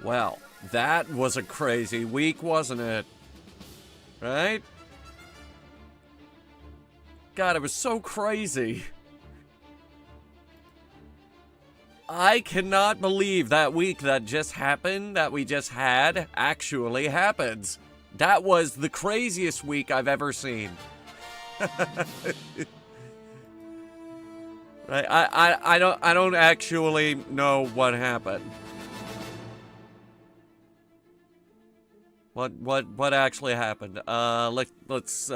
Well, that was a crazy week, wasn't it? Right? God, it was so crazy. I cannot believe that week that just happened, that we just had, actually happens. That was the craziest week I've ever seen. Right? I don't actually know what happened. What actually happened? Let's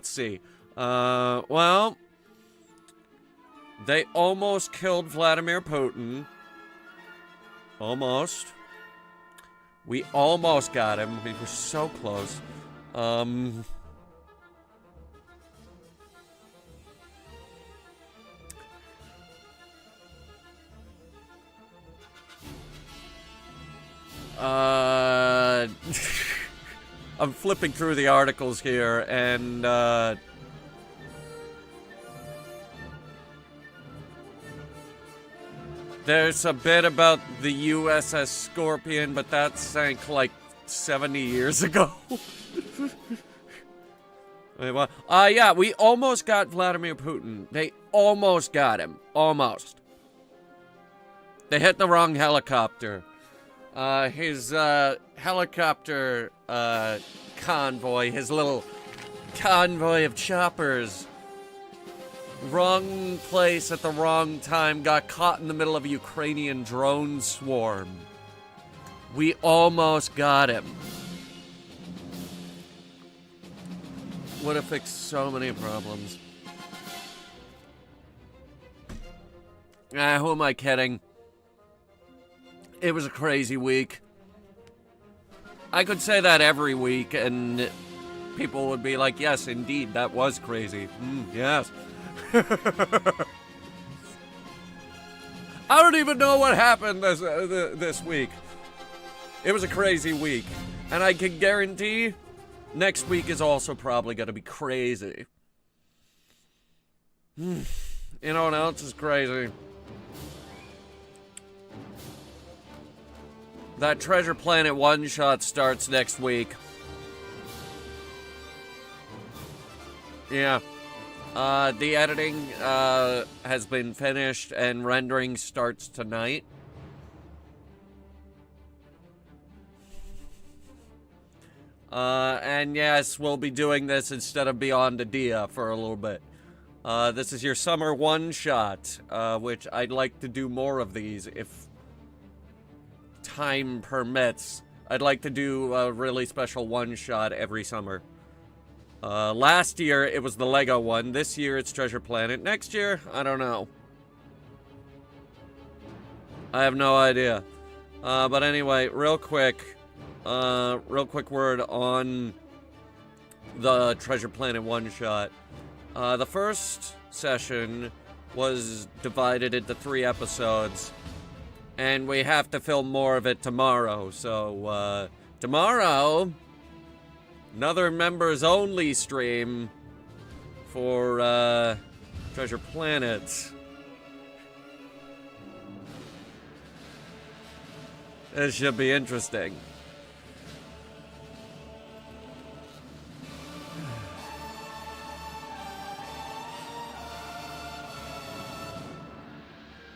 see. Well, they almost killed Vladimir Putin. Almost. We almost got him. We were so close. I'm flipping through the articles here, and, there's a bit about the USS Scorpion, but that sank like 70 years ago. Wait, what? Yeah, we almost got Vladimir Putin. They almost got him. Almost. They hit the wrong helicopter. His helicopter convoy, his little convoy of choppers, wrong place at the wrong time, got caught in the middle of a Ukrainian drone swarm. We almost got him. Would have fixed so many problems. Who am I kidding? It was a crazy week. I could say that every week, and people would be like, yes, indeed, that was crazy. Yes. I don't even know what happened this week. It was a crazy week. And I can guarantee next week is also probably going to be crazy. You know what else is crazy? That Treasure Planet one-shot starts next week. Yeah. The editing has been finished and rendering starts tonight. And yes, we'll be doing this instead of Beyond Adia for a little bit. This is your summer one-shot, which I'd like to do more of these if time permits. I'd like to do a really special one-shot every summer. Last year, it was the Lego one. This year, it's Treasure Planet. Next year, I don't know. I have no idea. But anyway, real quick word on the Treasure Planet one-shot. The first session was divided into 3 episodes, and we have to film more of it tomorrow. So, tomorrow, another members-only stream for, Treasure Planet. It should be interesting.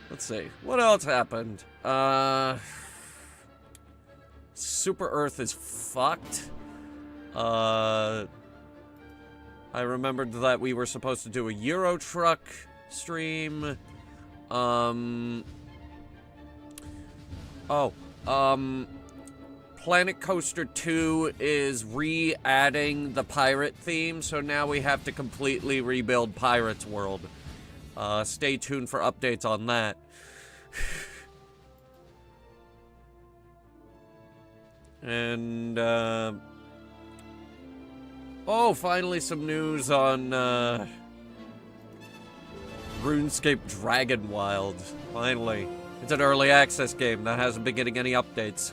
Let's see. What else happened? Super Earth is fucked. I remembered that we were supposed to do a Euro Truck stream. Planet Coaster 2 is re-adding the pirate theme, so now we have to completely rebuild Pirates World. Stay tuned for updates on that. And, oh, finally some news on, RuneScape Dragon Wild. Finally. It's an early access game that hasn't been getting any updates.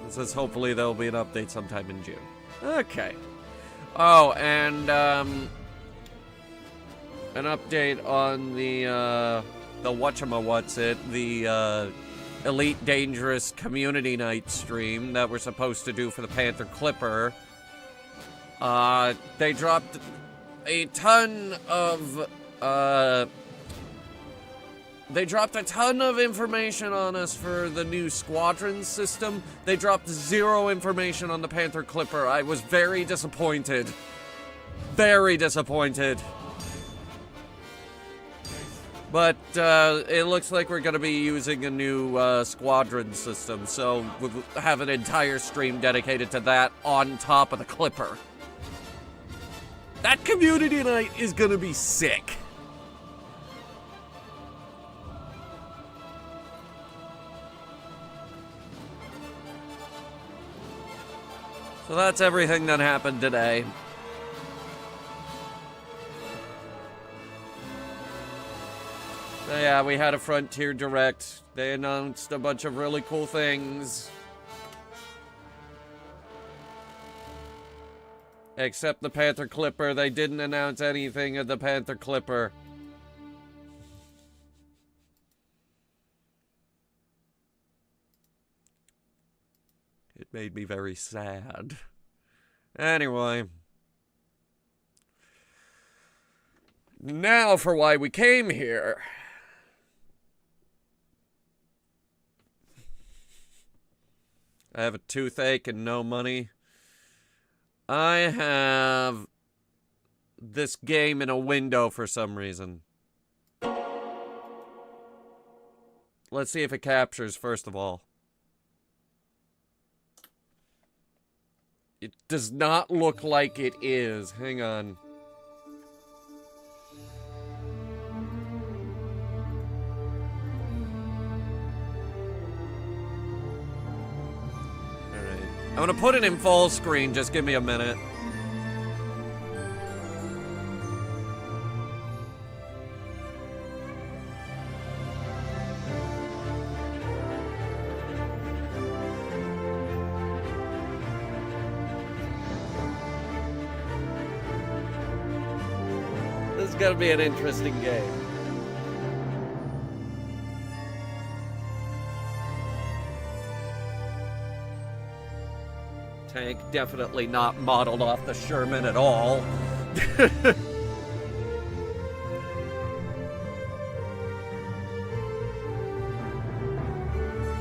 It says hopefully there'll be an update sometime in June. Okay. Oh, and, an update on the, the Elite Dangerous Community Night stream that we're supposed to do for the Panther Clipper. They dropped a ton of information on us for the new squadron system. They dropped zero information on the Panther Clipper. I was very disappointed. Very disappointed. But it looks like we're going to be using a new squadron system, so we'll have an entire stream dedicated to that on top of the Clipper. That community night is going to be sick. So that's everything that happened today. So yeah, we had a Frontier Direct. They announced a bunch of really cool things. Except the Panther Clipper. They didn't announce anything of the Panther Clipper. It made me very sad. Anyway. Now for why we came here. I have a toothache and no money. I have this game in a window for some reason. Let's see if it captures, first of all. It does not look like it is. Hang on. I'm gonna put it in full screen, just give me a minute. This is gonna be an interesting game. Tank definitely not modeled off the Sherman at all.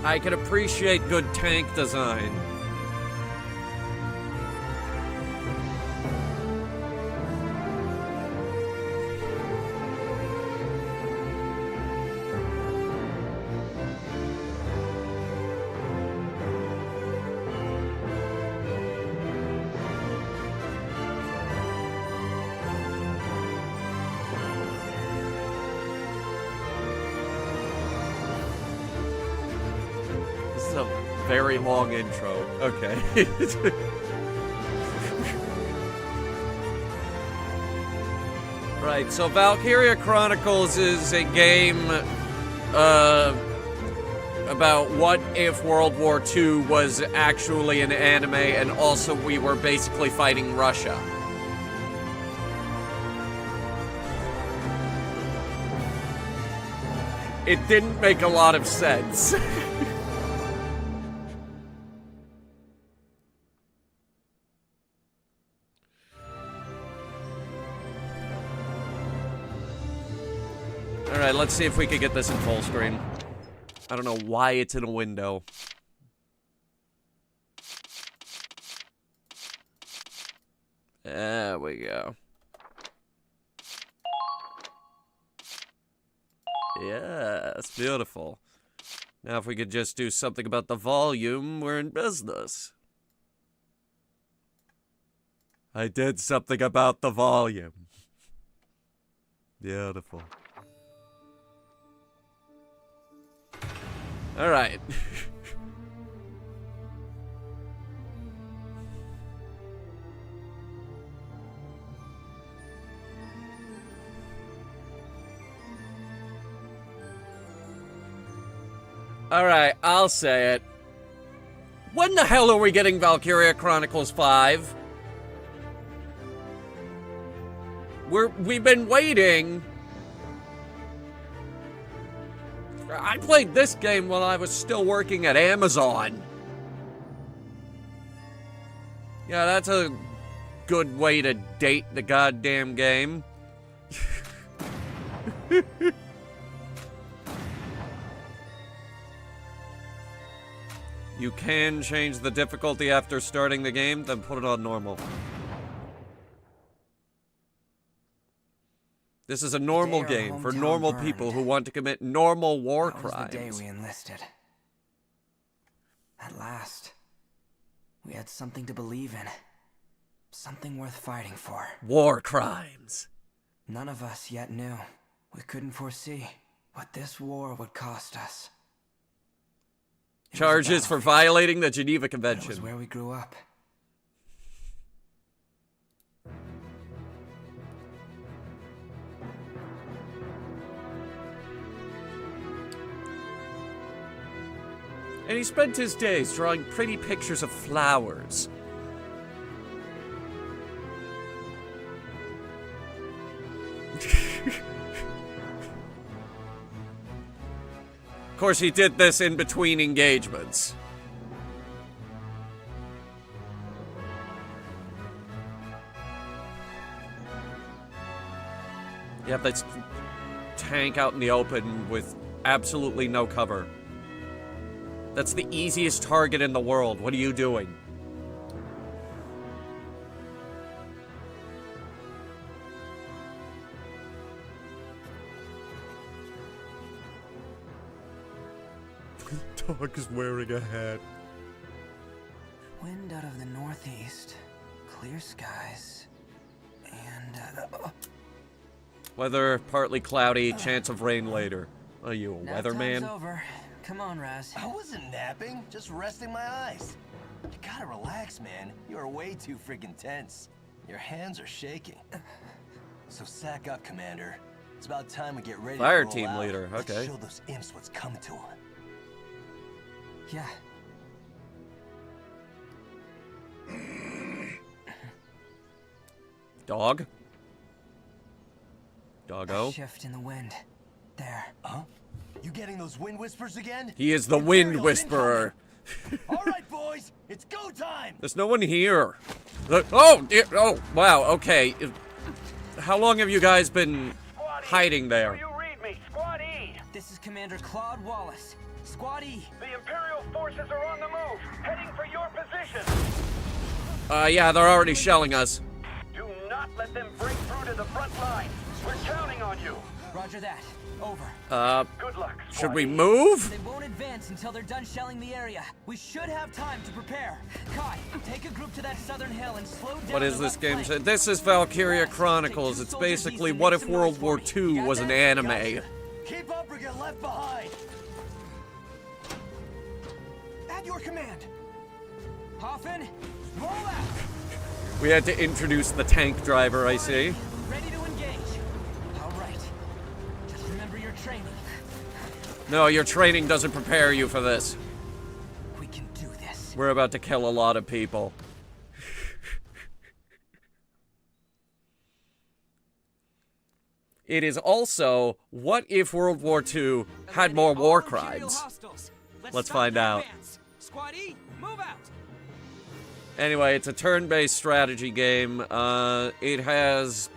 I can appreciate good tank design. Very long intro. Okay. Right, so Valkyria Chronicles is a game about what if World War II was actually an anime and also we were basically fighting Russia. It didn't make a lot of sense. Alright, let's see if we can get this in full screen. I don't know why it's in a window. There we go. Yes, beautiful. Now if we could just do something about the volume, we're in business. I did something about the volume. Beautiful. All right. All right, I'll say it. When the hell are we getting Valkyria Chronicles 5? We've been waiting I played this game while I was still working at Amazon. Yeah, that's a good way to date the goddamn game. You can change the difficulty after starting the game, then put it on normal. This is a normal game for normal people who want to commit normal war crimes. That was the day we enlisted. At last, we had something to believe in. Something worth fighting for. War crimes. None of us yet knew. We couldn't foresee what this war would cost us. Charges for violating the Geneva Convention. It was where we grew up. And he spent his days drawing pretty pictures of flowers. Of course, he did this in between engagements. You have this tank out in the open with absolutely no cover. That's the easiest target in the world. What are you doing? Dog is wearing a hat. Wind out of the northeast, clear skies, and Weather partly cloudy, chance of rain later. Are you a nap weatherman? time's over. Come on, Raz. I wasn't napping, just resting my eyes. You gotta relax, man. You're way too freaking tense. Your hands are shaking. So sack up, Commander. It's about time we get ready Fire to roll team out. leader, okay. Let's show those imps what's coming to them. Yeah. Dog? Doggo? A shift in the wind. There. Huh? You getting those wind whispers again? He is the wind whisperer. All right, boys, it's go time. There's no one here. Oh, oh, wow, okay. How long have you guys been hiding there? Do you read me? Squad E! This is Commander Claude Wallace. Squad E. The Imperial forces are on the move, heading for your position. Yeah, they're already shelling us. Do not let them break through to the front line. We're counting on you. Roger that. Over. Good luck, Squad Should we E. move? They won't advance until they're done shelling the area. We should have time to prepare. Kai, take a group to that southern hill and slow down. What is the this left game? flank. This is Valkyria Chronicles. It's basically what if World War II was an anime. Keep up or get left behind. At your command. Hoffman, roll out. We had to introduce the tank driver, I see. Ready to engage. All right. Just remember your training. No, your training doesn't prepare you for this. We can do this. We're about to kill a lot of people. It is also, what if World War II had more war crimes? Let's find out. Squad E, move out. Anyway, it's a turn-based strategy game. It has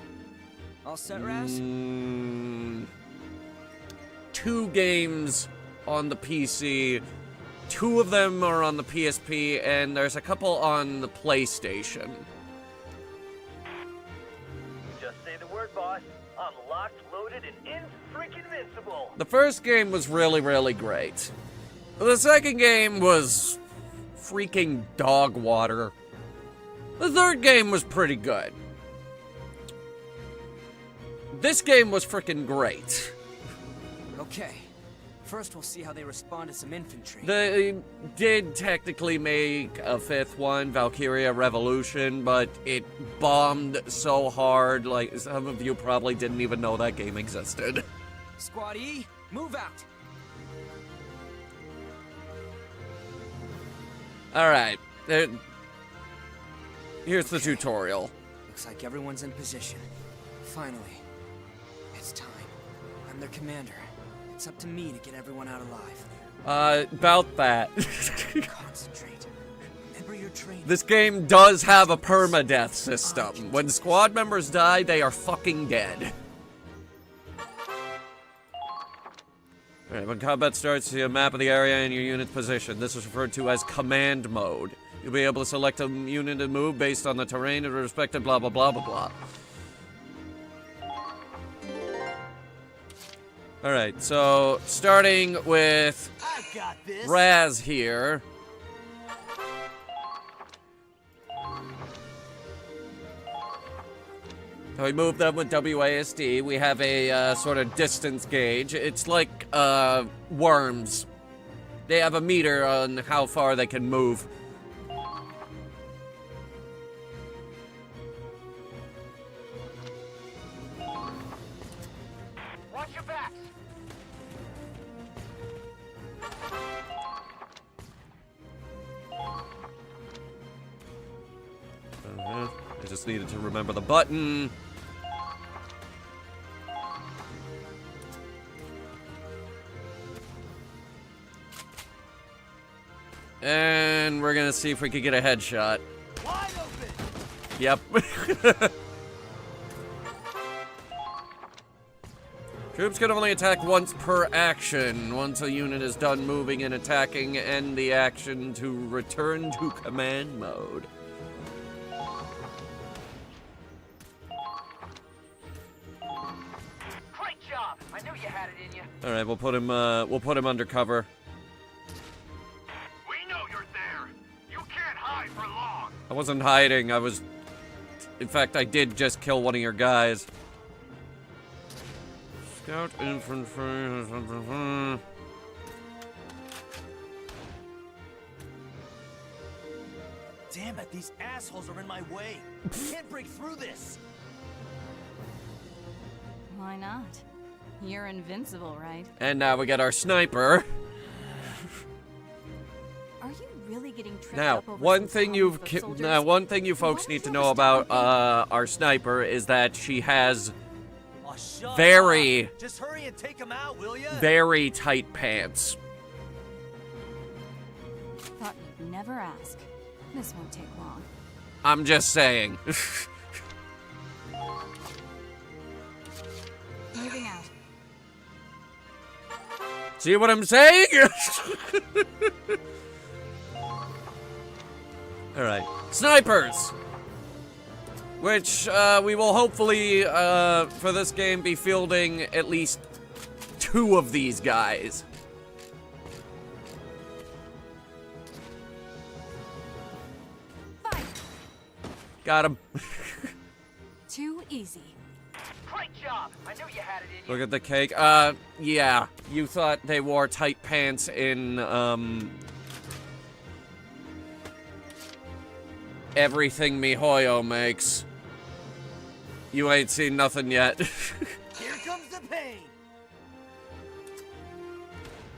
All set, Raz? 2 games on the PC. 2 of them are on the PSP, and there's a couple on the PlayStation. Just say the word, boss. I'm locked, loaded, and in-freaking-vincible. The first game was really, really great. The second game was freaking dog water. The third game was pretty good. This game was freaking great. Okay. First, we'll see how they respond to some infantry. They did technically make a 5th one, Valkyria Revolution, but it bombed so hard, like, some of you probably didn't even know that game existed. Squad E, move out. Alright, here's the tutorial. Looks like everyone's in position. Finally. It's time. I'm their commander. it's up to me to get everyone out alive. About that. Concentrate. Remember your training. This game does have a permadeath system. When squad members die, they are fucking dead. Alright, when combat starts, you see a map of the area and your unit's position. This is referred to as command mode. You'll be able to select a unit to move based on the terrain and respective blah blah blah blah blah. Alright, so starting with I got this. Raz here. So we move them with WASD. We have a sort of distance gauge. It's like worms. They have a meter on how far they can move. Watch your backs. I just needed to remember the button. And we're gonna see if we could get a headshot. Wide open. Yep. Troops can only attack once per action. Once a unit is done moving and attacking, end the action to return to command mode. Great job. I knew you had it in you. All right, we'll put him under cover. We know you're there. You can't hide for long. I wasn't hiding. In fact, I did just kill one of your guys. Scout infantry. Damn it, these assholes are in my way. Can't break through this. Why not? You're invincible, right? And now we got our sniper. Are you really getting tripped Now, up over one some thing comic book soldiers? one thing you folks need to know about our sniper is that she has Oh, shut very, up. Just hurry and take them out, will ya? very tight pants. Thought you'd never ask. This won't take long. I'm just saying. Moving out. See what I'm saying? Alright. Snipers! Which, we will hopefully, for this game, be fielding at least 2 of these guys. Fine. Got him. Too easy. Great job. I knew you had it in you. Look at the cake. Yeah. You thought they wore tight pants in, everything MiHoYo makes. You ain't seen nothing yet. Here comes the pain.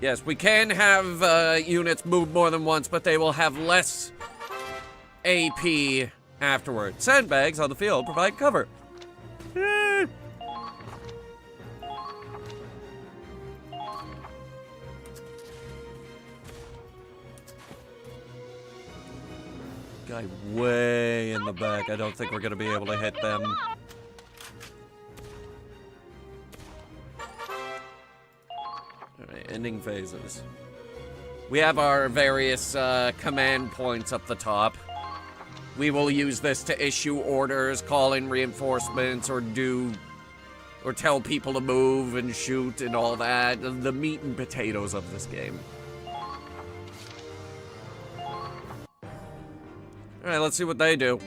Yes, we can have units move more than once, but they will have less AP afterward. Sandbags on the field provide cover. Eh. Guy way in the back. I don't think we're gonna be able to hit them. Alright, ending phases. We have our various command points up the top. We will use this to issue orders, call in reinforcements, or tell people to move and shoot and all that. The meat and potatoes of this game. Alright, let's see what they do.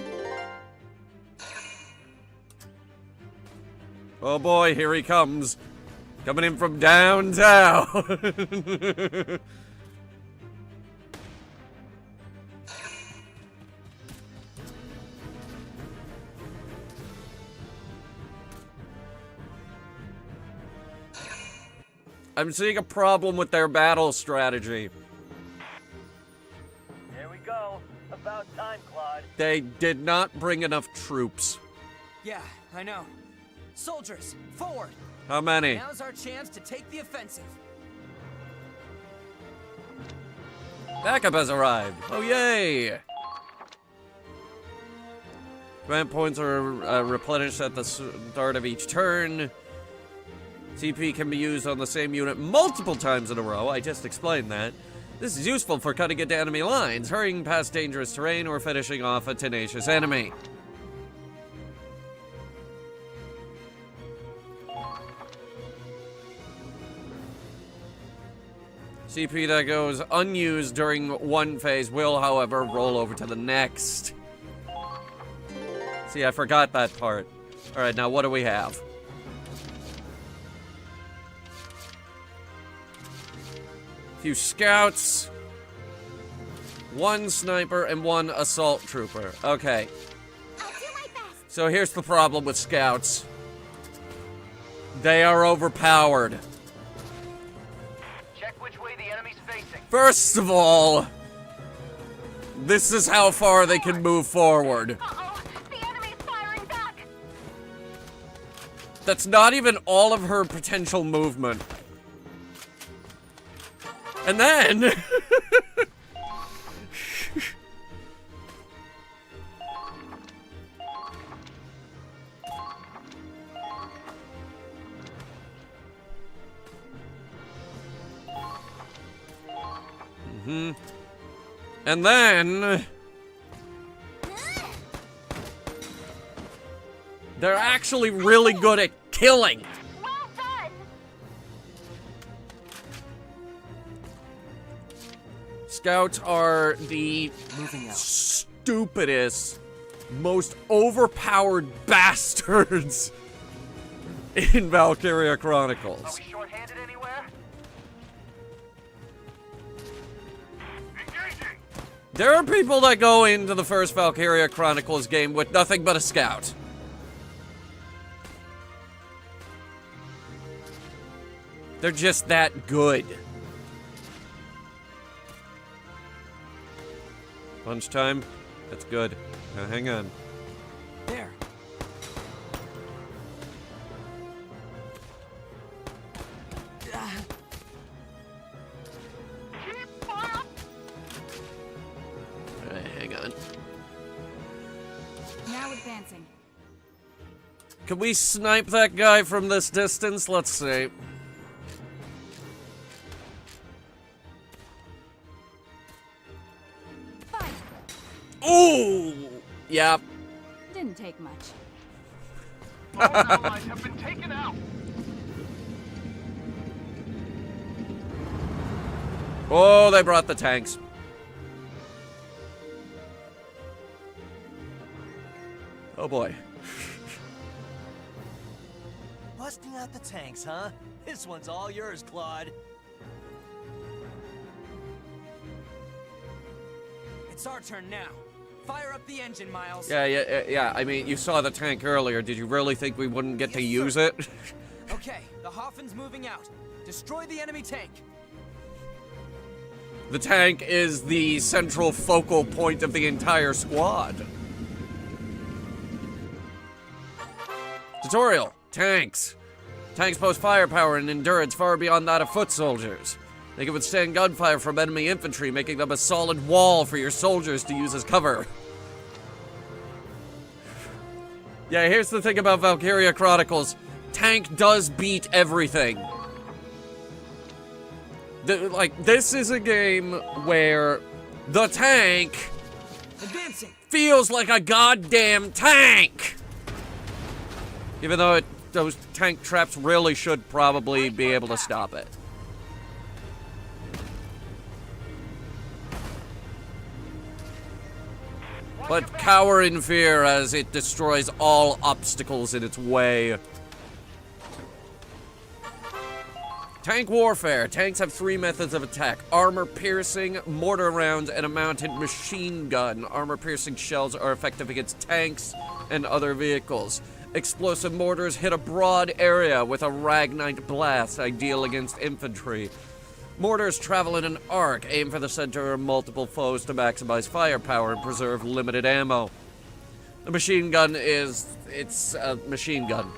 Oh boy, here he comes. Coming in from downtown. I'm seeing a problem with their battle strategy. Here we go. About time, Claude. They did not bring enough troops. Yeah, I know. Soldiers, forward! How many? Now's our chance to take the offensive. Backup has arrived. Oh, yay! Command points are replenished at the start of each turn. CP can be used on the same unit multiple times in a row. I just explained that. This is useful for cutting into enemy lines, hurrying past dangerous terrain, or finishing off a tenacious enemy. CP that goes unused during one phase will, however, roll over to the next. See, I forgot that part. Alright, now what do we have? A few scouts, one sniper, and one assault trooper. Okay. I'll do my best. So here's the problem with scouts. They are overpowered. Check which way the enemy's facing. First of all, this is how far they can move forward. Uh-oh, the enemy's firing back. That's not even all of her potential movement. And then... And then... They're actually really good at killing. Well done. Scouts are the stupidest, most overpowered bastards in Valkyria Are Chronicles. we short-handed anywhere? Engaging! There are people that go into the first Valkyria Chronicles game with nothing but a scout. They're just that good. Lunchtime? That's good. Now hang on. There. Alright, hang on. Now advancing. Can we snipe that guy from this distance? Let's see. Fire. Ooh! Yep. Didn't take much. All allies have been taken out. Oh, they brought the tanks. Oh boy. Busting out the tanks, huh? This one's all yours, Claude. It's our turn now. Fire up the engine, Miles. Yeah. I mean, you saw the tank earlier. Did you really think we wouldn't get to use it? Okay, the Hoffen's moving out. Destroy the enemy tank. The tank is the central focal point of the entire squad. Tutorial. Tanks. Tanks boast firepower and endurance far beyond that of foot soldiers. They can withstand gunfire from enemy infantry, making them a solid wall for your soldiers to use as cover. Yeah, here's the thing about Valkyria Chronicles. Tank does beat everything. This is a game where the tank Advancing. feels like a goddamn tank! Even though those tank traps really should probably be able to stop it. But cower in fear as it destroys all obstacles in its way. Tank warfare. Tanks have 3 methods of attack. Armor-piercing, mortar rounds, and a mounted machine gun. Armor-piercing shells are effective against tanks and other vehicles. Explosive mortars hit a broad area with a Ragnite blast, ideal against infantry. Mortars travel in an arc, aim for the center of multiple foes to maximize firepower and preserve limited ammo. The machine gun it's a machine gun.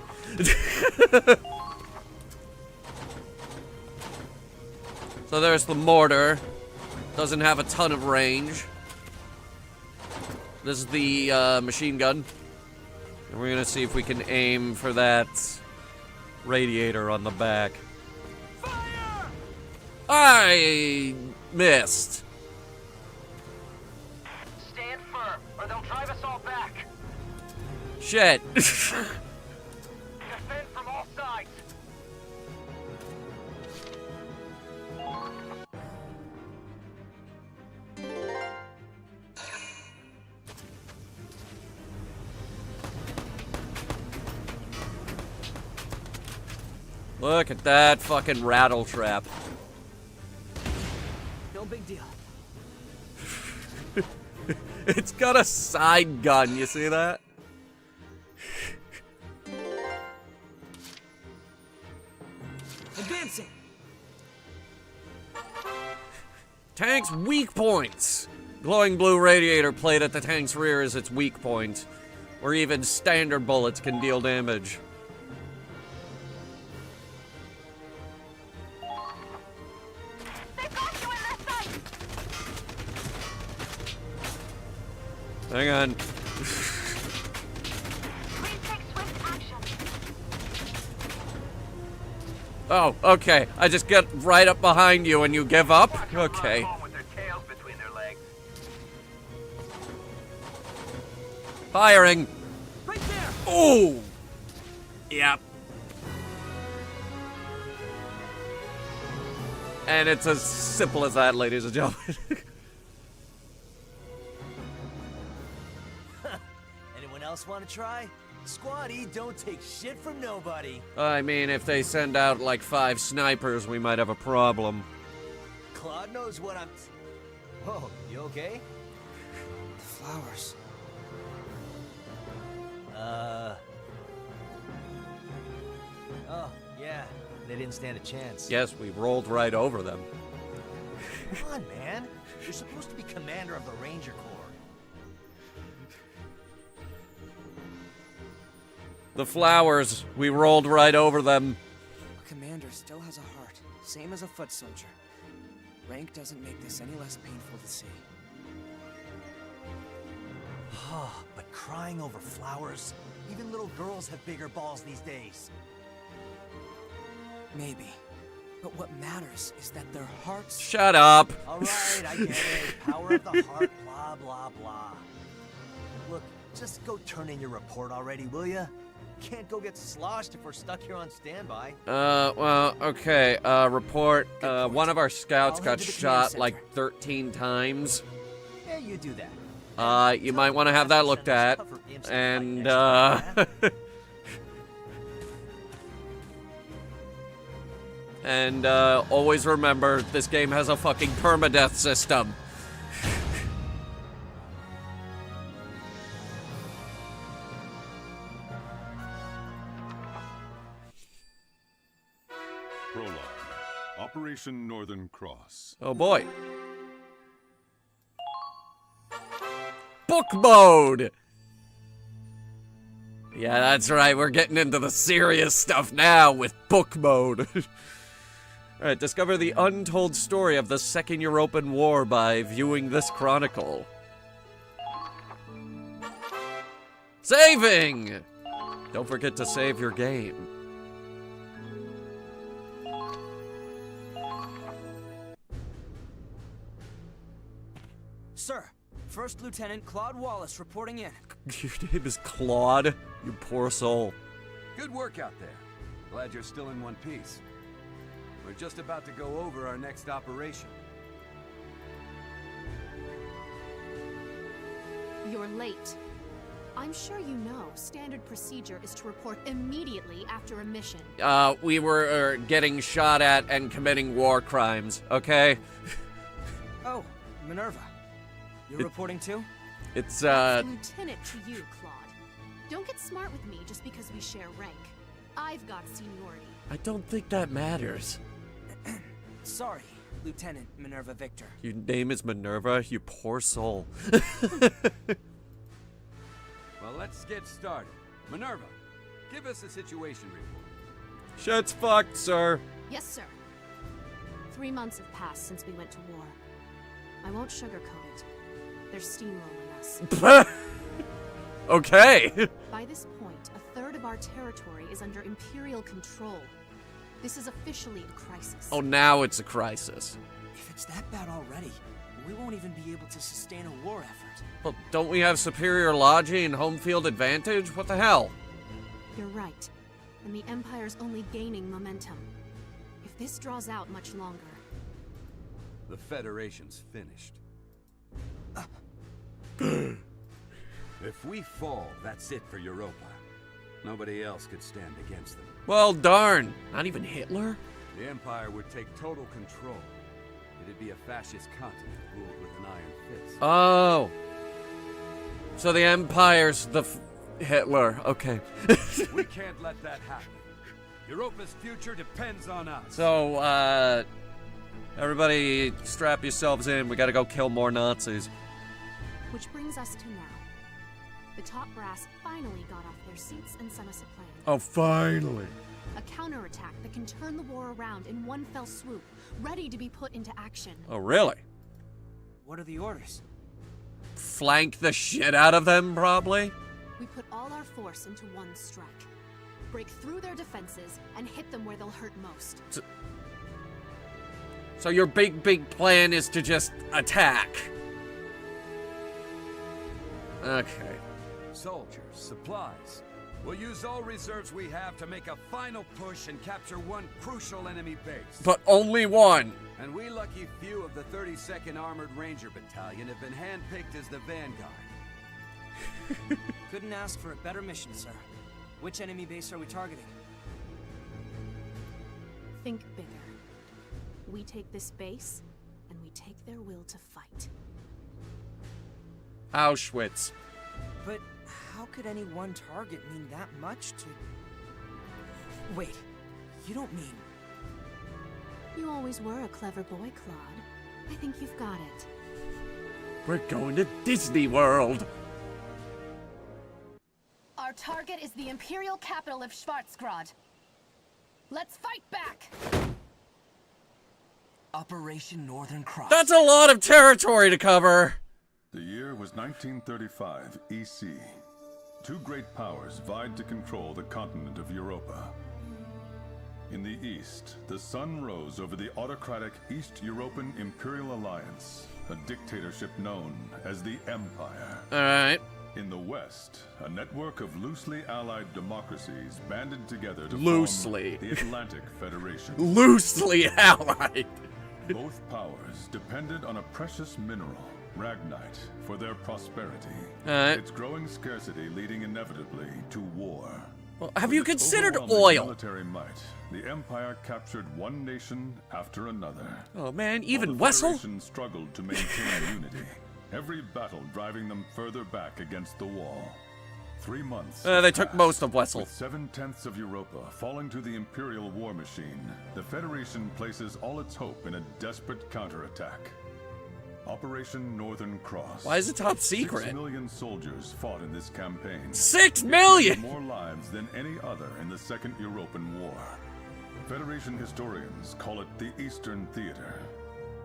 So there's the mortar. Doesn't have a ton of range. This is the machine gun. And we're gonna see if we can aim for that radiator on the back. Fire! I missed. Stand firm, or they'll drive us all back. Shit. Defend from all sides. Look at that fucking rattle trap. No big deal. It's got a side gun, you see that? Advancing. Tank's weak points. Glowing blue radiator plate at the tank's rear is its weak point. Or even standard bullets can deal damage. Hang on. Oh, okay. I just get right up behind you and you give up? Okay. With their tails between their legs. Firing. Right there. Oh! Yep. And it's as simple as that, ladies and gentlemen. Anyone else want to try? Squad E don't take shit from nobody. I mean, if they send out like 5 snipers, we might have a problem. Claude knows what I'm... Whoa, you okay? The flowers. Oh, yeah. They didn't stand a chance. Yes, we rolled right over them. Come on, man. You're supposed to be commander of the Ranger Corps. The flowers, we rolled right over them. A commander still has a heart, same as a foot soldier. Rank doesn't make this any less painful to see. But crying over flowers? Even little girls have bigger balls these days. Maybe. But what matters is that their hearts... Shut up. All right, I get it. Power of the heart, blah, blah, blah. Look, just go turn in your report already, will ya? Can't go get sloshed if we're stuck here on standby. Well, okay, report. One of our scouts I'll got head to the command shot like center. 13 times. Yeah, you do that. You might want to have that looked at. And, and, always remember, this game has a fucking permadeath system. Prologue. Operation Northern Cross. Oh boy. Book mode! Yeah, that's right, we're getting into the serious stuff now with book mode. Alright, discover the untold story of the Second European War by viewing this chronicle. Saving! Don't forget to save your game. Sir, First Lieutenant Claude Wallace reporting in. Your name is Claude, you poor soul. Good work out there. Glad you're still in one piece. We're just about to go over our next operation. You're late. I'm sure you know standard procedure is to report immediately after a mission. We were getting shot at and committing war crimes, okay? Oh, Minerva. You're reporting too? It's, Lieutenant to you, Claude. Don't get smart with me just because we share rank. I've got seniority. I don't think that matters. Sorry, Lieutenant Minerva Victor. Your name is Minerva, you poor soul. Well, let's get started. Minerva, give us a situation report. Shit's fucked, sir. Yes, sir. 3 months have passed since we went to war. I won't sugarcoat it. They're steamrolling us. Okay. By this point, a third of our territory is under Imperial control. This is officially a crisis. Oh, now it's a crisis. If it's that bad already, we won't even be able to sustain a war effort. Well, don't we have superior lodging and home field advantage? What the hell? You're right. And the Empire's only gaining momentum. If this draws out much longer... The Federation's finished. If we fall, that's it for Europa. Nobody else could stand against them. Well, darn. Not even Hitler? The Empire would take total control. It'd be a fascist continent ruled with an iron fist. Oh. So the Empire's the Hitler. Okay. We can't let that happen. Europa's future depends on us. So, everybody strap yourselves in. We gotta go kill more Nazis. Which brings us to now. The top brass finally got off their seats and sent us a plan. Oh, finally. A counterattack that can turn the war around in one fell swoop, ready to be put into action. Oh, really? What are the orders? Flank the shit out of them, probably? We put all our force into one strike. Break through their defenses and hit them where they'll hurt most. So your big plan is to just attack. Okay. Soldiers, supplies. We'll use all reserves we have to make a final push and capture one crucial enemy base. But only one. And we lucky few of the 32nd Armored Ranger Battalion have been handpicked as the vanguard. Couldn't ask for a better mission, sir. Which enemy base are we targeting? Think bigger. We take this base, and we take their will to fight. Auschwitz. But how could any one target mean that much to... Wait, you don't mean... You always were a clever boy, Claude. I think you've got it. We're going to Disney World. Our target is the Imperial capital of Schwarzgrad. Let's fight back! Operation Northern Cross. That's a lot of territory to cover. The year was 1935 EC. Two great powers vied to control the continent of Europa. In the east, the sun rose over the autocratic East European Imperial Alliance, a dictatorship known as the Empire. All right. In the west, a network of loosely allied democracies banded together to Loosely. form the Atlantic Federation. Loosely allied. Both powers depended on a precious mineral, Ragnite, for their prosperity. Its growing scarcity leading inevitably to war. Well, have you considered Overwhelming oil? Military might, the Empire captured one nation after another. Oh man, even While the Wessel? Federation struggled to maintain unity, every battle driving them further back against the wall. 3 months. They took most of Wessel. With 7/10 of Europa falling to the Imperial war machine, the Federation places all its hope in a desperate counterattack. Operation Northern Cross. Why is it top 6 secret? million soldiers fought in this campaign. 6 million! More lives than any other in the Second European War. Federation historians call it the Eastern Theater,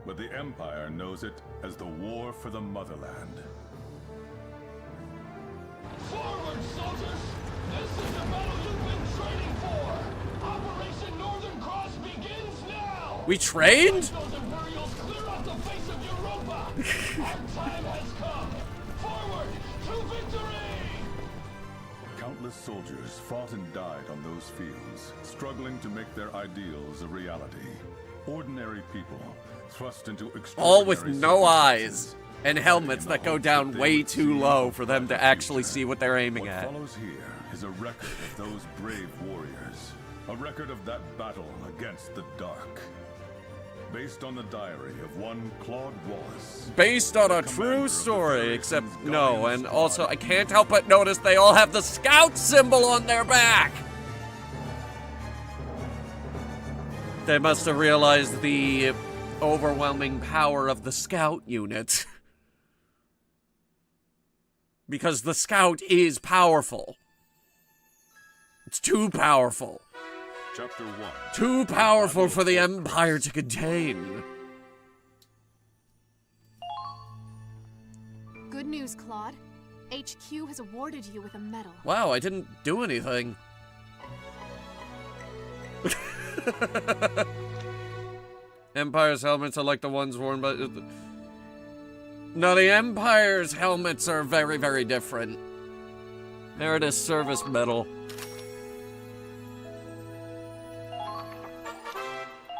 but the Empire knows it as the War for the Motherland. Forward, soldiers! This is the battle you've been training for! Operation Northern Cross begins now! We trained? Those Imperials clear off the face of Europa! Our time has come! Forward to victory! Countless soldiers fought and died on those fields, struggling to make their ideals a reality. Ordinary people thrust into extraordinary All with no eyes. circumstances. And helmets that go down way too low for them to actually see what they're aiming What at. follows here is a record of those brave warriors. A record of that battle against the dark. Based on the diary of one Claude Wallace. Based on a true story, except no, and also I can't help but notice they all have the scout symbol on their back! They must have realized the overwhelming power of the scout unit. Because the scout is powerful. It's too powerful. Chapter 1. Too powerful for the Empire to contain. Good news, Claude. HQ has awarded you with a medal. Wow, I didn't do anything. Empire's helmets are like the ones worn by... No, the Empire's helmets are very, very different. There it is, service medal.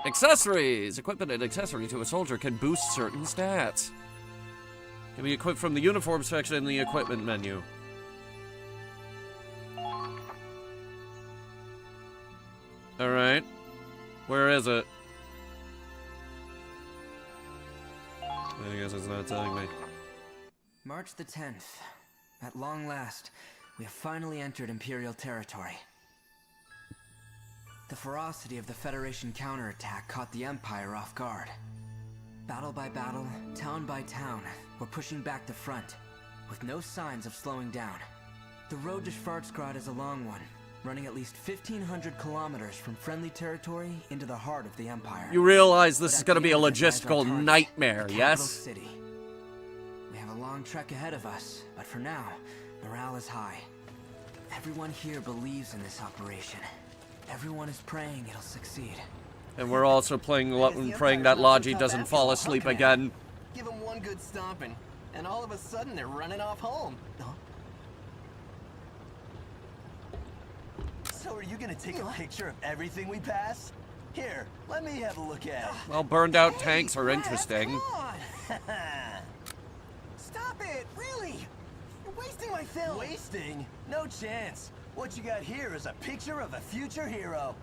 Accessories! Equipment and accessory to a soldier can boost certain stats. Can be equipped from the uniform section in the equipment menu. Alright. Where is it? I guess it's not telling me. March the 10th. At long last, we have finally entered Imperial territory. The ferocity of the Federation counterattack caught the Empire off guard. Battle by battle, town by town, we're pushing back the front, with no signs of slowing down. The road to Schwarzgrad is a long one, running at least 1,500 kilometers from friendly territory into the heart of the Empire. You realize this is going to be a logistical nightmare, yes? City. We have a long trek ahead of us, but for now, morale is high. Everyone here believes in this operation. Everyone is praying it'll succeed. And we're also praying that Logi doesn't fall asleep again. Give them one good stomping, and all of a sudden they're running off home. Huh? So are you gonna take a picture of everything we pass? Here, let me have a look at it. Well, burned out tanks are interesting. Stop it, really? You're wasting my film. Wasting? No chance. What you got here is a picture of a future hero.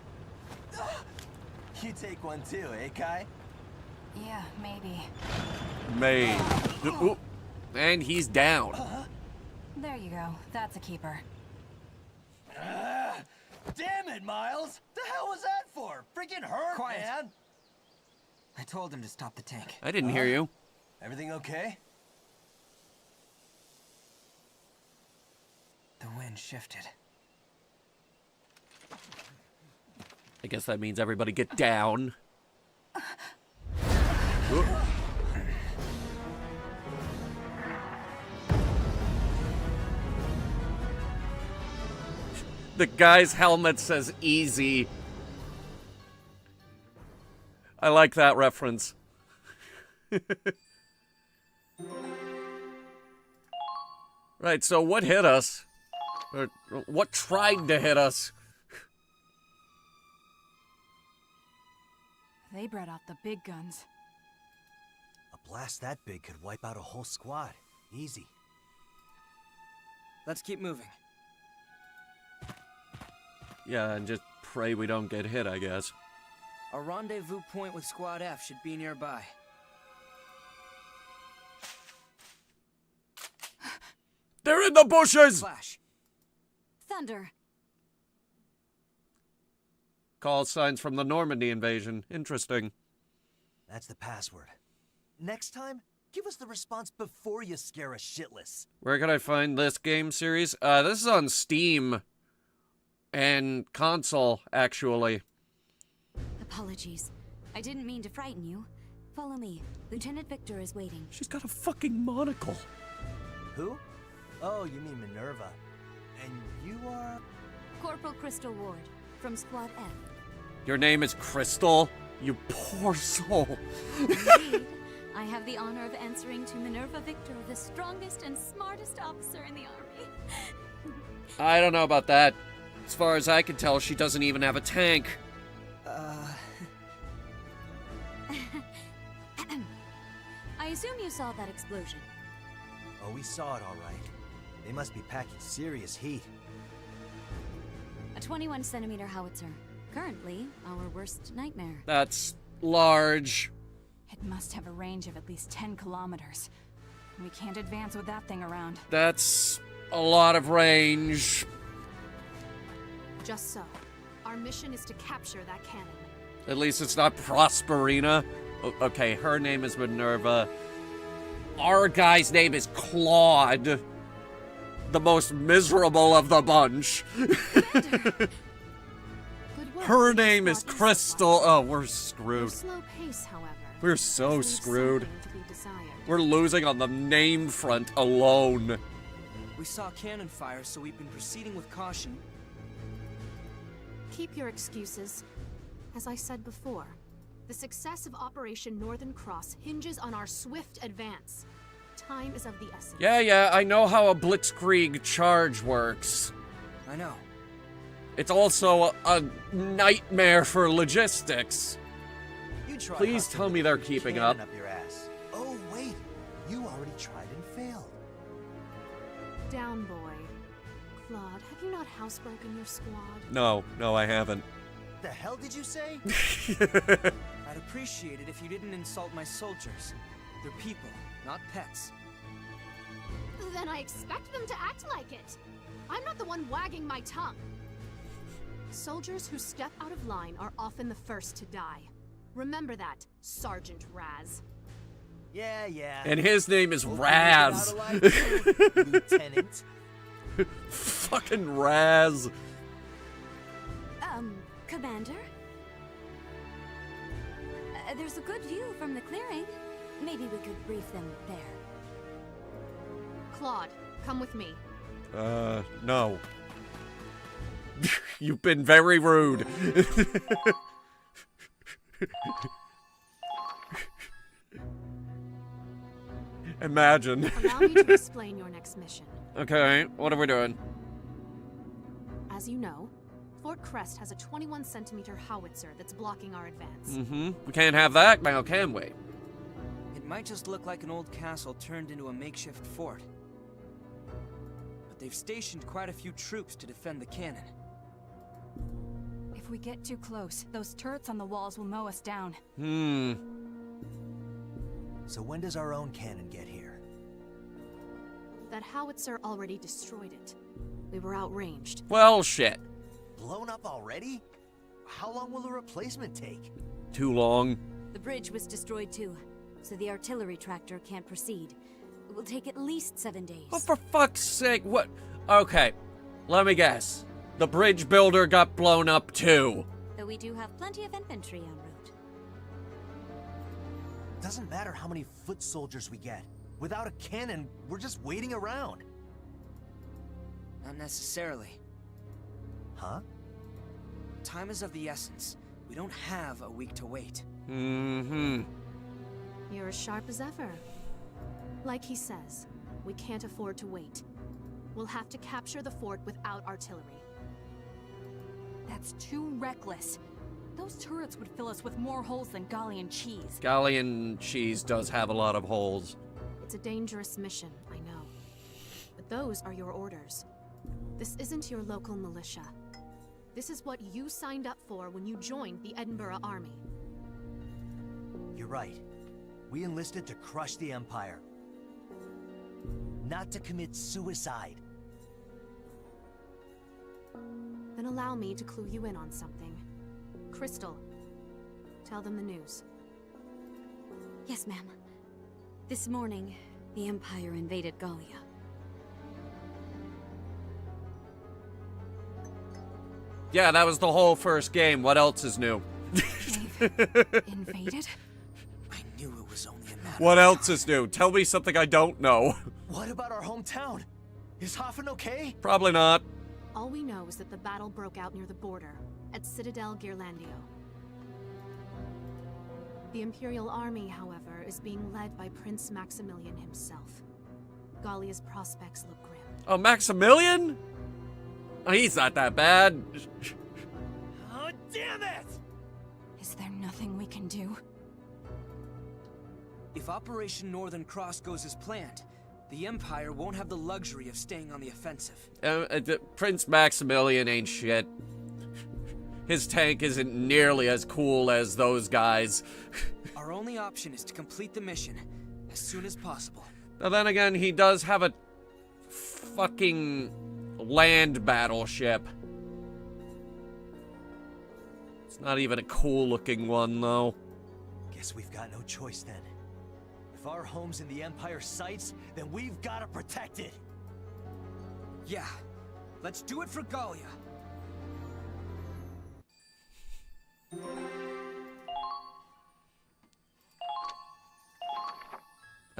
You take one too, eh, Kai? Yeah, maybe. May. Ooh. And he's down. There you go. That's a keeper. Damn it, Miles! The hell was that for? Freaking hurt, Quiet. man! I told him to stop the tank. I didn't hear you. Everything okay? The wind shifted. I guess that means everybody get down. Ooh. The guy's helmet says easy. I like that reference. Right, so what hit us? Or what tried to hit us? They brought out the big guns. A blast that big could wipe out a whole squad. Easy. Let's keep moving. Yeah, and just pray we don't get hit, I guess. A rendezvous point with Squad F should be nearby. They're in the bushes! Flash. Thunder. Call signs from the Normandy invasion. Interesting. That's the password. Next time, give us the response before you scare us shitless. Where can I find this game series? This is on Steam. And console, actually. Apologies. I didn't mean to frighten you. Follow me. Lieutenant Victor is waiting. She's got a fucking monocle. Who? Oh, you mean Minerva. And you are... Corporal Crystal Ward, from Squad F. Your name is Crystal? You poor soul. Indeed. I have the honor of answering to Minerva Victor, the strongest and smartest officer in the army. I don't know about that. As far as I can tell, she doesn't even have a tank. I assume you saw that explosion. Oh, we saw it all right. They must be packing serious heat. A 21-centimeter howitzer. Currently, our worst nightmare. That's large. It must have a range of at least 10 kilometers. We can't advance with that thing around. That's a lot of range. Just so. Our mission is to capture that cannon. At least it's not Prosperina. Okay, her name is Minerva. Our guy's name is Claude. The most miserable of the bunch. Her name is Crystal. Oh, we're screwed. Slow pace, however, We're so This leaves screwed. something to be desired. We're losing on the name front alone. We saw cannon fire, so we've been proceeding with caution. Keep your excuses. As I said before, the success of Operation Northern Cross hinges on our swift advance. Time is of the essence. Yeah, I know how a blitzkrieg charge works. I know. It's also a nightmare for logistics. You try Please hustling tell me with they're your keeping cannon up. your ass. Oh wait, you already tried and failed. Down, boy. Claude, have you not housebroken your squad? No, I haven't. The hell did you say? I'd appreciate it if you didn't insult my soldiers. They're people, not pets. Then I expect them to act like it. I'm not the one wagging my tongue. Soldiers who step out of line are often the first to die. Remember that, Sergeant Raz. Yeah. And his name is Hope you Raz. make it out alive, too, Lieutenant. Fucking Raz. Commander? There's a good view from the clearing. Maybe we could brief them there. Claude, come with me. No. You've been very rude. Imagine. Allow me to explain your next mission. Okay, what are we doing? As you know, Fort Crest has a 21-centimeter howitzer that's blocking our advance. We can't have that now, can we? It might just look like an old castle turned into a makeshift fort. But they've stationed quite a few troops to defend the cannon. If we get too close, those turrets on the walls will mow us down. So when does our own cannon get here? That howitzer already destroyed it. We were outranged. Well, shit. Blown up already? How long will the replacement take? Too long. The bridge was destroyed too, so the artillery tractor can't proceed. It will take at least 7 days. Oh, for fuck's sake, what? Okay, let me guess. The bridge builder got blown up too. Though we do have plenty of infantry en route. Doesn't matter how many foot soldiers we get. Without a cannon, we're just waiting around. Not necessarily. Huh? Time is of the essence. We don't have a week to wait. You're as sharp as ever. Like he says, we can't afford to wait. We'll have to capture the fort without artillery. That's too reckless. Those turrets would fill us with more holes than Gallian cheese. Gallian cheese does have a lot of holes. It's a dangerous mission, I know. But those are your orders. This isn't your local militia. This is what you signed up for when you joined the Edinburgh Army. You're right. We enlisted to crush the Empire. Not to commit suicide. Then allow me to clue you in on something. Crystal, tell them the news. Yes, ma'am. This morning, the Empire invaded Gallia. Yeah, that was the whole first game. What else is new? Invaded? I knew it was only a matter What of else time. is new? Tell me something I don't know. What about our hometown? Is Hoffen okay? Probably not. All we know is that the battle broke out near the border, at Citadel Ghirlandaio. The Imperial Army, however, is being led by Prince Maximilian himself. Gallia's prospects look grim. Oh, Maximilian? Oh, he's not that bad. Oh, damn it! Is there nothing we can do? If Operation Northern Cross goes as planned, the Empire won't have the luxury of staying on the offensive. Prince Maximilian ain't shit. His tank isn't nearly as cool as those guys. Our only option is to complete the mission as soon as possible. But then again, he does have a fucking land battleship. It's not even a cool looking one, though. Guess we've got no choice then. If our home's in the Empire's sights, then we've got to protect it. Yeah, let's do it for Gallia.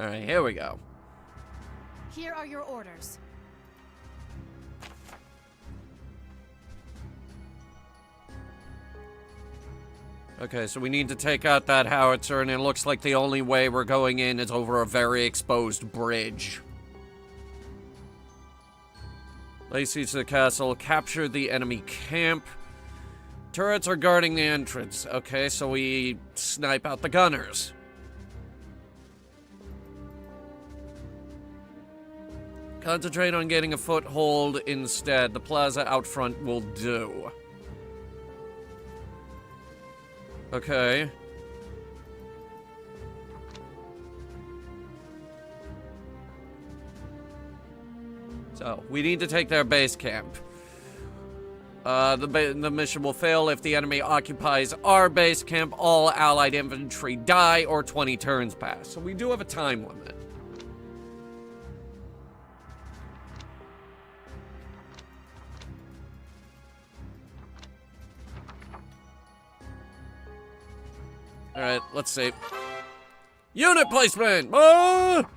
Alright, here we go. Here are your orders. Okay, so we need to take out that howitzer, and it looks like the only way we're going in is over a very exposed bridge. Lay siege to the castle, capture the enemy camp. Turrets are guarding the entrance. Okay, so we snipe out the gunners. Concentrate on getting a foothold instead. The plaza out front will do. Okay. So, we need to take their base camp. The mission will fail if the enemy occupies our base camp, all allied infantry die, or 20 turns pass. So we do have a time limit. Alright, let's see. Unit placement! Ah!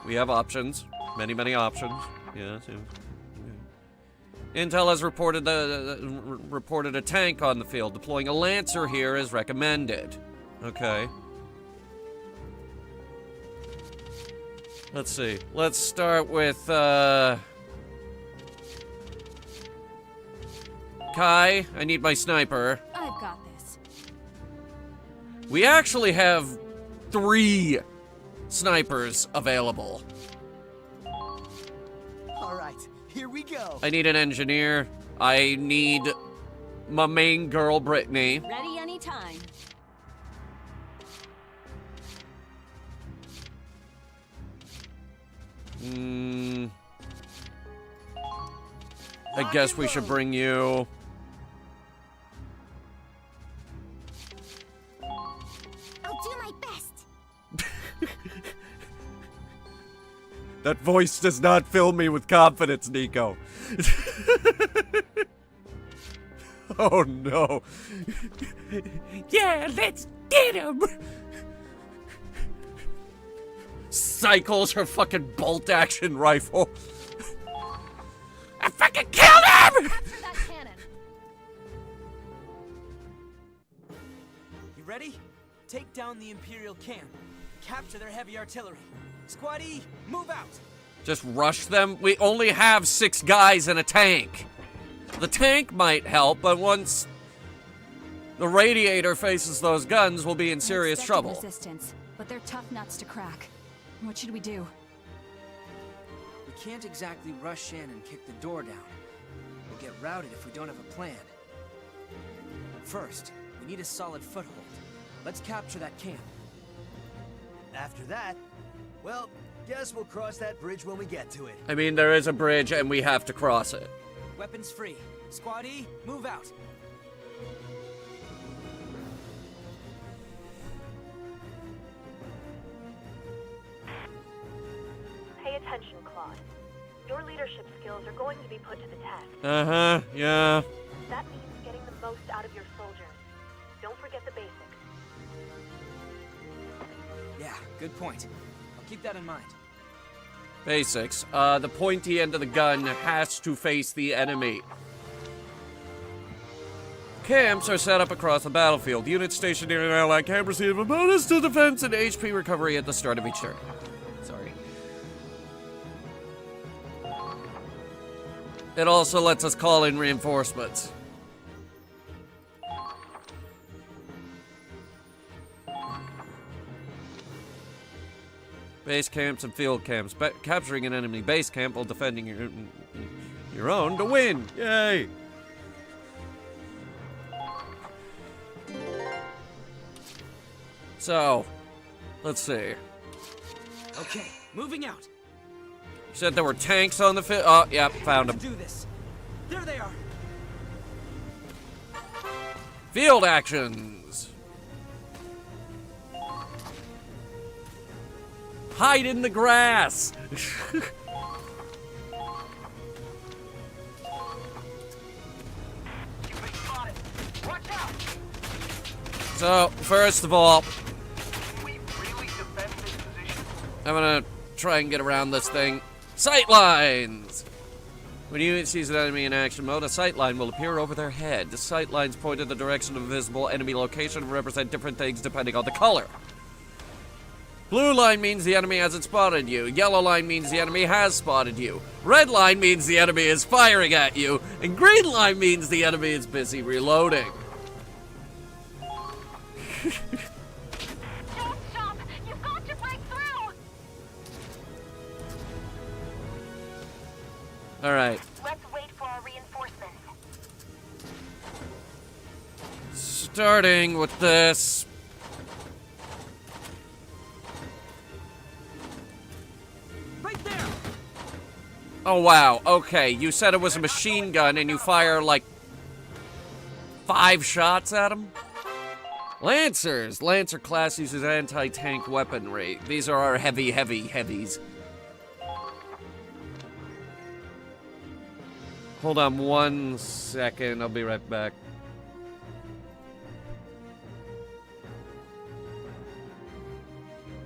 We have options. Many options. Yes. Intel has reported reported a tank on the field. Deploying a Lancer here is recommended. Okay. Let's see. Let's start with, Kai, I need my sniper. I've got this. We actually have 3 snipers available. Alright, here we go. I need an engineer. I need my main girl, Brittany. Ready anytime. I guess we should bring you. I'll do my best. That voice does not fill me with confidence, Nico. Oh no. Yeah, let's get him. Cycles her fucking bolt action rifle. I fucking killed him! Capture that cannon. You ready? Take down the Imperial camp. Capture their heavy artillery. Squad E, move out. Just rush them? We only have 6 guys and a tank. The tank might help, but once the Radiator faces those guns, we'll be in serious trouble. Resistance, but they're tough nuts to crack. What should we do? We can't exactly rush in and kick the door down. We'll get routed if we don't have a plan. First, we need a solid foothold. Let's capture that camp. After that, well, guess we'll cross that bridge when we get to it. I mean, there is a bridge and we have to cross it. Weapons free. Squad E, move out. Pay attention, Claude. Your leadership skills are going to be put to the test. Yeah. That means getting the most out of your soldiers. Don't forget the basics. Yeah, good point. I'll keep that in mind. Basics. The pointy end of the gun has to face the enemy. Camps are set up across the battlefield. Units stationed near an allied camp receive a bonus to defense and HP recovery at the start of each turn. Sorry. It also lets us call in reinforcements. Base camps and field camps. Capturing an enemy base camp while defending your own to win. Yay! So, let's see. Okay, moving out. You said there were tanks on the field. Oh, yeah, found them. Do this. There they are. Field actions. Hide in the grass. So, first of all, Can we really defend this position? I'm gonna try and get around this thing. Sight lines! When a unit sees an enemy in action mode, a sight line will appear over their head. The sight lines point in the direction of a visible enemy location and represent different things depending on the color. Blue line means the enemy hasn't spotted you. Yellow line means the enemy has spotted you. Red line means the enemy is firing at you. And green line means the enemy is busy reloading. Don't stop! You've got to break through! Alright. Let's wait for our reinforcements. Starting with this. Right there! Oh, wow. Okay, you said it was a machine gun and you fire, like, 5 shots at him? Lancers. Lancer class uses anti-tank weaponry. These are our heavies. Hold on 1 second. I'll be right back.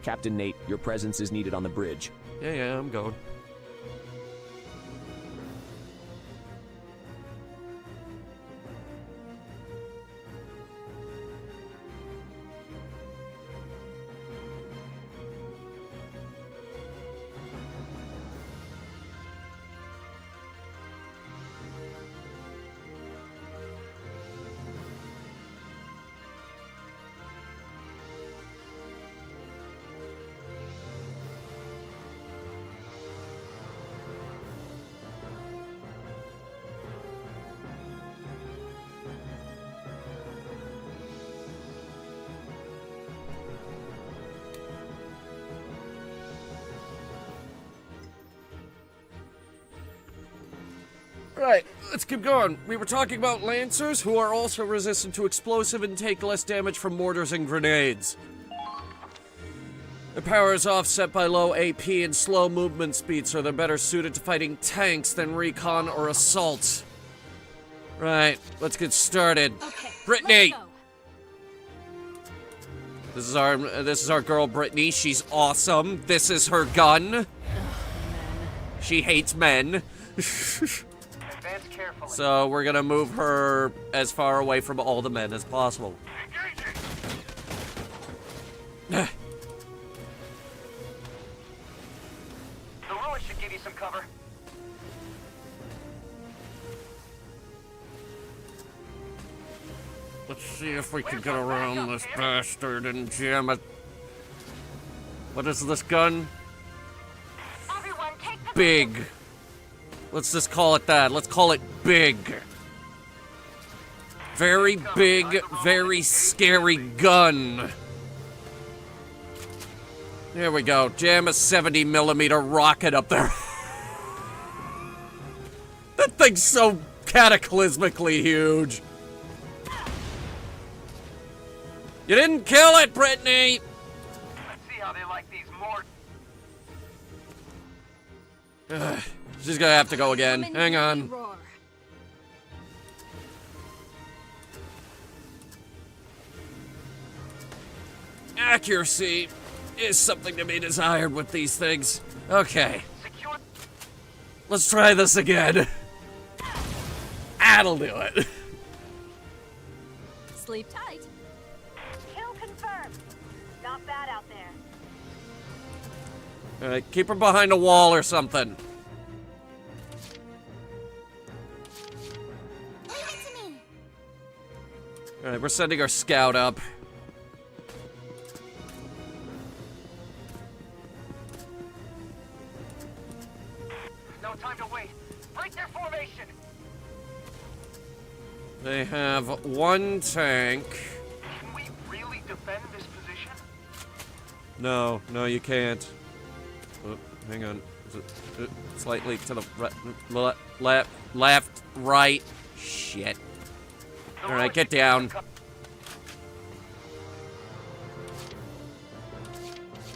Captain Nate, your presence is needed on the bridge. Yeah, I'm going. Right, let's keep going. We were talking about Lancers, who are also resistant to explosive and take less damage from mortars and grenades. Their power is offset by low AP and slow movement speed, so they're better suited to fighting tanks than recon or assault. Right, let's get started. Okay, Brittany! let's go. This is our girl Brittany. She's awesome. This is her gun. She hates men. Advance carefully. So we're gonna move her as far away from all the men as possible. The ruin should give you some cover. Let's see if we can get around this bastard and jam it. What is this gun? Everyone, take the Big. Let's just call it that. Let's call it big. Very big, very scary gun. There we go. Jam a 70mm rocket up there. That thing's so cataclysmically huge. You didn't kill it, Brittany! Let's see how they like these more. She's gonna have to go again. Hang on. Roar. Accuracy is something to be desired with these things. Okay. Secure. Let's try this again. That'll do it. Sleep tight. kill confirmed. Not bad out there. Alright, keep her behind a wall or something. Leave it to me. Alright, we're sending our scout up. No time to wait. Break their formation. They have one tank. Can we really defend this position? No, you can't. Oh, hang on. Is it, slightly to the left, right. Shit. Alright, get down.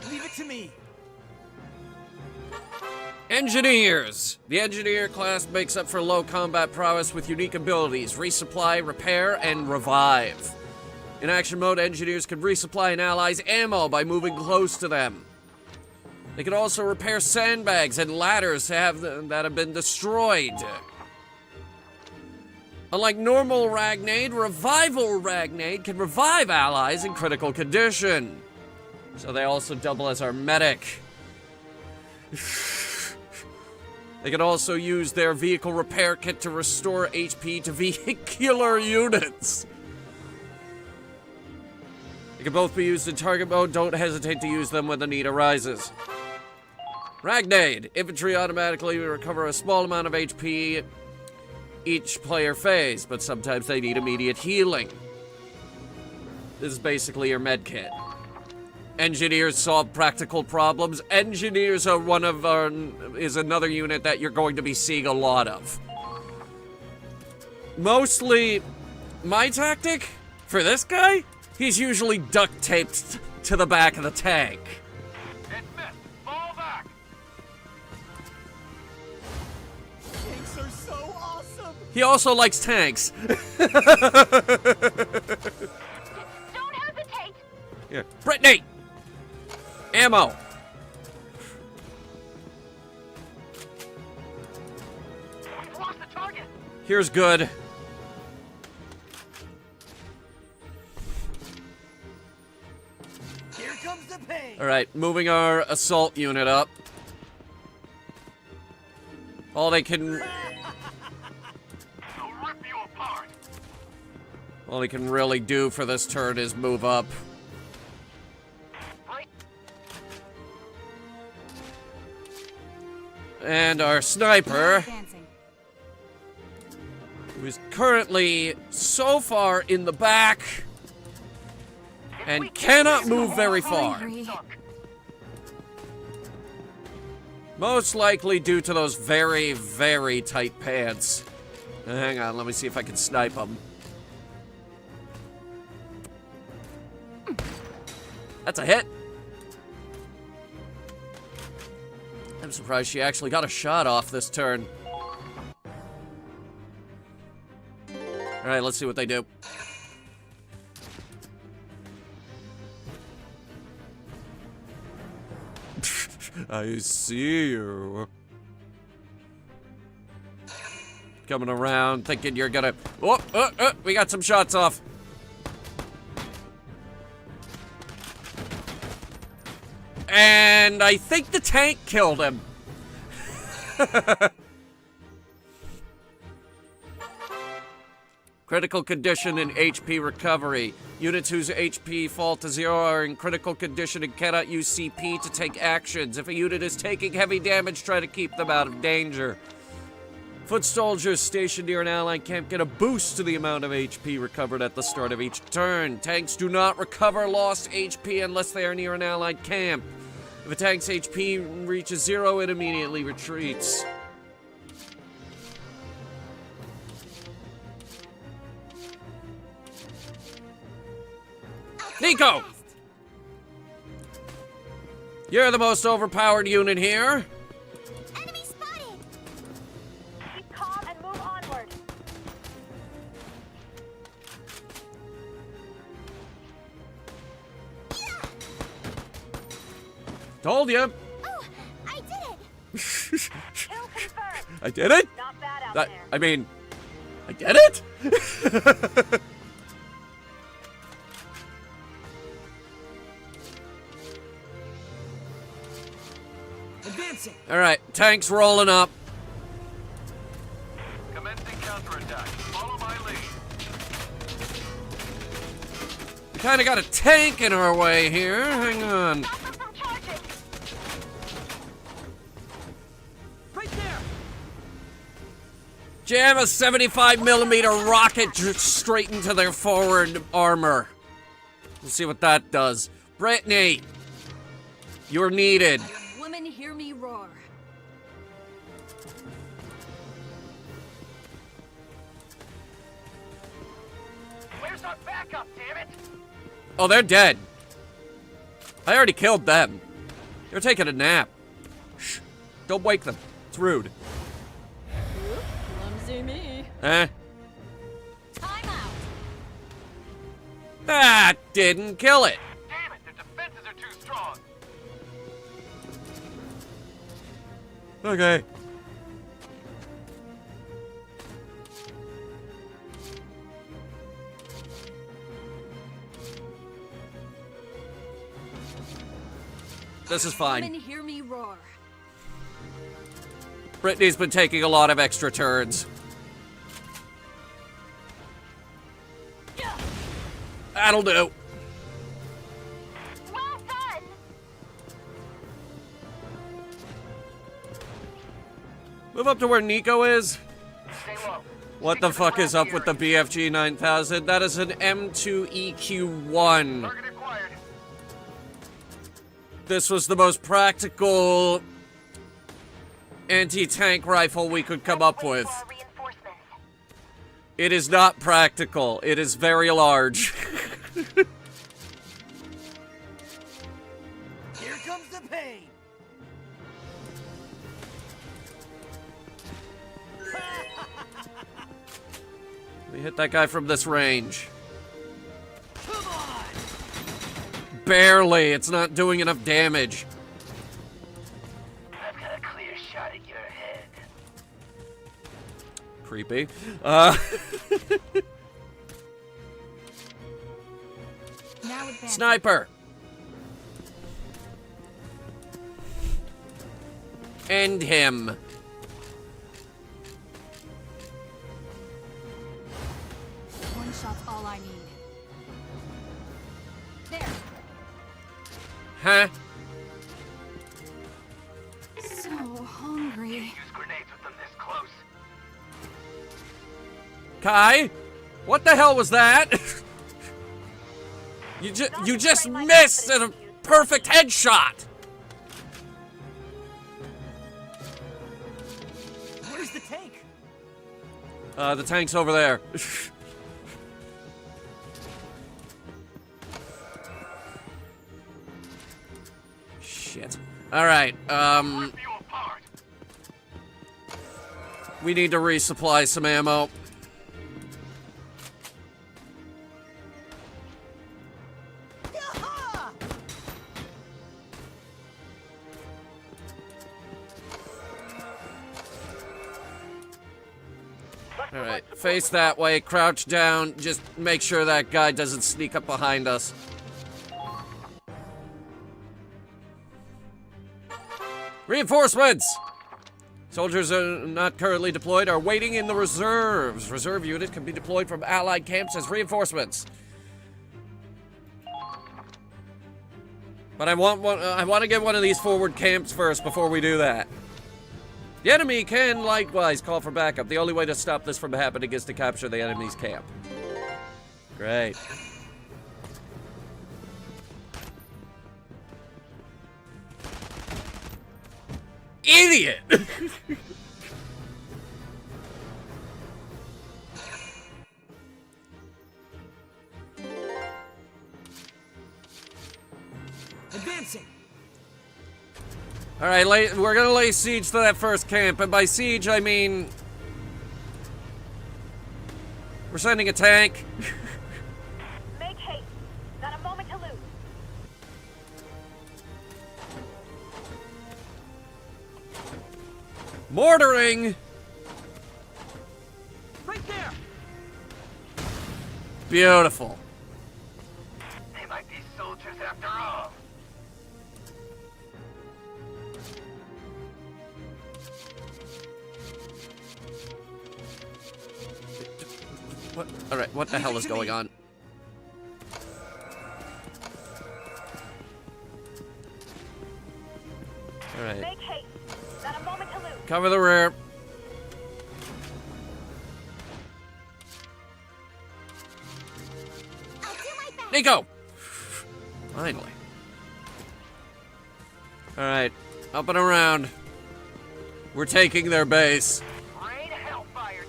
Leave it to me. Engineers! The engineer class makes up for low combat prowess with unique abilities: resupply, repair, and revive. In action mode, engineers can resupply an ally's ammo by moving close to them. They can also repair sandbags and ladders that have been destroyed. Unlike normal Ragnade, Revival Ragnade can revive allies in critical condition. So they also double as our medic. They can also use their vehicle repair kit to restore HP to vehicular units. They can both be used in target mode. Don't hesitate to use them when the need arises. Ragnade. Infantry automatically recover a small amount of HP each player phase, but sometimes they need immediate healing. This is basically your med kit. Engineers solve practical problems. Engineers are is another unit that you're going to be seeing a lot of. Mostly, my tactic for this guy, he's usually duct taped to the back of the tank. It missed. Fall back. Tanks are so awesome. He also likes tanks. Don't hesitate. Here, Brittany! Ammo! We've lost the target. Here's good. Here comes the pain. Alright, moving our assault unit up. All they can... They'll rip you apart. All they can really do for this turn is move up. And our sniper, who is currently so far in the back and cannot move very far. Most likely due to those very, very tight pants. Hang on, let me see if I can snipe him. That's a hit. I'm surprised she actually got a shot off this turn. Alright, let's see what they do. I see you. Coming around, thinking you're gonna... Oh, we got some shots off. And I think the tank killed him. Critical condition and HP recovery. Units whose HP fall to 0 are in critical condition and cannot use CP to take actions. If a unit is taking heavy damage, try to keep them out of danger. Foot soldiers stationed near an allied camp get a boost to the amount of HP recovered at the start of each turn. Tanks do not recover lost HP unless they are near an allied camp. If a tank's HP reaches 0, it immediately retreats. Nico! You're the most overpowered unit here. Enemy spotted. Keep calm and move onward. Told you. Oh, I did it. Kill confirmed. I did it? Not bad out there. I mean, I did it? Advancing. All right, tanks rolling up. Commencing counterattack. Follow my lead. We kind of got a tank in our way here. Hang on. Stop them from charging. Right there. Jam a 75mm rocket straight into their forward armor. We'll see what that does. Brittany, you're needed. Women, hear me roar. Where's our backup, damn it? Oh, they're dead. I already killed them. They're taking a nap. Shh. Don't wake them. It's rude. Clumsy me. Eh? Time out. That didn't kill it. Damn it, their defenses are too strong. Okay. This is fine. Come and hear me roar. Brittany's been taking a lot of extra turns. That'll do. Well done! Move up to where Nico is. Stay low. What the fuck is up with the BFG 9000? That is an M2EQ1. Target acquired. This was the most practical anti-tank rifle we could come up with. It is not practical. It is very large. Here comes the pain. We hit that guy from this range. Come on. Barely. It's not doing enough damage. I've got a clear shot at your head. Creepy. Now advance. Sniper. End him. One shot's all I need. There. Huh? So hungry. Use grenades with them this close. Kai? What the hell was that? You just missed a perfect headshot. Where's the tank? The tank's over there. Shit. Alright, we need to resupply some ammo. Alright, face that way, crouch down, just make sure that guy doesn't sneak up behind us. Reinforcements! Soldiers are not currently deployed are waiting in the reserves. Reserve unit can be deployed from allied camps as reinforcements. But I want to get one of these forward camps first before we do that. The enemy can likewise call for backup. The only way to stop this from happening is to capture the enemy's camp. Great. Idiot! Advancing. All right, we're gonna lay siege to that first camp, and by siege I mean we're sending a tank. Make haste. Not a moment to lose. Mortaring. Right there. Beautiful. They might be soldiers after all. What? All right, what the hell is going on? All right. Make haste. Not a moment to lose. Cover the rear. I'll do my best. Nico! Finally. Alright, up and around. We're taking their base. Rain hellfire.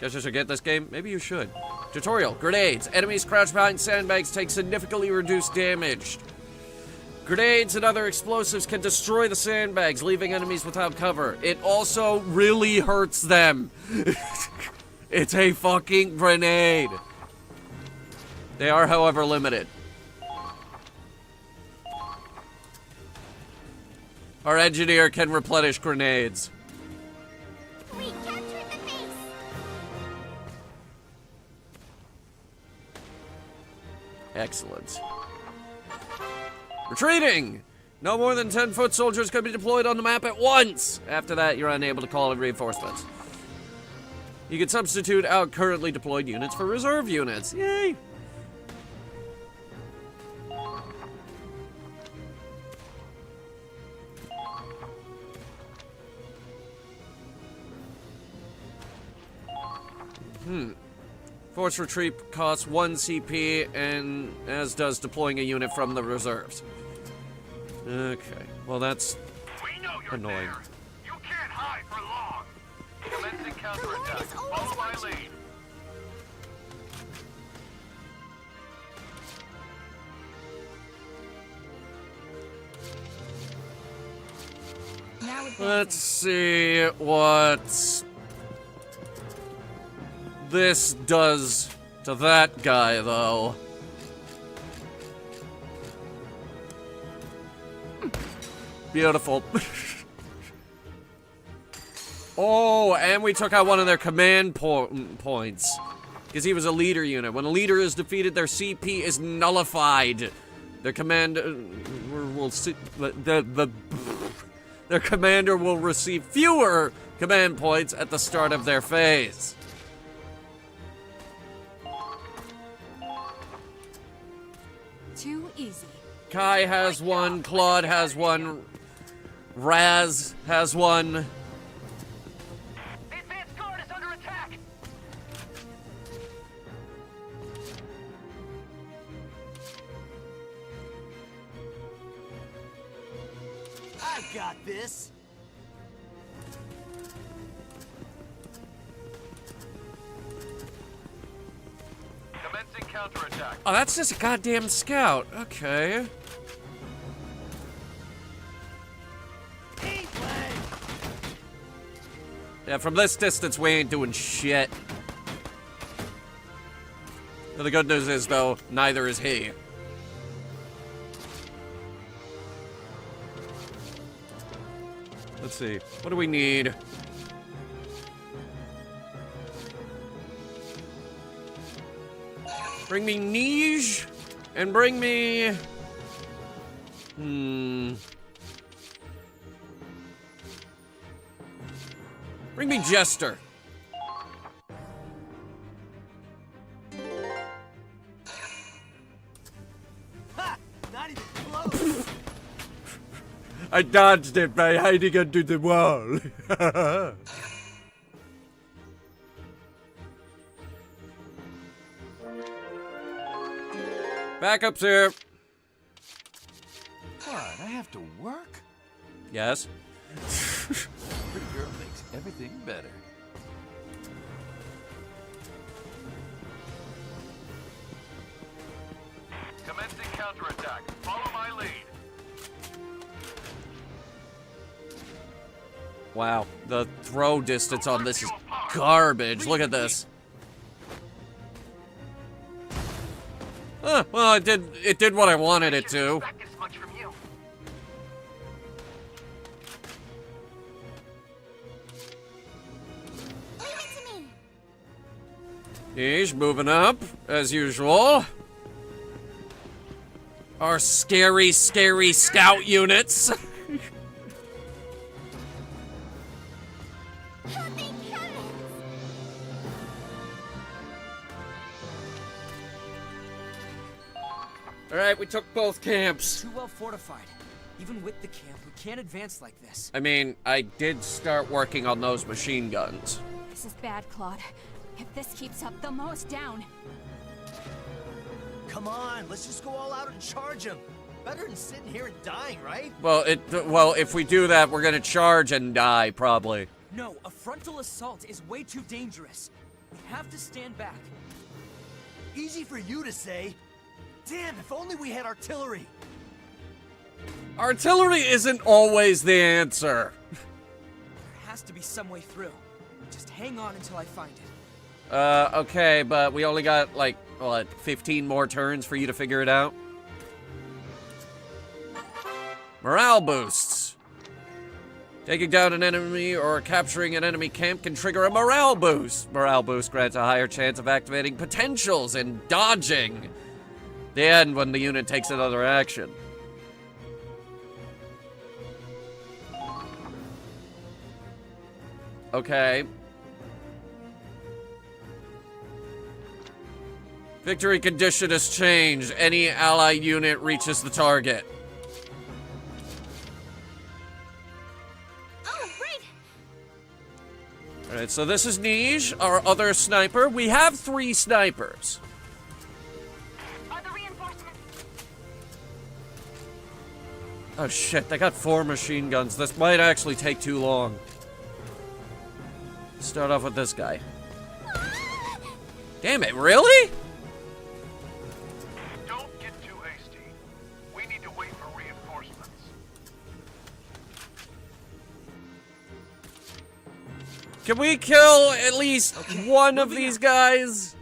Guess I should get this game? Maybe you should. Tutorial. Grenades. Enemies crouched behind sandbags take significantly reduced damage. Grenades and other explosives can destroy the sandbags, leaving enemies without cover. It also really hurts them. It's a fucking grenade. They are, however, limited. Our engineer can replenish grenades. We captured the base. Excellent. Retreating! No more than 10-foot soldiers can be deployed on the map at once! After that, you're unable to call in reinforcements. You can substitute out currently deployed units for reserve units. Yay! Force retreat costs 1 CP, and as does deploying a unit from the reserves. Okay, well that's annoying. There. You can't hide for long. Commencing counterattack. Follow my lead. Let's see what this does to that guy, though. Beautiful. Oh, and we took out one of their command points. Because he was a leader unit. When a leader is defeated, their CP is nullified. Their commander their commander will receive fewer command points at the start of their phase. Too easy. Kai has one, Claude has one, Raz has one. The advanced guard is under attack. I got this. Commencing counterattack. Oh, that's just a goddamn scout. Okay. Yeah, from this distance, we ain't doing shit. But the good news is, though, neither is he. Let's see. What do we need? Bring me Nige, and bring me... Bring me Jester. Ha! Not even close. I dodged it by hiding under the wall. Backup's here. What? I have to work? Yes. Pretty girl makes everything better. Commencing counterattack. Follow my lead. Wow, the throw distance on this is garbage. Look at this. Well, it did what I wanted it to. Expect this much from you. Leave it to me. He's moving up, as usual. Our scary, scary scout units. Alright, we took both camps. Too well fortified. Even with the camp, we can't advance like this. I mean, I did start working on those machine guns. This is bad, Claude. If this keeps up, they'll mow us down. Come on, let's just go all out and charge him. Better than sitting here and dying, right? Well, if we do that, we're gonna charge and die, probably. No, a frontal assault is way too dangerous. We have to stand back. Easy for you to say. Damn, if only we had artillery. Artillery isn't always the answer. There has to be some way through. Just hang on until I find it. Okay, but we only got, like, what, 15 more turns for you to figure it out? Morale boosts. Taking down an enemy or capturing an enemy camp can trigger a morale boost. Morale boost grants a higher chance of activating potentials and dodging. The end when the unit takes another action. Okay. Victory condition has changed. Any allied unit reaches the target. Oh, right. Alright, so this is Nij, our other sniper. We have 3 snipers. Are the reinforcements? Oh shit, they got 4 machine guns. This might actually take too long. Start off with this guy. Damn it, really? Don't get too hasty. We need to wait for reinforcements. Can we kill at least one of these guys?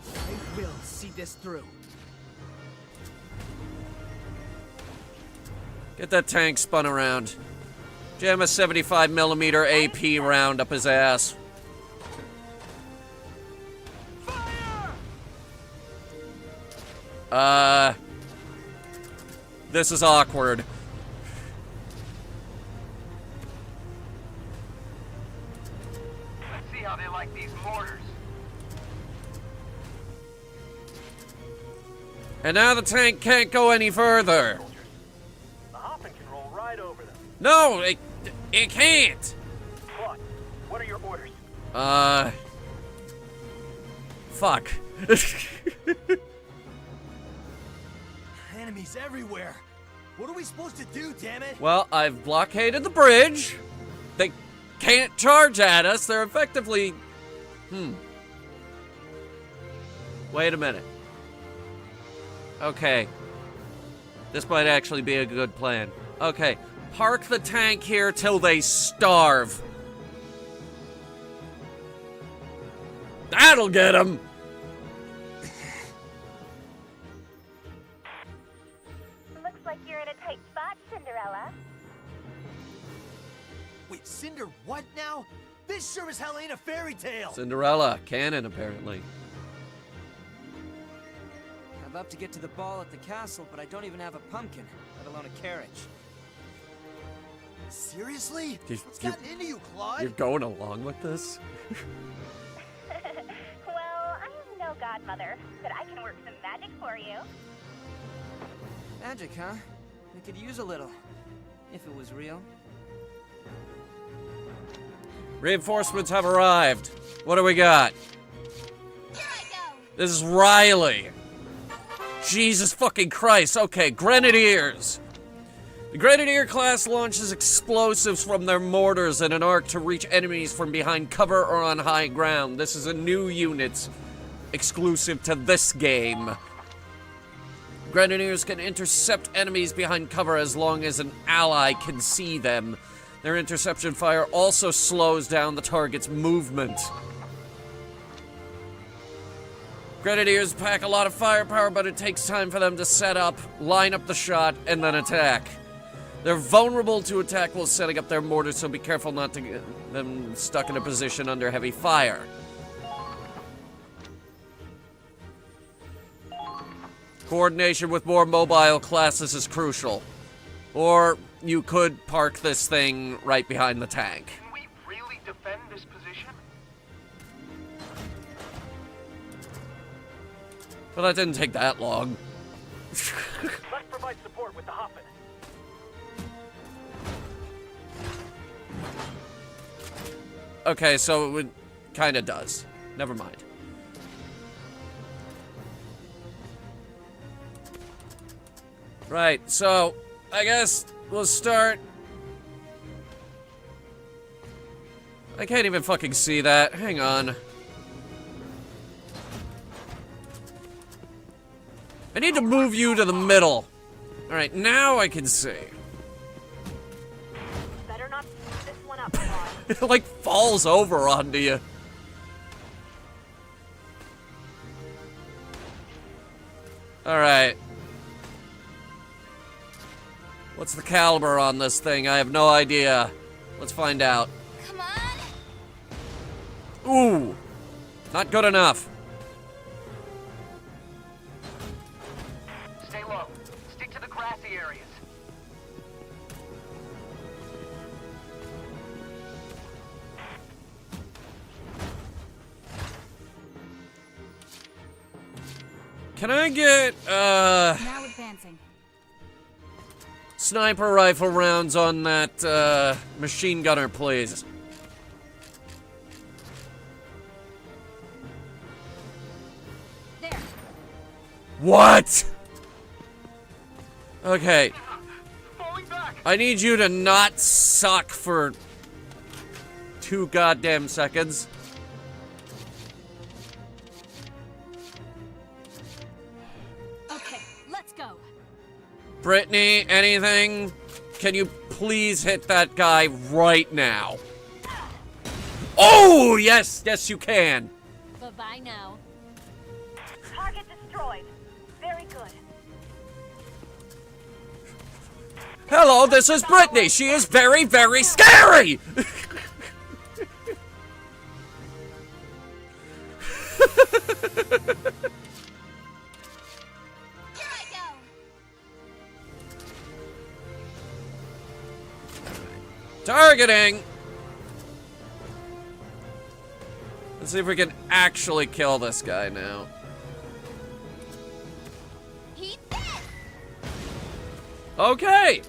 I will see this through. Get that tank spun around. Jam a 75mm AP round up his ass. This is awkward. Let's see how they like these mortars. And now the tank can't go any further. The Hoffman can roll right over them. No, it can't. Claude, what are your orders? Fuck. Enemies everywhere. What are we supposed to do, damn it? Well, I've blockaded the bridge. They can't charge at us. They're effectively... Wait a minute. Okay. This might actually be a good plan. Okay. Park the tank here till they starve. That'll get them. Looks like you're in a tight spot, Cinderella. Wait, Cinder what now? This sure as hell ain't a fairy tale. Cinderella. Canon, apparently. I'd love to get to the ball at the castle, but I don't even have a pumpkin, let alone a carriage. Seriously? What's You- gotten into you, Claude? You're going along with this? Well, I am no godmother, but I can work some magic for you. Magic, huh? We could use a little. If it was real. Reinforcements have arrived. What do we got? This is Riley. Jesus fucking Christ. Okay, Grenadiers. The Grenadier class launches explosives from their mortars in an arc to reach enemies from behind cover or on high ground. This is a new unit exclusive to this game. Grenadiers can intercept enemies behind cover as long as an ally can see them. Their interception fire also slows down the target's movement. Grenadiers pack a lot of firepower, but it takes time for them to set up, line up the shot, and then attack. They're vulnerable to attack while setting up their mortars, so be careful not to get them stuck in a position under heavy fire. Coordination with more mobile classes is crucial. Or you could park this thing right behind the tank. Can we really defend this position? But that didn't take that long. Let's provide support with the Hoffman. Okay, so it kind of does. Never mind. Right, so I guess we'll start. I can't even fucking see that. Hang on. I need to move you to the middle. Alright, now I can see. Better not screw this one up, Claude. It like falls over onto you. Alright. What's the caliber on this thing? I have no idea. Let's find out. Come on. Ooh! Not good enough. Stay low. Stick to the grassy areas. Can I get, Now advancing. sniper rifle rounds on that, machine gunner, please? There. What? Okay. Falling back. I need you to not suck for 2 goddamn seconds. Okay, let's go. Brittany, anything? Can you please hit that guy right now? Oh, yes, yes you can. Bye-bye now. Target destroyed. Very good. Hello, this is Brittany. She is very, very scary. Here I go. Targeting. Let's see if we can actually kill this guy now. Eat this. Okay.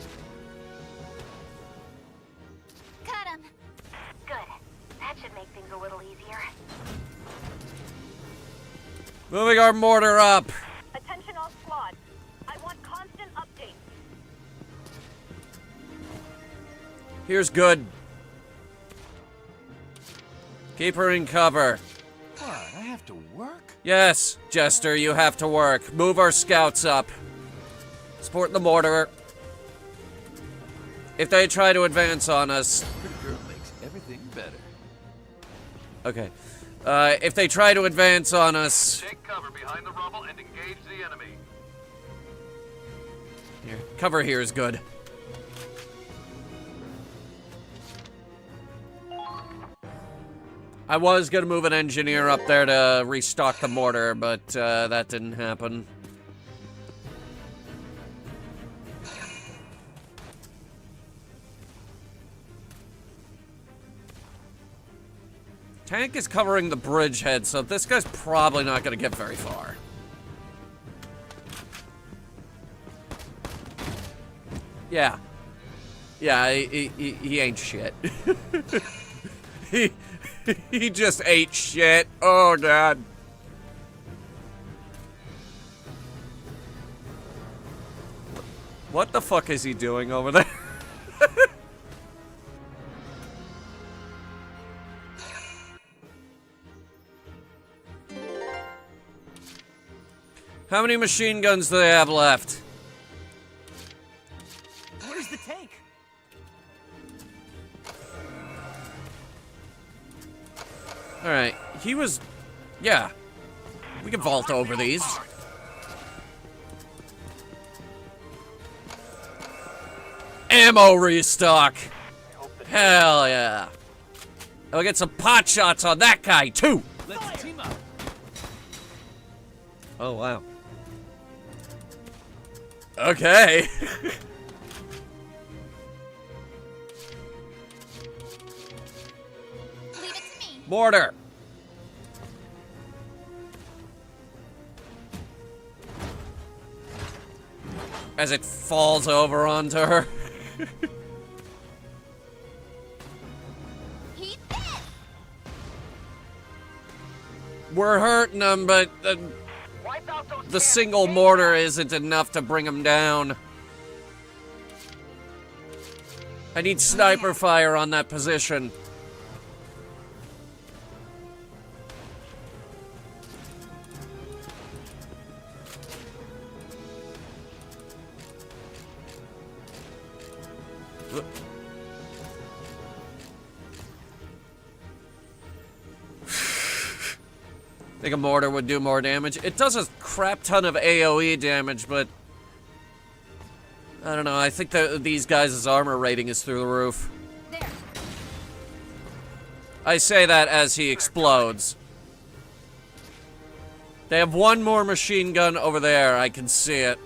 Cut him. Good. That should make things a little easier. Moving our mortar up. Attention all squads. I want constant updates. Here's good. Keep her in cover. What? I have to work? Yes, Jester, you have to work. Move our scouts up. Support the mortar. If they try to advance on us... Girl makes everything better. Okay. If they try to advance on us... Take cover behind the rubble and engage the enemy. Here, cover here is good. I was gonna move an engineer up there to restock the mortar, but that didn't happen. Tank is covering the bridgehead, so this guy's probably not gonna get very far. Yeah. Yeah, he ain't shit. He just ate shit. Oh, God. What the fuck is he doing over there? How many machine guns do they have left? Where's the tank? Alright, he was... Yeah. We can vault over these. Ammo restock! Hell yeah. I'll get some pot shots on that guy, too! Let's team up. Oh, wow. Okay. Leave it to me. Mortar. As it falls over onto her. Eat this. We're hurting them, but Wipe out those the single mortar isn't enough to bring them down. I need sniper fire on that position. think a mortar would do more damage. It does a crap ton of AoE damage, but I don't know. I think that these guys' armor rating is through the roof. There. I say that as he explodes. They have one more machine gun over there. I can see it.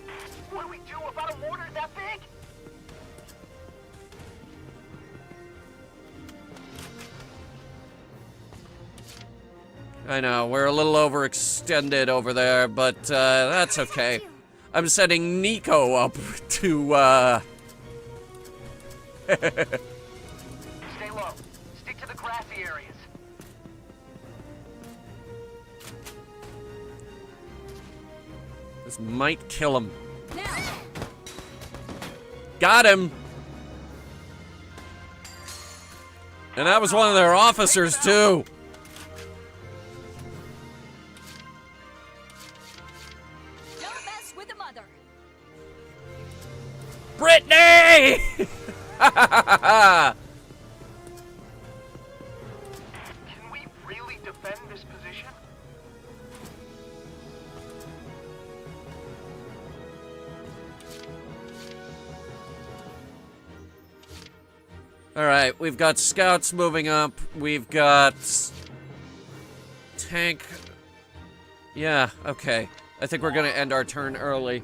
What do we do about a mortar that big? I know, we're a little overextended over there, but that's okay. I'm sending Nico up to, Stay low. Stick to the grassy areas. This might kill him. Now. Got him! And that was one of their officers, too. Don't mess with the mother. Brittany! Can we really defend this position? Alright, we've got scouts moving up. We've got tank. Yeah, okay. I think we're gonna end our turn early.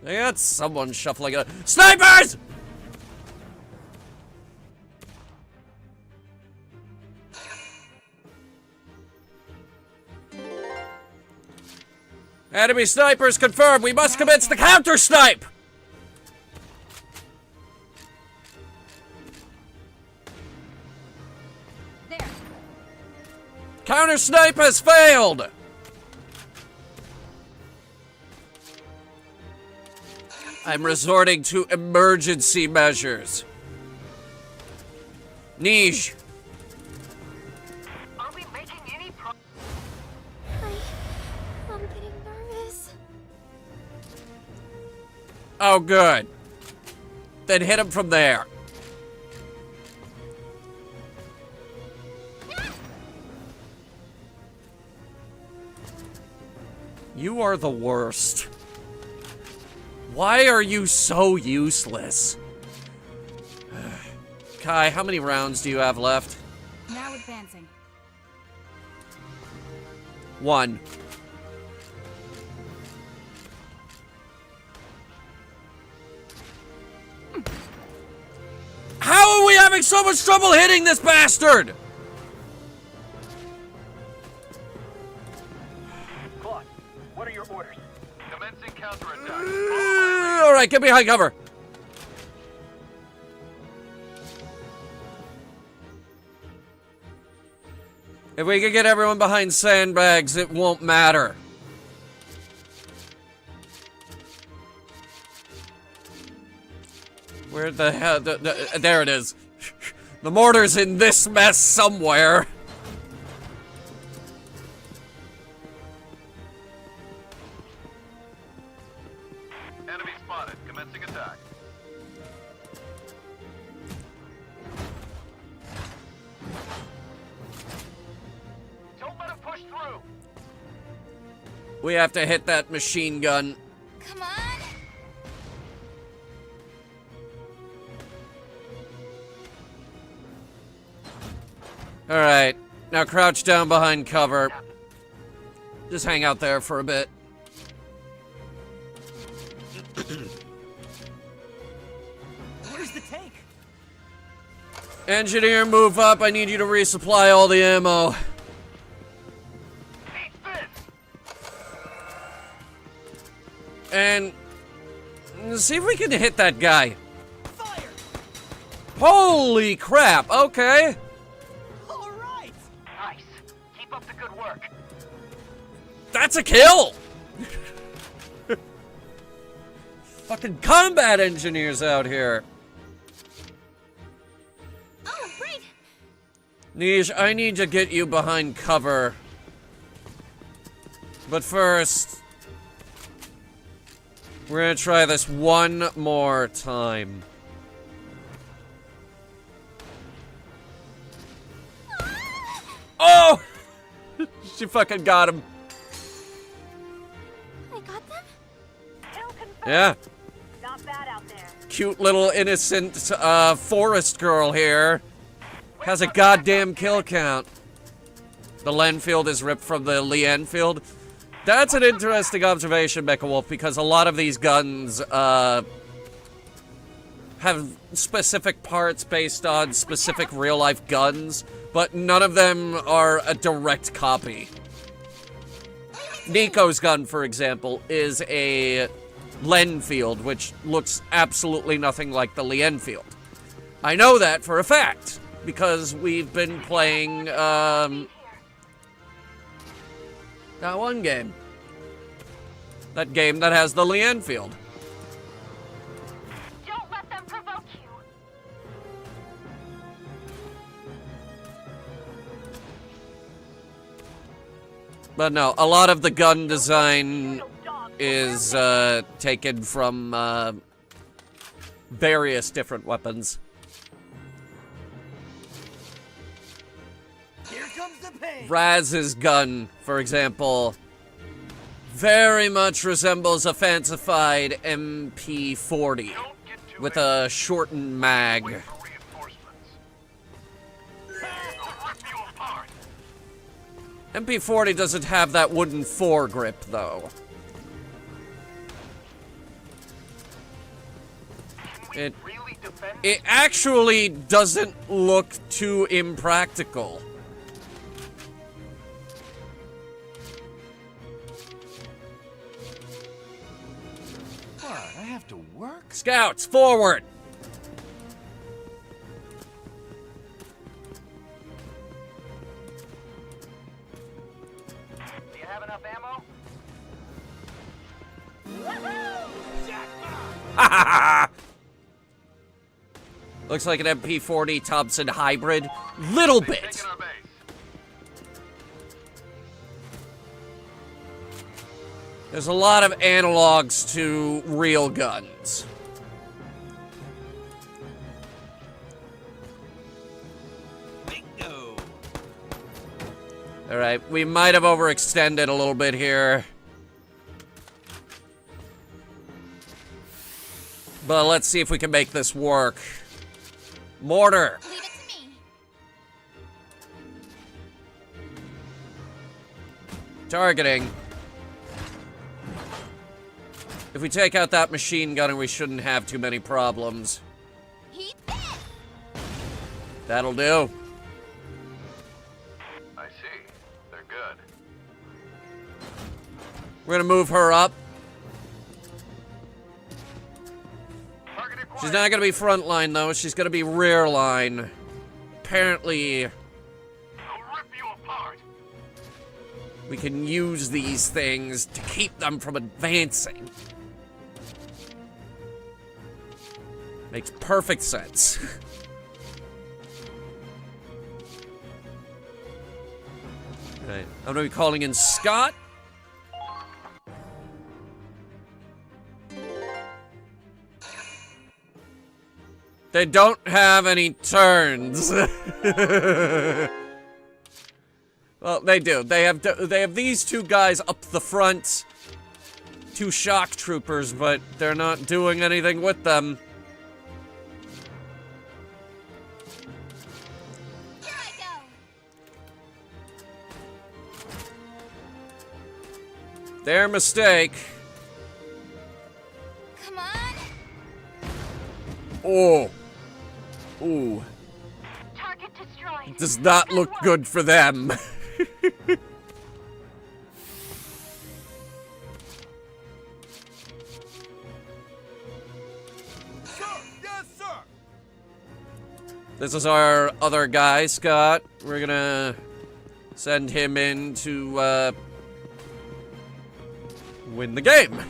I got someone shuffling a snipers! Enemy snipers confirmed. We must commence the counter snipe. There. Counter snipe has failed. I'm resorting to emergency measures. Niche. Are we making any progress? I'm getting nervous. Oh, good. Then hit him from there. You are the worst. Why are you so useless? Kai, how many rounds do you have left? Now advancing. 1. How are we having so much trouble hitting this bastard? Claude, what are your orders? Commencing counterattack. All right, get behind cover. If we can get everyone behind sandbags, it won't matter. Where the hell? There it is. The mortar's in this mess somewhere. Enemy spotted. Commencing attack. Don't let him push through. We have to hit that machine gun. Come on. All right, now crouch down behind cover. Just hang out there for a bit. Where's the tank? Engineer, move up. I need you to resupply all the ammo. And see if we can hit that guy. Fire! Holy crap, okay. All right. Nice. Keep up the good work. That's a kill! Fucking combat engineers out here. Oh, great! Niche, I need to get you behind cover. But first, we're gonna try this one more time. She fucking got him. I got them? Kill confirmed. Yeah. Not bad out there. Cute little innocent forest girl here. Has a goddamn kill count. The Lenfield is ripped from the Lee Enfield. That's an interesting observation, Mecha Wolf, because a lot of these guns have specific parts based on specific real-life guns, but none of them are a direct copy. Nico's gun, for example, is a Lenfield, which looks absolutely nothing like the Lee Enfield. I know that for a fact, because we've been playing, that one game. That game that has the Lee Enfield. Don't let them provoke you. But no, a lot of the gun design is taken from various different weapons. Here comes the pain. Raz's gun, for example, very much resembles a fancified MP40 with a shortened mag. MP40 doesn't have that wooden foregrip, though. It actually doesn't look too impractical. What? I have to work? Scouts, forward! Do you have enough ammo? Looks like an MP40 Thompson hybrid. Little bit. There's a lot of analogs to real guns. Bingo. All right, we might have overextended a little bit here. But let's see if we can make this work. Mortar. Leave it to me. Targeting. If we take out that machine gunner, we shouldn't have too many problems. Eat this. That'll do. I see. They're good. We're gonna move her up. She's not gonna be front line, though. She's gonna be rear line. Apparently, we can use these things to keep them from advancing. Makes perfect sense. Right, I'm gonna be calling in Scott. They don't have any turns. Well, they do. They have these two guys up the front. Two shock troopers, but they're not doing anything with them. Here I go. Their mistake. Come on. Oh. Ooh. Target destroyed. Does not look good for them. Yes, sir. This is our other guy, Scott. We're gonna send him in to win the game.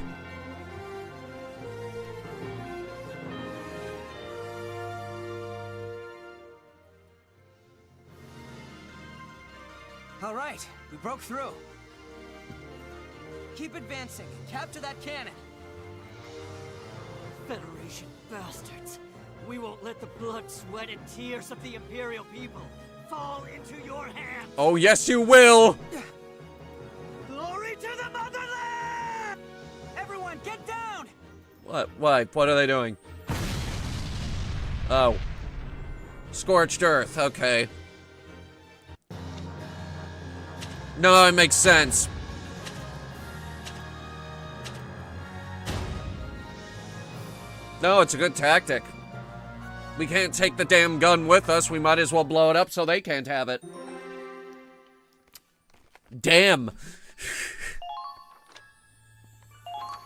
All right, we broke through. Keep advancing. Capture that cannon. Federation bastards. We won't let the blood, sweat, and tears of the Imperial people fall into your hands. Oh, yes, you will. What? What are they doing? Oh. Scorched Earth, okay. No, it makes sense. No, it's a good tactic. We can't take the damn gun with us. We might as well blow it up so they can't have it. Damn.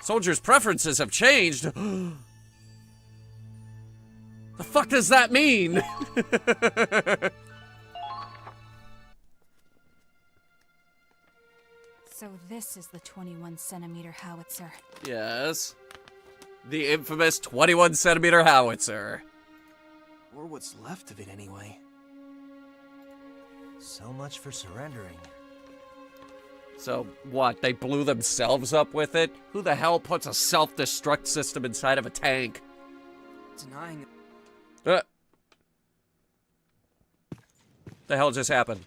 Soldiers' preferences have changed. The fuck does that mean? So this is the 21-centimeter howitzer. Yes. The infamous 21-centimeter howitzer. Or what's left of it, anyway. So much for surrendering. So, what, they blew themselves up with it? Who the hell puts a self-destruct system inside of a tank? Denying... The hell just happened?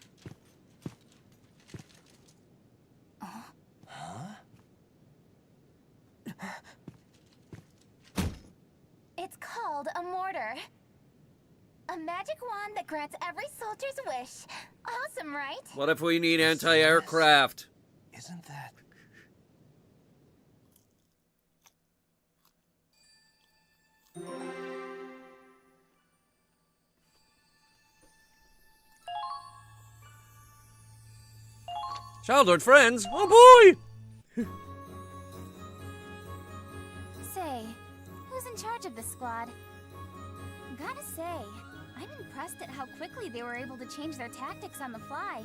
It's called a mortar. A magic wand that grants every soldier's wish. Awesome, right? What if we need anti-aircraft? Isn't that... Childhood friends? Oh boy! Say, who's in charge of this squad? Gotta say, I'm impressed at how quickly they were able to change their tactics on the fly.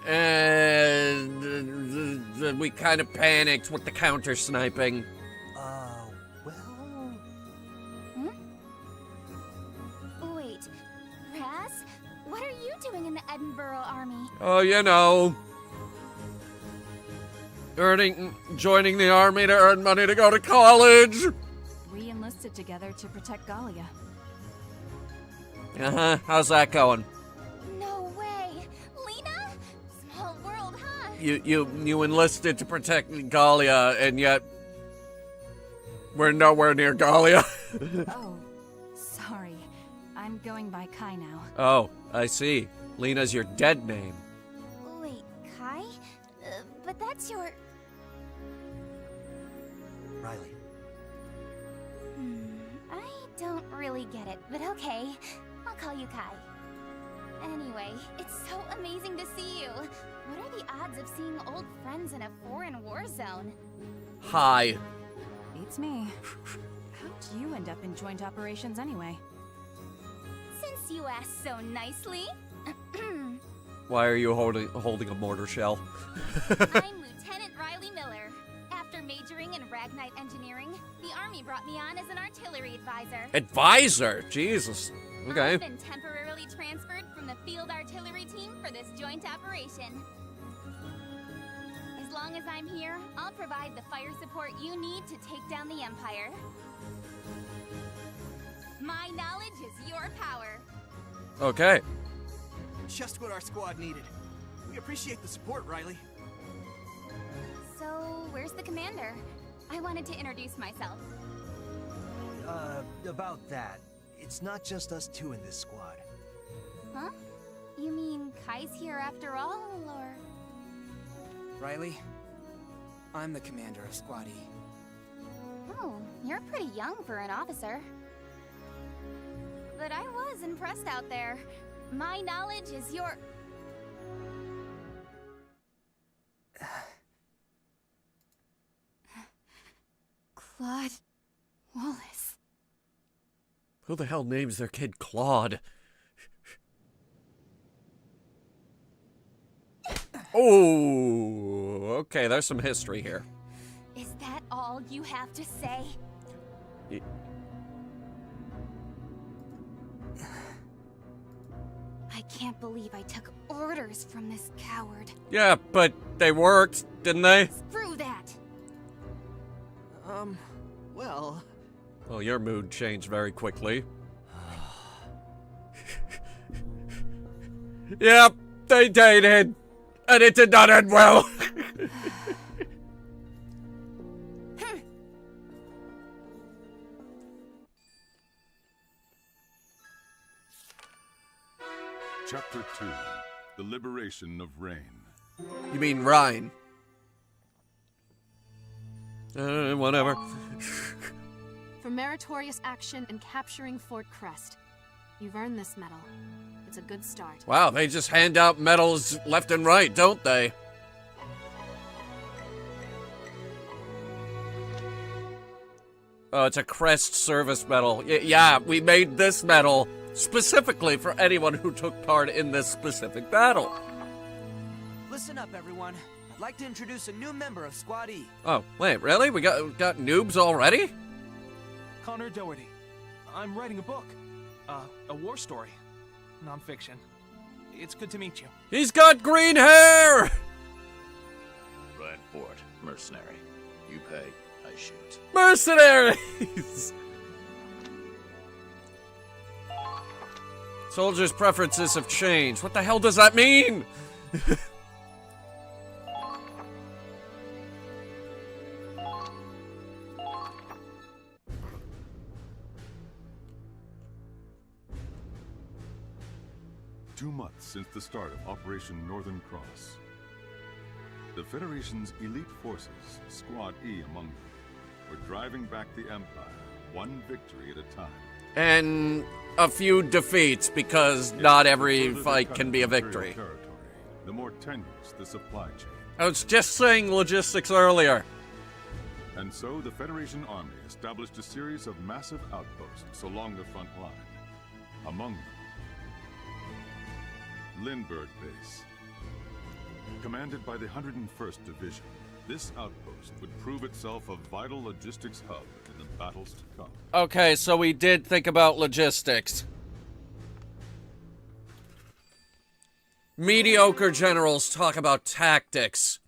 And we kind of panicked with the counter-sniping. well... Wait, Raz? What are you doing in the Edinburgh Army? Oh, you know. Joining the army to earn money to go to college. We enlisted together to protect Gallia. Uh-huh, how's that going? No way! Lena? Small world, huh? You enlisted to protect Gallia, and yet we're nowhere near Gallia. Oh, sorry. I'm going by Kai now. Oh, I see. Lena's your dead name. Wait, Kai? But that's your... Riley. I don't really get it, but okay. I'll call you Kai. Anyway, it's so amazing to see you. What are the odds of seeing old friends in a foreign war zone? Hi. Beats me. How'd you end up in joint operations anyway? Since you asked so nicely. Why are you holding a mortar shell? I'm Lieutenant Riley Miller. After majoring in Ragnite engineering, the Army brought me on as an artillery advisor. Advisor? Jesus. Okay. I've been temporarily transferred from the field artillery team for this joint operation. As long as I'm here, I'll provide the fire support you need to take down the Empire. My knowledge is your power. Okay. Just what our squad needed. We appreciate the support, Riley. So, where's the commander? I wanted to introduce myself. About that. It's not just us two in this squad. Huh? You mean Kai's here after all, or...? Riley, I'm the commander of Squad E. Oh, you're pretty young for an officer. But I was impressed out there. My knowledge is your... Claude Wallace. Who the hell names their kid Claude? Oh, okay, there's some history here. Is that all you have to say? I can't believe I took orders from this coward. Yeah, but they worked, didn't they? Screw that! Well... Well, your mood changed very quickly. Yep, they dated, and it did not end well. Chapter 2. The Liberation of Rain. You mean Rhine? Whatever. For meritorious action in capturing Fort Crest. You've earned this medal. It's a good start. Wow, they just hand out medals left and right, don't they? Oh, it's a Crest service medal. Yeah, we made this medal specifically for anyone who took part in this specific battle. Listen up, everyone. I'd like to introduce a new member of Squad E. Oh, wait, really? We got noobs already? Connor Doherty. I'm writing a book. A war story. Non-fiction. It's good to meet you. He's got green hair! Ryan Ford, mercenary. You pay, I shoot. Mercenaries! Soldiers' preferences have changed. What the hell does that mean? 2 months since the start of Operation Northern Cross. The Federation's elite forces, Squad E among them, were driving back the Empire, one victory at a time. And a few defeats, because not every fight can be a victory. The more tenuous the supply chain. I was just saying logistics earlier. And so the Federation Army established a series of massive outposts along the front line. Among them, Lindbergh Base. Commanded by the 101st Division, this outpost would prove itself a vital logistics hub in the battles to come. Okay, so we did think about logistics. Mediocre generals talk about tactics.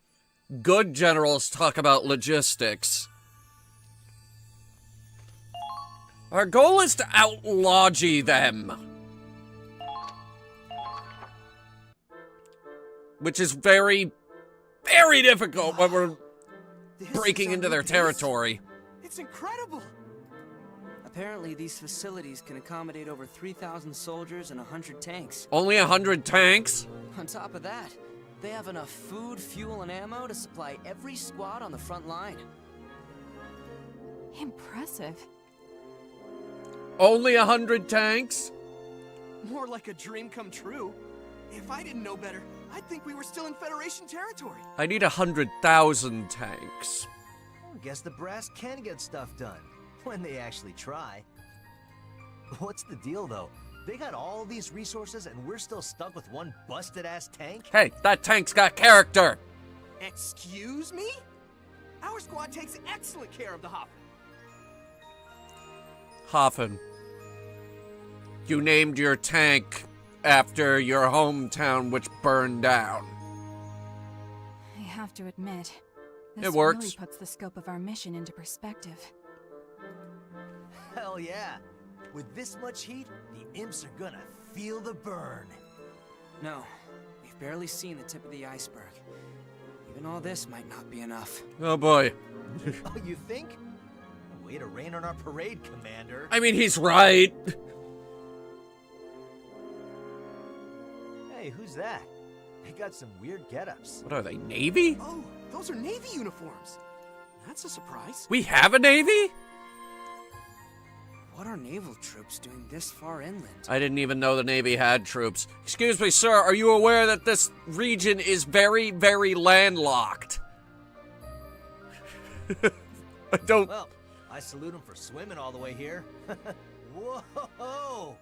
Good generals talk about logistics. Our goal is to outlodge them. Which is very, very difficult when we're breaking into their territory. It's incredible! Apparently, these facilities can accommodate over 3,000 soldiers and 100 tanks. Only 100 tanks? On top of that, they have enough food, fuel, and ammo to supply every squad on the front line. Impressive. Only 100 tanks? More like a dream come true. If I didn't know better, I'd think we were still in Federation territory. I need 100,000 tanks. I guess the brass can get stuff done, when they actually try. What's the deal, though? They got all these resources and we're still stuck with one busted-ass tank? Hey, that tank's got character! Excuse me? Our squad takes excellent care of the Hoffen. Hoffen. You named your tank after your hometown, which burned down. I have to admit, It this works. really puts the scope of our mission into perspective. Hell yeah. With this much heat, the imps are gonna feel the burn. No, we've barely seen the tip of the iceberg. Even all this might not be enough. Oh boy. Oh, you think? Way to rain on our parade, Commander. I mean, he's right. Hey, who's that? They got some weird get-ups. What are they, Navy? Oh, those are Navy uniforms. That's a surprise. We have a Navy? What are naval troops doing this far inland? I didn't even know the Navy had troops. Excuse me, sir, are you aware that this region is very, very landlocked? I don't... Well, I salute him for swimming all the way here. Whoa!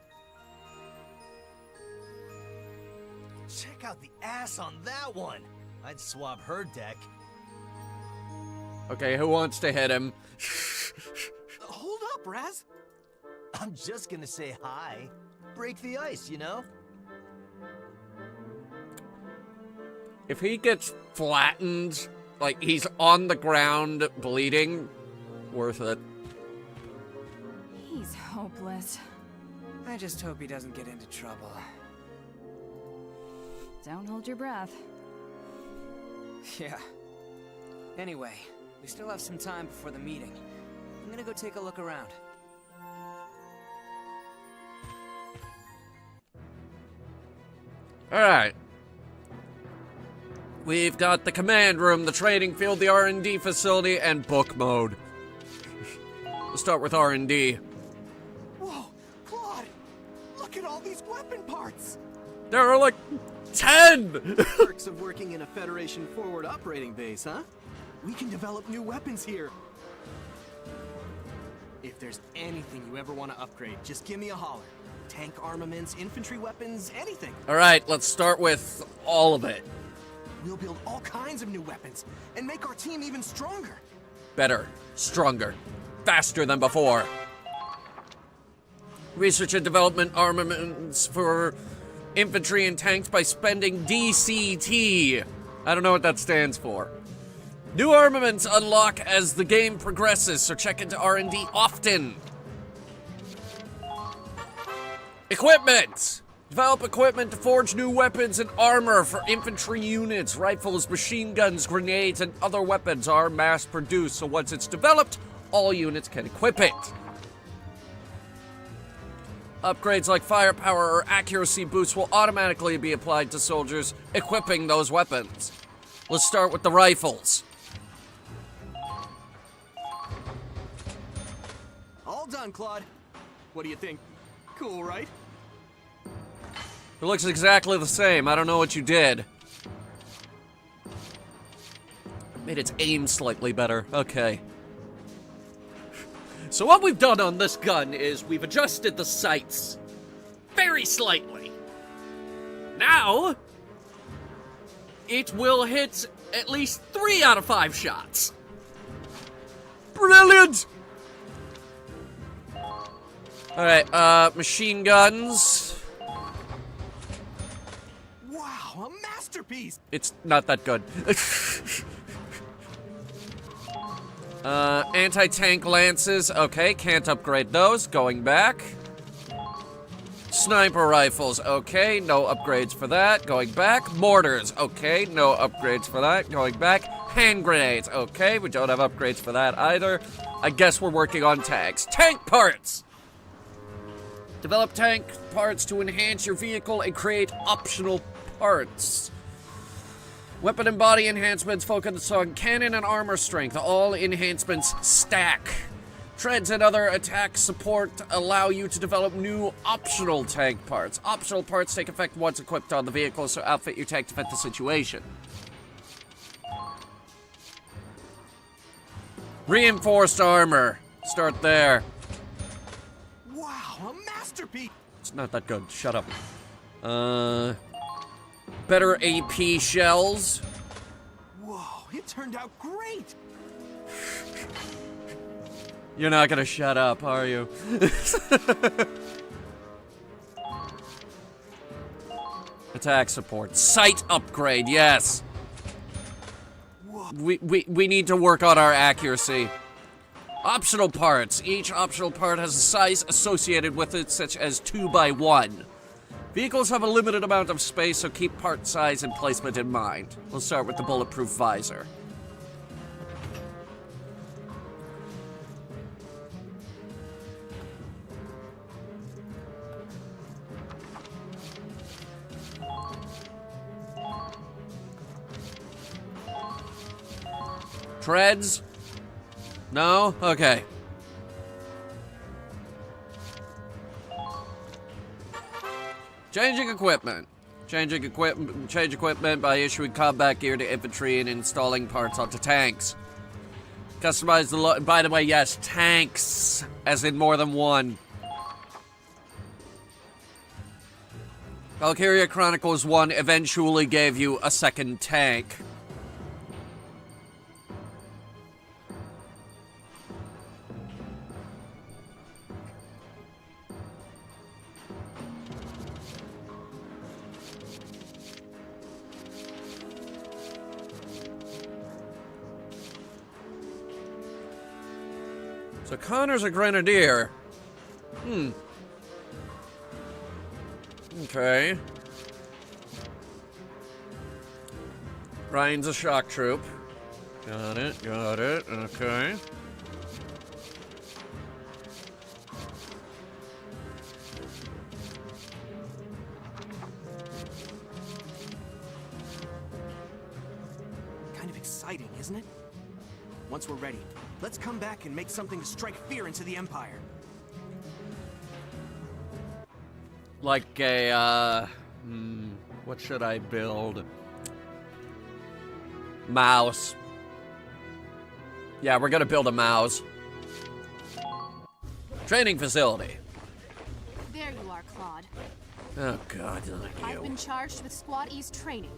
Check out the ass on that one. I'd swab her deck. Okay, who wants to hit him? Hold up, Raz. I'm just gonna say hi. Break the ice, you know? If he gets flattened, like he's on the ground bleeding, worth it. He's hopeless. I just hope he doesn't get into trouble. Don't hold your breath. Yeah. Anyway, we still have some time before the meeting. I'm gonna go take a look around. Alright. We've got the command room, the training field, the R&D facility, and book mode. We'll start with R&D. Whoa, Claude! Look at all these weapon parts! There are like 10! Perks of working in a Federation forward operating base, huh? We can develop new weapons here. If there's anything you ever want to upgrade, just give me a holler. Tank armaments, infantry weapons, anything. Alright, let's start with all of it. We'll build all kinds of new weapons and make our team even stronger. Better, stronger, faster than before. Research and development armaments for infantry and tanks by spending DCT. I don't know what that stands for. New armaments unlock as the game progresses, so check into R&D often. Equipment! Develop equipment to forge new weapons and armor for infantry units. Rifles, machine guns, grenades, and other weapons are mass-produced, so once it's developed, all units can equip it. Upgrades like firepower or accuracy boosts will automatically be applied to soldiers equipping those weapons. Let's start with the rifles. All done, Claude. What do you think? Cool, right? It looks exactly the same. I don't know what you did. Made its aim slightly better. Okay. So what we've done on this gun is we've adjusted the sights very slightly. Now, it will hit at least 3 out of 5 shots. Brilliant! Alright, machine guns. Wow, a masterpiece! It's not that good. Anti-tank lances. Okay, can't upgrade those. Going back. Sniper rifles. Okay, no upgrades for that. Going back. Mortars. Okay, no upgrades for that. Going back. Hand grenades. Okay, we don't have upgrades for that either. I guess we're working on tanks. Tank parts! Develop tank parts to enhance your vehicle and create optional parts. Weapon and body enhancements focus on cannon and armor strength. All enhancements stack. Treads and other attack support allow you to develop new optional tank parts. Optional parts take effect once equipped on the vehicle, so outfit your tank to fit the situation. Reinforced armor. Start there. Wow, a masterpiece! It's not that good. Shut up. Better AP shells. Whoa, it turned out great! You're not gonna shut up, are you? Attack support. Sight upgrade, yes. We need to work on our accuracy. Optional parts. Each optional part has a size associated with it, such as 2x1. Vehicles have a limited amount of space, so keep part size and placement in mind. We'll start with the bulletproof visor. Treads? No? Okay. Changing equipment. Change equipment by issuing combat gear to infantry and installing parts onto tanks. Customize the by the way, yes, tanks, as in more than one. Valkyria Chronicles 1 eventually gave you a second tank. So Connor's a grenadier. Okay. Ryan's a shock troop. Got it, okay. exciting, isn't it? Once we're ready, let's come back and make something to strike fear into the Empire. Like a, what should I build? Mouse. Yeah, we're gonna build a mouse. Training facility. There you are, Claude. Oh God, not I've been you. charged with Squad E's training.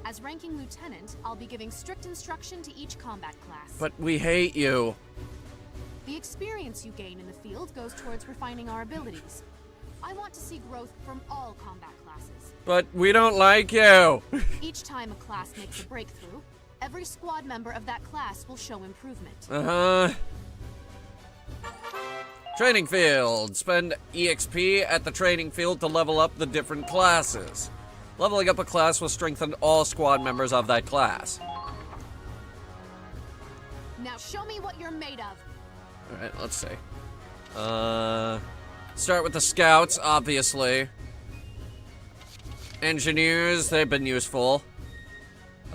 As ranking lieutenant, I'll be giving strict instruction to each combat class. But we hate you. The experience you gain in the field goes towards refining our abilities. I want to see growth from all combat classes. But we don't like you. Each time a class makes a breakthrough, every squad member of that class will show improvement. Uh-huh. Training field. Spend EXP at the training field to level up the different classes. Leveling up a class will strengthen all squad members of that class. Now show me what you're made of. Alright, let's see. Start with the scouts, obviously. Engineers, they've been useful.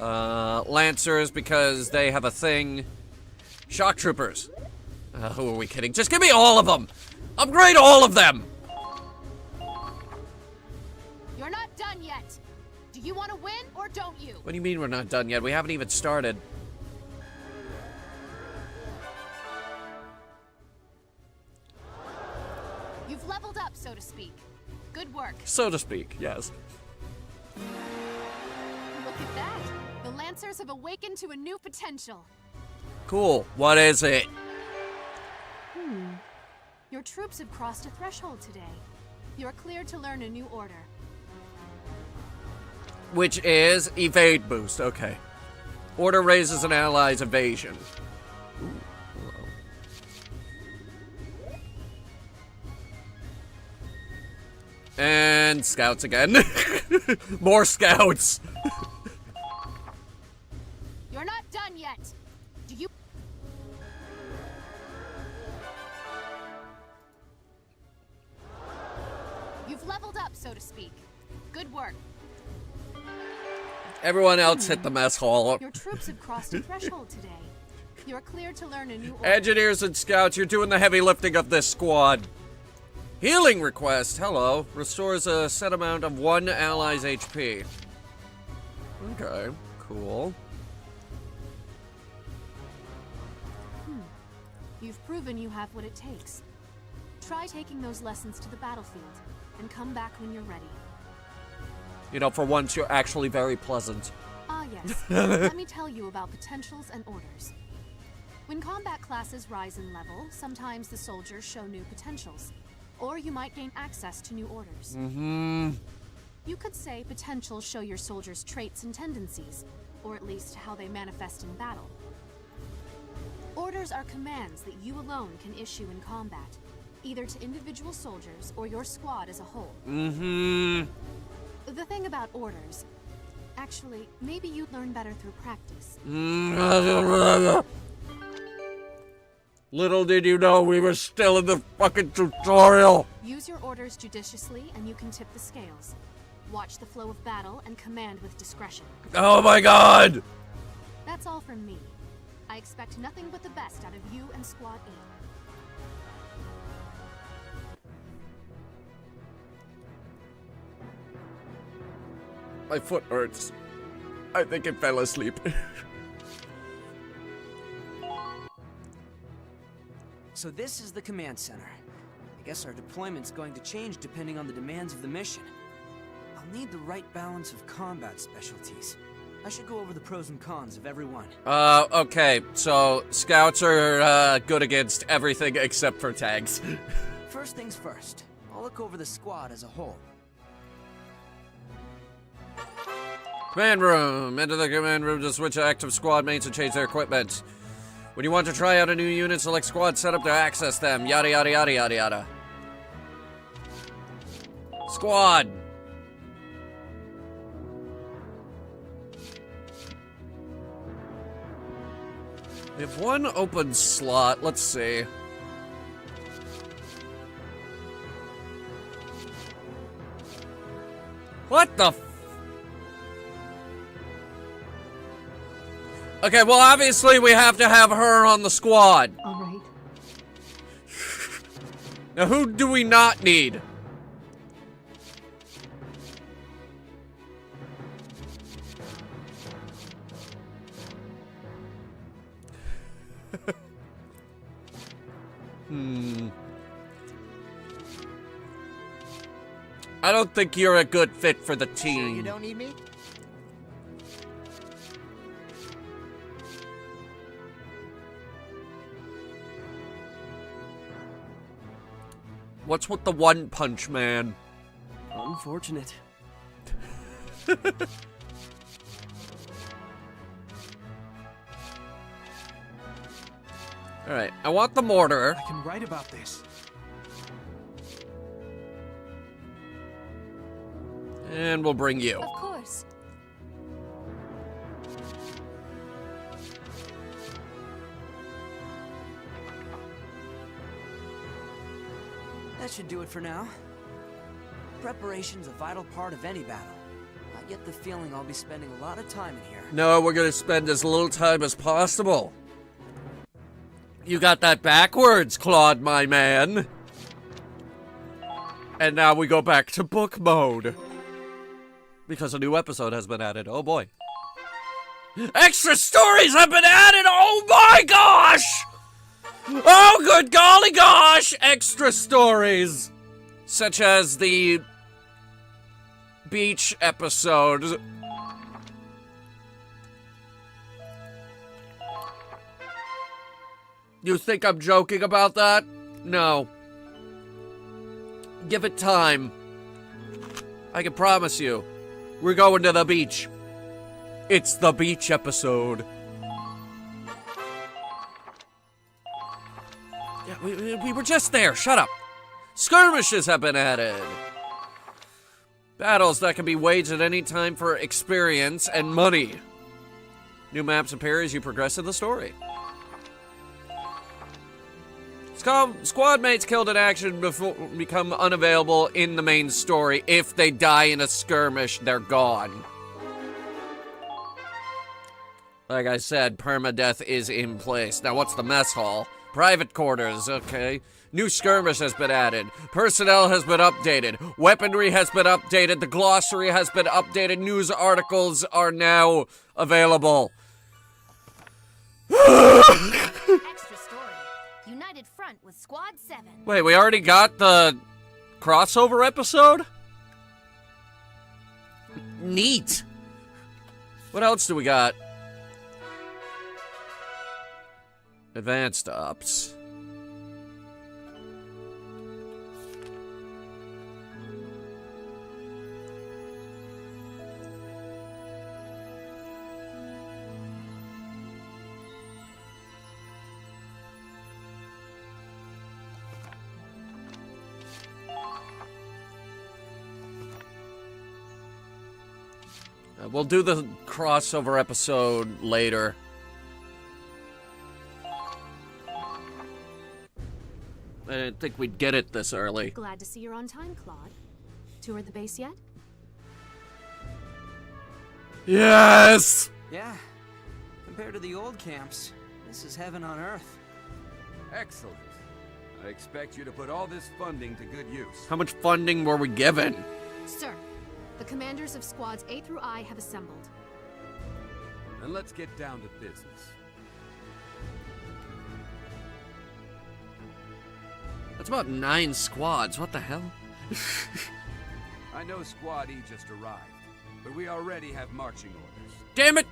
Lancers, because they have a thing. Shock troopers. Who are we kidding? Just give me all of them! Upgrade all of them! You're not done yet. Do you want to win or don't you? What do you mean we're not done yet? We haven't even started. You've leveled up, so to speak. Good work. So to speak, yes. Look at that. The Lancers have awakened to a new potential. Cool. What is it? Your troops have crossed a threshold today. You're cleared to learn a new order. Which is evade boost. Okay. Order raises an ally's evasion. Ooh, hello. And scouts again. More scouts. You're not done yet. Do you... You've leveled up, so to speak. Good work. Everyone else hit the mess hall. Your troops have crossed a threshold today. You're cleared to learn a new order. Engineers and scouts, you're doing the heavy lifting of this squad. Healing request. Hello. Restores a set amount of one ally's HP. Okay, cool. You've proven you have what it takes. Try taking those lessons to the battlefield, and come back when you're ready. You know, for once, you're actually very pleasant. Ah, yes. Let me tell you about potentials and orders. When combat classes rise in level, sometimes the soldiers show new potentials, or you might gain access to new orders. You could say potentials show your soldiers' traits and tendencies, or at least how they manifest in battle. Orders are commands that you alone can issue in combat, either to individual soldiers or your squad as a whole. The thing about orders, actually, maybe you'd learn better through practice. Little did you know we were still in the fucking tutorial. Use your orders judiciously and you can tip the scales. Watch the flow of battle and command with discretion. Oh my God! That's all from me. I expect nothing but the best out of you and Squad E. My foot hurts. I think I fell asleep. So this is the command center. I guess our deployment's going to change depending on the demands of the mission. I'll need the right balance of combat specialties. I should go over the pros and cons of every one. Okay, so scouts are good against everything except for tags. First things first, I'll look over the squad as a whole. Command room. Enter the command room to switch active squad mates and change their equipment. When you want to try out a new unit, select squad setup to access them. Yada yada yada yada yada. Squad. We have one open slot. Let's see. What the f- Okay, well, obviously we have to have her on the squad. All right. Now, who do we not need? I don't think you're a good fit for the team. Sure you don't need me? What's with the One Punch Man? Unfortunate. Alright, I want the mortar. I can write about this. And we'll bring you. Of course. That should do it for now. Preparation's a vital part of any battle. I get the feeling I'll be spending a lot of time in here. No, we're gonna spend as little time as possible. You got that backwards, Claude, my man. And now we go back to book mode. Because a new episode has been added. Oh boy. Extra stories have been added! Oh my gosh! Oh good golly gosh! Extra stories! Such as the beach episode. You think I'm joking about that? No. Give it time. I can promise you. We're going to the beach. It's the beach episode. Yeah, we were just there. Shut up. Skirmishes have been added. Battles that can be waged at any time for experience and money. New maps appear as you progress in the story. Squad mates killed in action become unavailable in the main story. If they die in a skirmish, they're gone. Like I said, permadeath is in place. Now what's the mess hall? Private quarters, okay. New skirmish has been added. Personnel has been updated. Weaponry has been updated. The glossary has been updated. News articles are now available. Extra story. United Front with Squad 7. Wait, we already got the crossover episode? Neat. What else do we got? Advanced ops. We'll do the crossover episode later. I didn't think we'd get it this early. Glad to see you're on time, Claude. Toured the base yet? Yes! Yeah. Compared to the old camps, this is heaven on earth. Excellent. I expect you to put all this funding to good use. How much funding were we given? Sir, the commanders of squads A through I have assembled. Then let's get down to business. That's about 9 squads. What the hell? I know Squad E just arrived, but we already have marching orders. Damn it!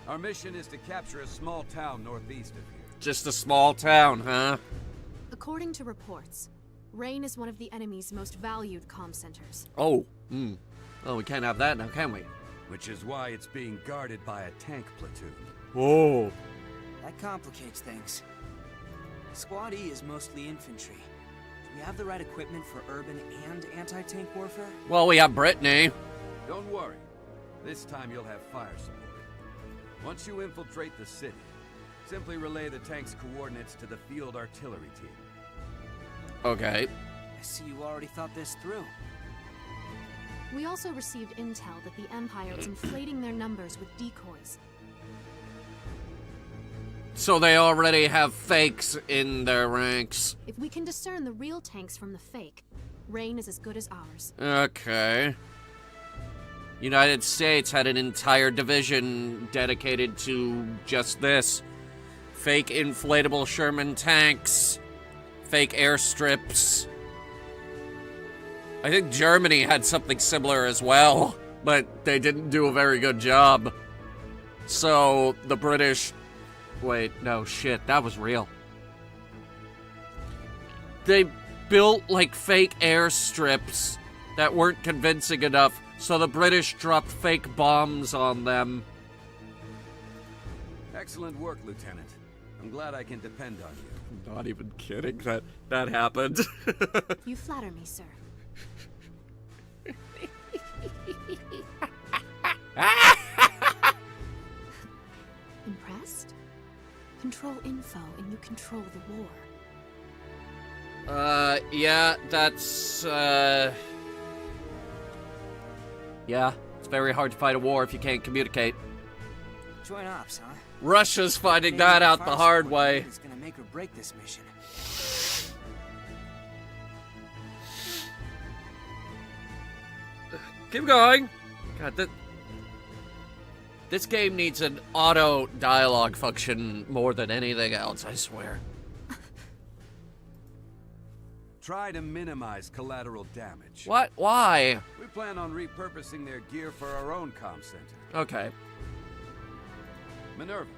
Our mission is to capture a small town northeast of here. Just a small town, huh? According to reports, Rain is one of the enemy's most valued comm centers. Oh, Oh, we can't have that now, can we? Which is why it's being guarded by a tank platoon. Whoa. That complicates things. Squad E is mostly infantry. Do we have the right equipment for urban and anti-tank warfare? Well, we have Brittany. Don't worry. This time you'll have fire support. Once you infiltrate the city, simply relay the tank's coordinates to the field artillery team. Okay. I see you already thought this through. We also received intel that the Empire is inflating their numbers with decoys. So they already have fakes in their ranks. If we can discern the real tanks from the fake, Reign is as good as ours. Okay. United States had an entire division dedicated to just this. Fake inflatable Sherman tanks. Fake airstrips. I think Germany had something similar as well, but they didn't do a very good job. So the British... Wait, no, shit, that was real. They built, like, fake airstrips that weren't convincing enough, so the British dropped fake bombs on them. Excellent work, Lieutenant. I'm glad I can depend on you. I'm not even kidding that happened. You flatter me, sir. Impressed? Control info and you control the war. Yeah, that's, yeah, it's very hard to fight a war if you can't communicate. Join ops, huh? Russia's finding that out the hard way. It's gonna make or break this mission. Keep going. God, this game needs an auto dialogue function more than anything else, I swear. Try to minimize collateral damage. What? Why? We plan on repurposing their gear for our own comm center. Okay. Minerva,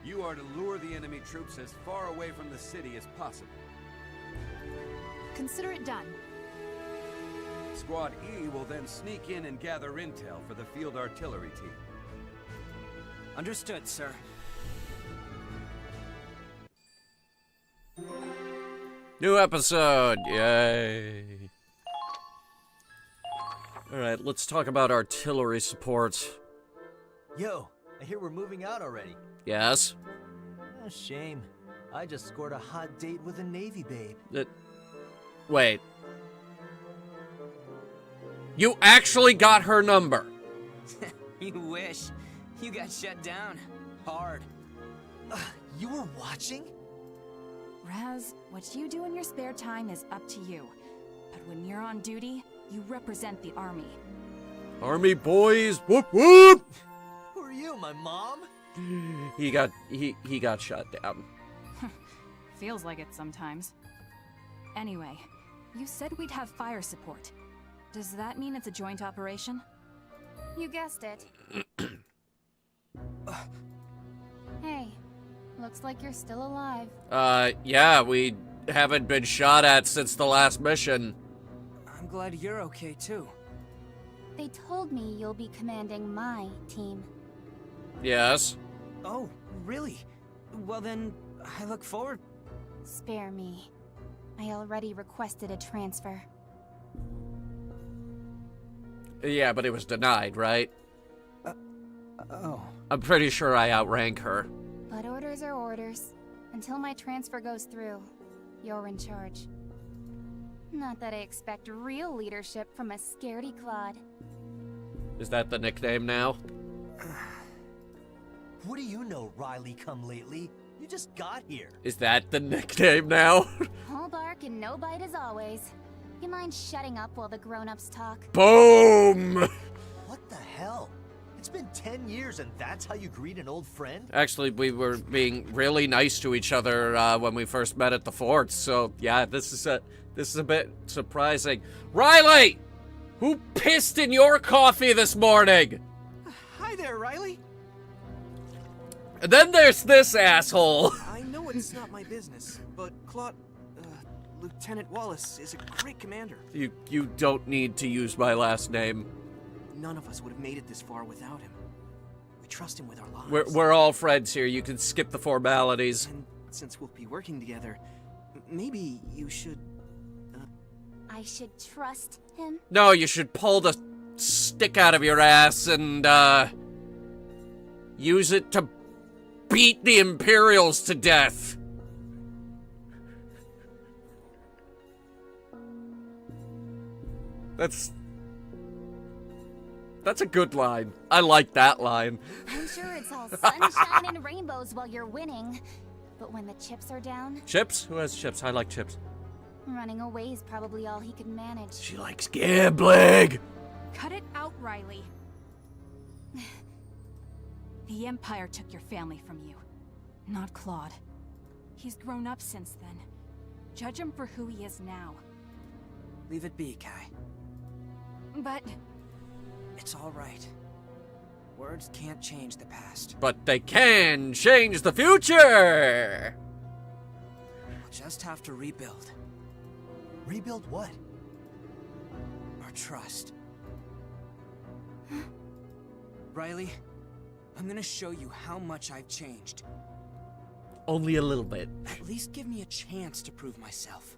you are to lure the enemy troops as far away from the city as possible. Consider it done. Squad E will then sneak in and gather intel for the field artillery team. Understood, sir. New episode! Yay! Alright, let's talk about artillery support. Yo, I hear we're moving out already. Yes? Oh, shame. I just scored a hot date with a Navy babe. Wait. You actually got her number? You wish. You got shut down. Hard. You were watching? Raz, what you do in your spare time is up to you. But when you're on duty, you represent the army. Army boys, whoop whoop! Who are you, my mom? He got shot down. Feels like it sometimes. Anyway, you said we'd have fire support. Does that mean it's a joint operation? You guessed it. Hey, looks like you're still alive. Yeah, we haven't been shot at since the last mission. I'm glad you're okay, too. They told me you'll be commanding my team. Yes. Oh, really? Well then, I look forward... Spare me. I already requested a transfer. Yeah, but it was denied, right? Oh. I'm pretty sure I outrank her. But orders are orders. Until my transfer goes through, you're in charge. Not that I expect real leadership from a scaredy Claude. Is that the nickname now? What do you know, Riley come lately? You just got here. Is that the nickname now? All bark and no bite as always. You mind shutting up while the grown-ups talk? Boom! What the hell? It's been 10 years and that's how you greet an old friend? Actually, we were being really nice to each other when we first met at the fort, so yeah, this is a bit surprising. Riley! Who pissed in your coffee this morning? Hi there, Riley. And then there's this asshole. I know it's not my business, but Lieutenant Wallace is a great commander. You don't need to use my last name. None of us would have made it this far without him. We trust him with our lives. We're all friends here. You can skip the formalities. And since we'll be working together, maybe you should... I should trust him? No, you should pull the stick out of your ass and, use it to beat the Imperials to death. That's a good line. I like that line. I'm sure it's all sunshine and rainbows while you're winning. But when the chips are down... Chips? Who has chips? I like chips. Running away is probably all he could manage. She likes gambling. Cut it out, Riley. The Empire took your family from you, not Claude. He's grown up since then. Judge him for who he is now. Leave it be, Kai. But... It's all right. Words can't change the past. But they can change the future! We'll just have to rebuild. Rebuild what? Our trust. Riley, I'm gonna show you how much I've changed. Only a little bit. At least give me a chance to prove myself.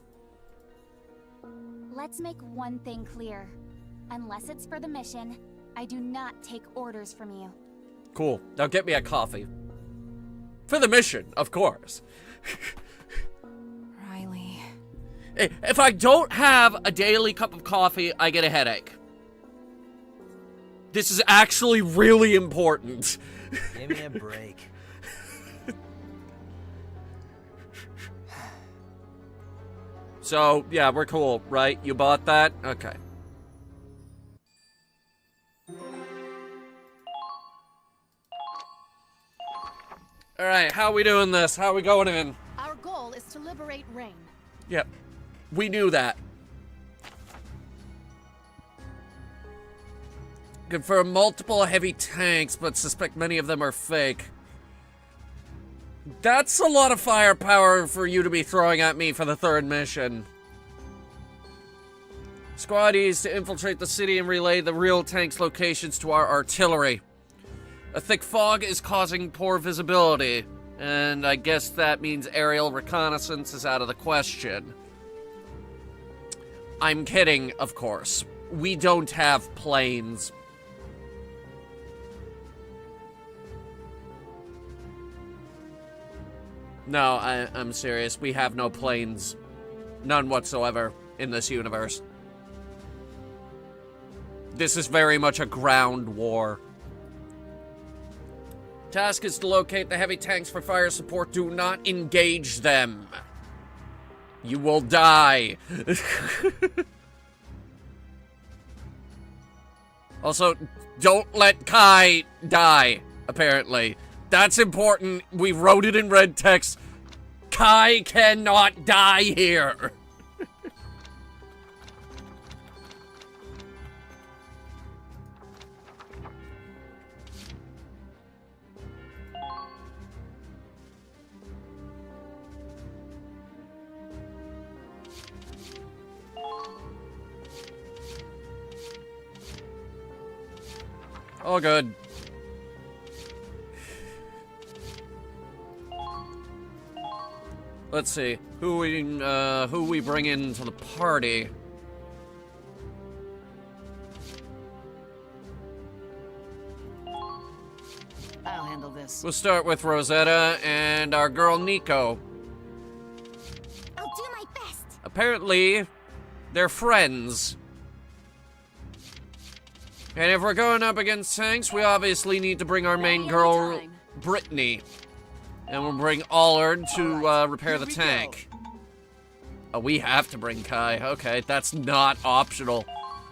Let's make one thing clear. Unless it's for the mission, I do not take orders from you. Cool. Now get me a coffee. For the mission, of course. Riley... If I don't have a daily cup of coffee, I get a headache. This is actually really important. Give me a break. So, yeah, we're cool, right? You bought that? Okay. Alright, how we doing this? How we going in? Our goal is to liberate Rain. Yep. We knew that. Confirm multiple heavy tanks, but suspect many of them are fake. That's a lot of firepower for you to be throwing at me for the third mission. Squaddies to infiltrate the city and relay the real tanks' locations to our artillery. A thick fog is causing poor visibility, and I guess that means aerial reconnaissance is out of the question. I'm kidding, of course. We don't have planes. No, I'm serious. We have no planes. None whatsoever in this universe. This is very much a ground war. Task is to locate the heavy tanks for fire support. Do not engage them. You will die. Also, don't let Kai die, apparently. That's important. We wrote it in red text. Kai cannot die here. All good. Let's see who we bring into the party. I'll handle this. We'll start with Rosetta and our girl Nico. I'll do my best. Apparently, they're friends. And if we're going up against tanks, we obviously need to bring our main girl, Brittany. And we'll bring Allard to repair the tank. Oh, we have to bring Kai. Okay, that's not optional.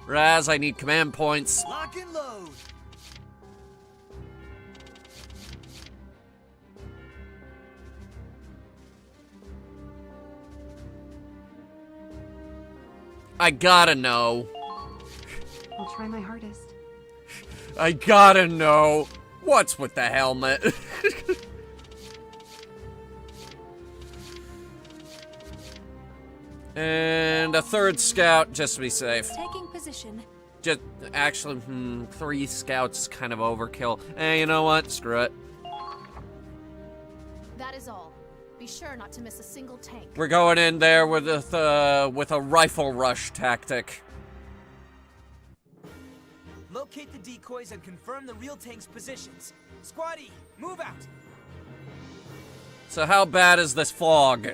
Raz, I need command points. Lock and load. I gotta know. I'll try my hardest. I gotta know. What's with the helmet? And a third scout, just to be safe. Taking position. Just, actually, 3 scouts is kind of overkill. Hey, you know what? Screw it. That is all. Be sure not to miss a single tank. We're going in there with a rifle rush tactic. Locate the decoys and confirm the real tank's positions. Squaddy, move out! So how bad is this fog?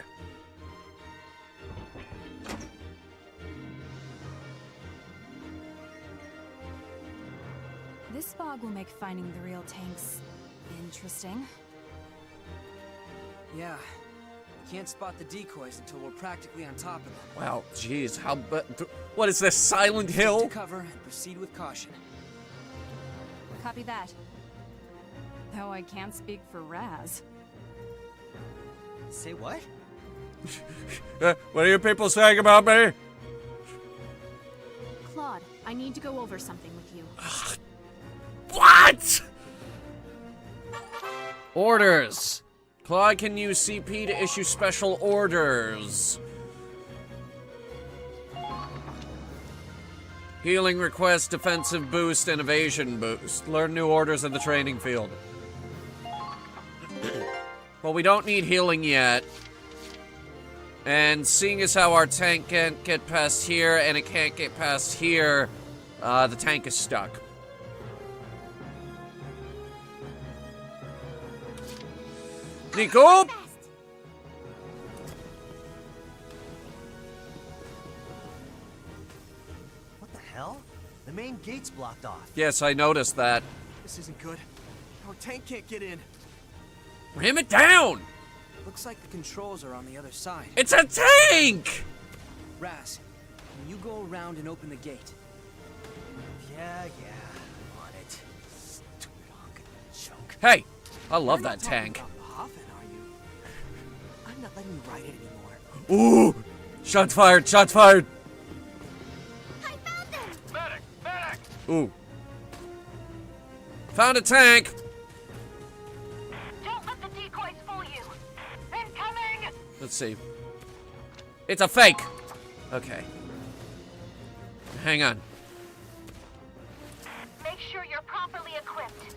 This fog will make finding the real tanks interesting. Yeah. We can't spot the decoys until we're practically on top of them. Wow, jeez, what is this, Silent Hill? Stick to cover and proceed with caution. Copy that. Though I can't speak for Raz. Say what? What are you people saying about me? Claude, I need to go over something with you. What? Orders. Claude can use CP to issue special orders. Healing request, defensive boost, and evasion boost. Learn new orders in the training field. Well, we don't need healing yet. And seeing as how our tank can't get past here and it can't get past here, the tank is stuck. Nico? What the hell? The main gate's blocked off. Yes, I noticed that. This isn't good. Our tank can't get in. Ram it down! Looks like the controls are on the other side. It's a tank! Raz, can you go around and open the gate? Yeah, on it. Stupid hunk of junk. Hey, I love that tank. I'm not letting you ride it anymore. Ooh! Shots fired, shots fired! I found them! Medic! Medic! Ooh. Found a tank! Don't let the decoys fool you. Incoming! Let's see. It's a fake! Okay. Hang on. Make sure you're properly equipped.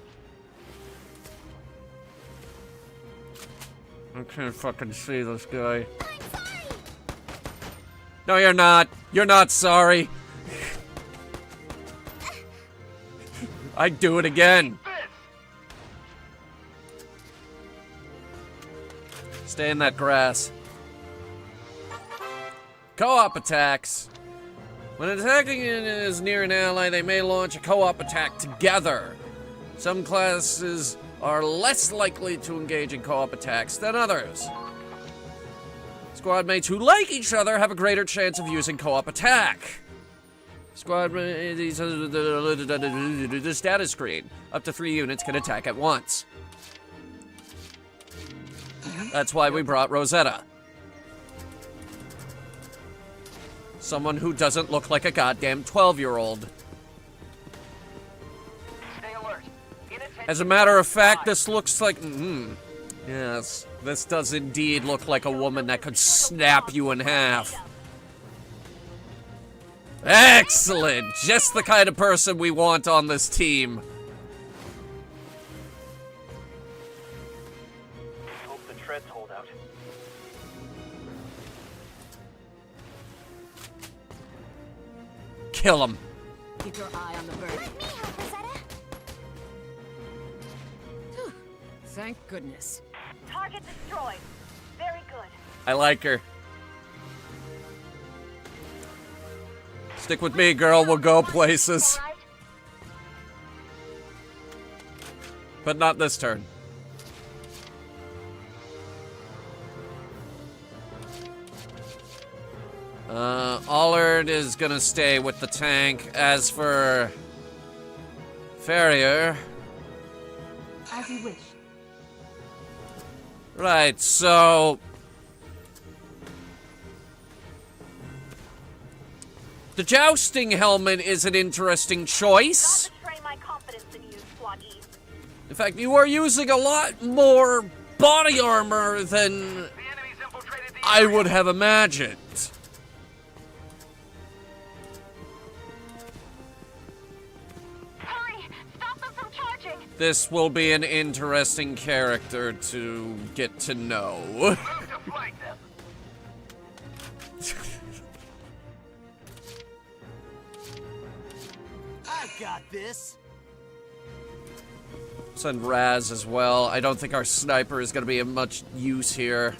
I can't fucking see this guy. No, you're not. You're not sorry. I'd do it again. Stay in that grass. Co-op attacks. When attacking is near an ally, they may launch a co-op attack together. Some classes are less likely to engage in co-op attacks than others. Squad mates who like each other have a greater chance of using co-op attack. Squad mates, the status screen. Up to 3 units can attack at once. That's why we brought Rosetta. Someone who doesn't look like a goddamn 12-year-old. Stay alert. As a matter of fact, this looks like... yes, this does indeed look like a woman that could snap you in half. Excellent! Just the kind of person we want on this team. Hope the treads hold out. Kill him. Keep your eye on the bird. Let me help, Rosetta. Thank goodness. Target destroyed. Very good. I like her. Stick with me, girl. We'll go places. But not this turn. Allard is gonna stay with the tank. As for Farrier... As you wish. Right, so... the jousting helmet is an interesting choice. Betray my confidence in you, Squad E. In fact, you are using a lot more body armor than I would have imagined. Hurry! Stop them from charging! This will be an interesting character to get to know. I got this. Send Raz as well. I don't think our sniper is going to be of much use here.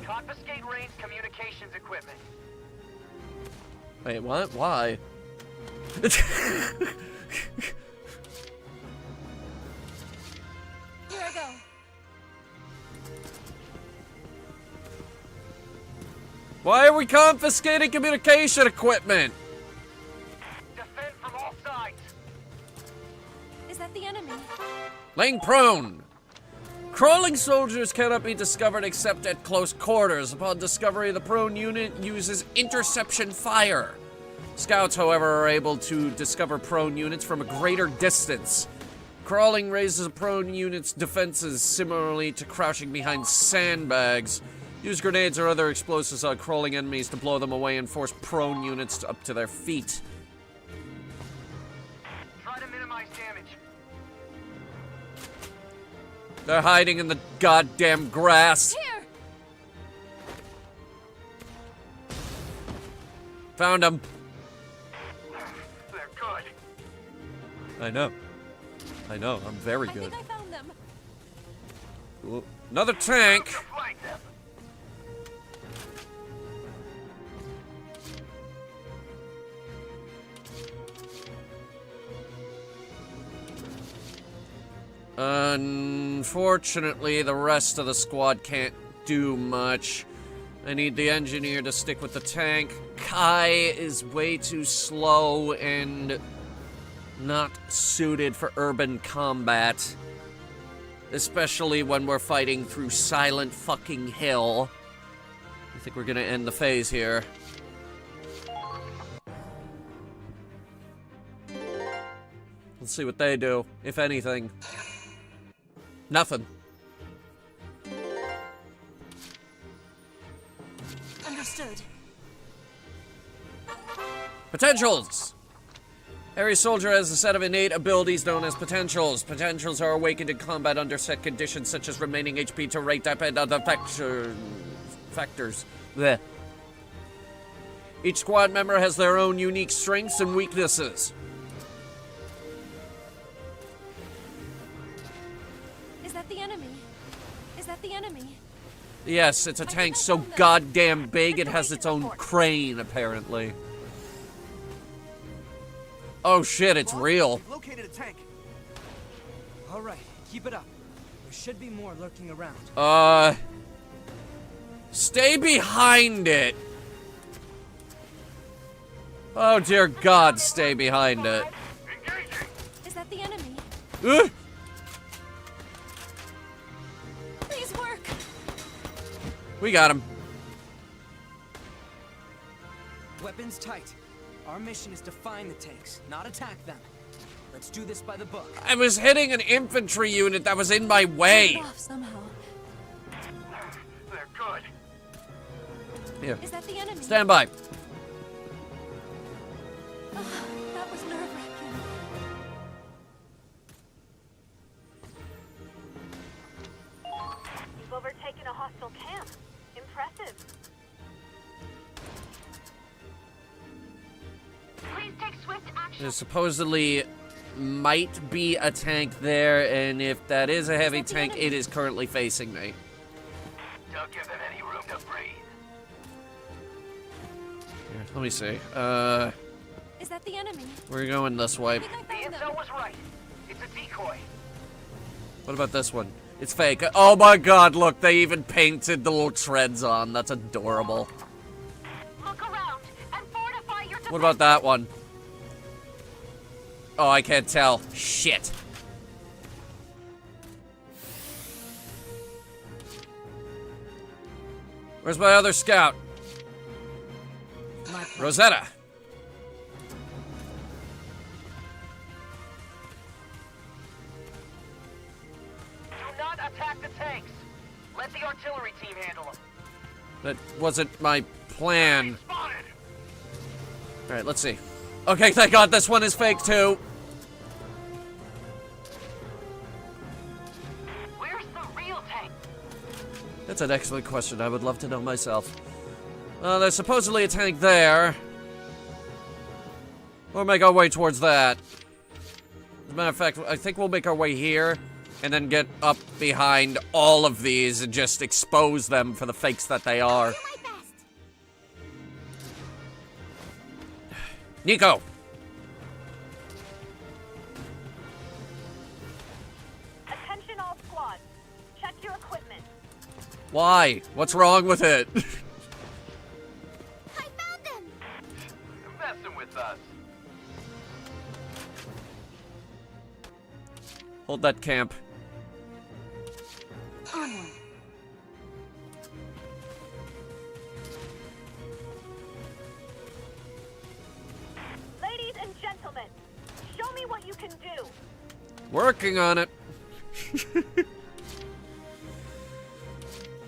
Confiscate range communications equipment. Wait, what? Why? Here I go. Why are we confiscating communication equipment? Defend from all sides. Is that the enemy? Laying prone. Crawling soldiers cannot be discovered except at close quarters. Upon discovery, the prone unit uses interception fire. Scouts, however, are able to discover prone units from a greater distance. Crawling raises a prone unit's defenses similarly to crouching behind sandbags. Use grenades or other explosives on crawling enemies to blow them away and force prone units up to their feet. Try to minimize damage. They're hiding in the goddamn grass. Here. Found them. They're good. I know. I know. I'm very good. I think I found them. Ooh, another tank. Flank them. Unfortunately, the rest of the squad can't do much. I need the engineer to stick with the tank. Kai is way too slow and not suited for urban combat. Especially when we're fighting through Silent fucking Hill. I think we're gonna end the phase here. Let's see what they do, if anything. Nothing. Understood. Potentials! Every soldier has a set of innate abilities known as potentials. Potentials are awakened in combat under set conditions such as remaining HP to rate type and other factors. Blech. Each squad member has their own unique strengths and weaknesses. Is that the enemy? Is that the enemy? Yes, it's a tank so goddamn big it has its own crane, apparently. Oh shit, it's real. We've located a tank. All right, keep it up. There should be more lurking around. Stay behind it. Oh dear God, stay behind it. Is that the enemy? Please work. We got him. Weapons tight. Our mission is to find the tanks, not attack them. Let's do this by the book. I was hitting an infantry unit that was in my way. Off somehow. They're good. Here. Is that the enemy? Stand by. Oh, that was nerve-wracking. You've overtaken a hostile camp. Impressive. Please take swift action. There supposedly might be a tank there, and if that is a heavy tank, it is currently facing me. Don't give them any room to breathe. Here, let me see. Is that the enemy? We're going this way. The intel was right. It's a decoy. What about this one? It's fake. Oh my God, look, they even painted the little treads on. That's adorable. Look around and fortify your What about that one? Oh, I can't tell. Shit. Where's my other scout? Rosetta. Do not attack the tanks. Let the artillery team handle them. That wasn't my plan. Spotted. Alright, let's see. Okay, thank God this one is fake too. Where's the real tank? That's an excellent question. I would love to know myself. There's supposedly a tank there. We'll make our way towards that. As a matter of fact, I think we'll make our way here and then get up behind all of these and just expose them for the fakes that they are. Nico! Why? What's wrong with it? I found them! Messing with us. Hold that camp. Onward. Ladies and gentlemen, show me what you can do. Working on it.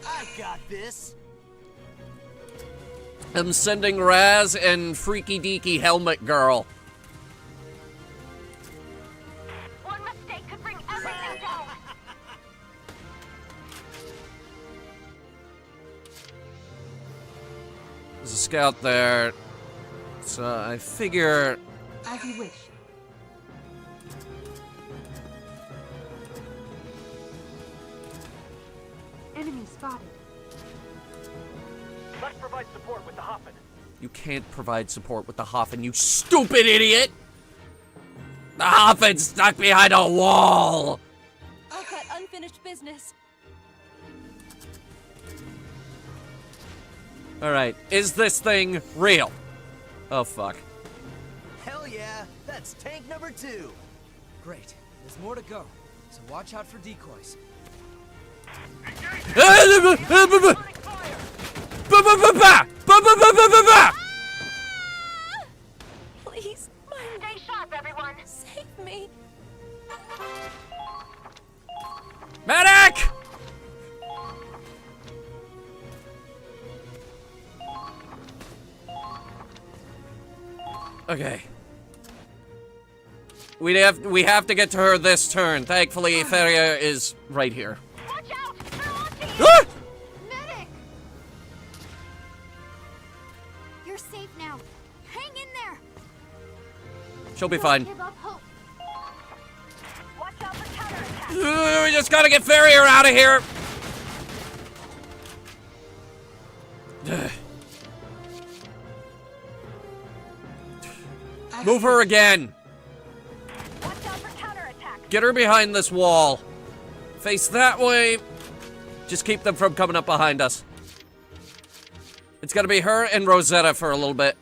I got this. I'm sending Raz and Freaky Deaky Helmet Girl. One mistake could bring everything down. There's a scout there. So I figure... As you wish. Enemy spotted. Let's provide support with the Hoffman. You can't provide support with the Hoffman, you stupid idiot! The Hoffman's stuck behind a wall! I've got unfinished business. Alright, is this thing real? Oh, fuck. Hell yeah, that's tank number 2. Great. There's more to go, so watch out for decoys. Please, Stay sharp, everyone. save me. Medic! Okay. We have to get to her this turn. Thankfully, Feria is right here. Watch out! They're launching Ah! Medic! You're safe now. Hang in there. She'll be fine. Give up hope. Watch out for counterattack. We just gotta get Feria out of here. Move her again. Watch out for counterattack. Get her behind this wall. Face that way. Just keep them from coming up behind us. It's gonna be her and Rosetta for a little bit.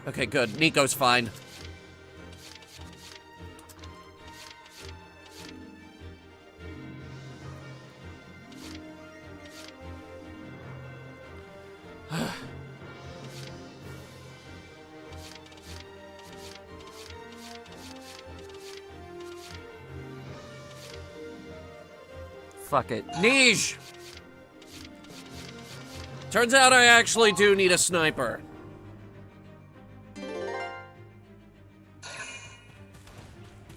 Okay, good. Nico's fine. Fuck it. Niche! Turns out I actually do need a sniper.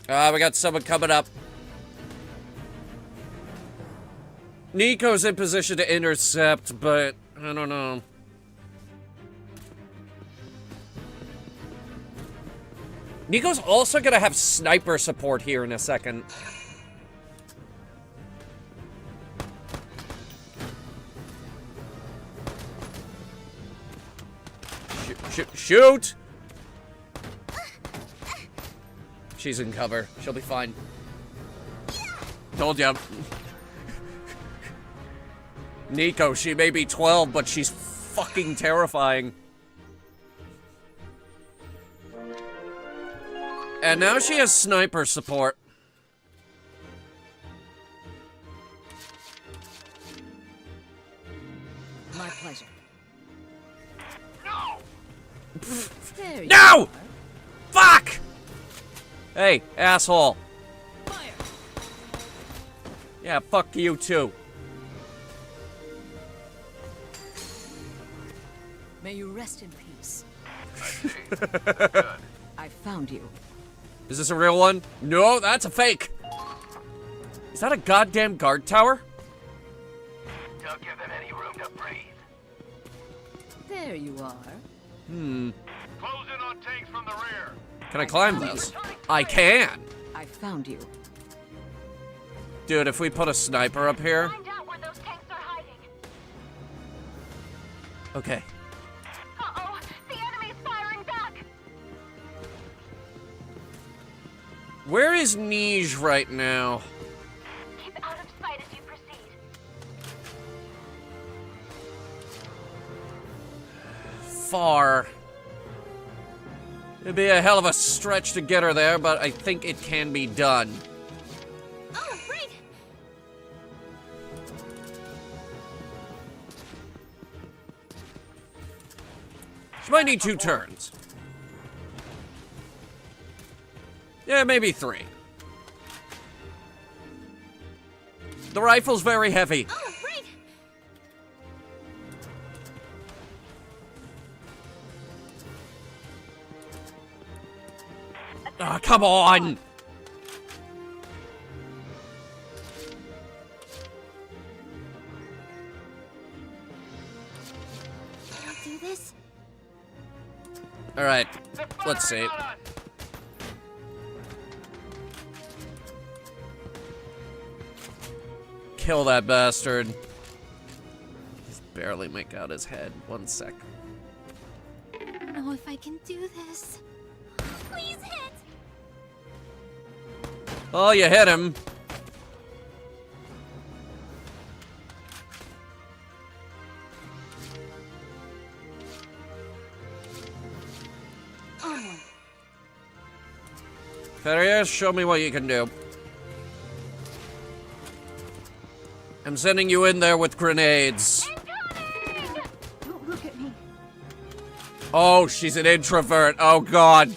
We got someone coming up. Nico's in position to intercept, but I don't know. Nico's also gonna have sniper support here in a second. Shoot! She's in cover. She'll be fine. Told ya. Nico, she may be 12, but she's fucking terrifying. And now she has sniper support. My pleasure. No! Fuck! Hey, asshole. Fire. Yeah, fuck you too. May you rest in peace. I found you. Is this a real one? No, that's a fake. Is that a goddamn guard tower? Don't give them any room to breathe. There you are. Close in on tanks from the rear. Can I climb this? I can. I found you. Dude, if we put a sniper up here. Find out where those tanks are hiding. Okay. Uh-oh, the enemy's firing back. Where is Nij right now? Keep out of sight as you proceed. far. It'd be a hell of a stretch to get her there, but I think it can be done. Oh, right. She might need 2 turns. Yeah, maybe 3. The rifle's very heavy. Oh, right. Ah, come on! Can I do this? Alright, let's see. Kill that bastard. Just barely make out his head. 1 sec. I don't know if I can do this. Please hit! Oh, you hit him. Onward. Valkyria, show me what you can do. I'm sending you in there with grenades. Don't look at me. Oh, she's an introvert. Oh, God.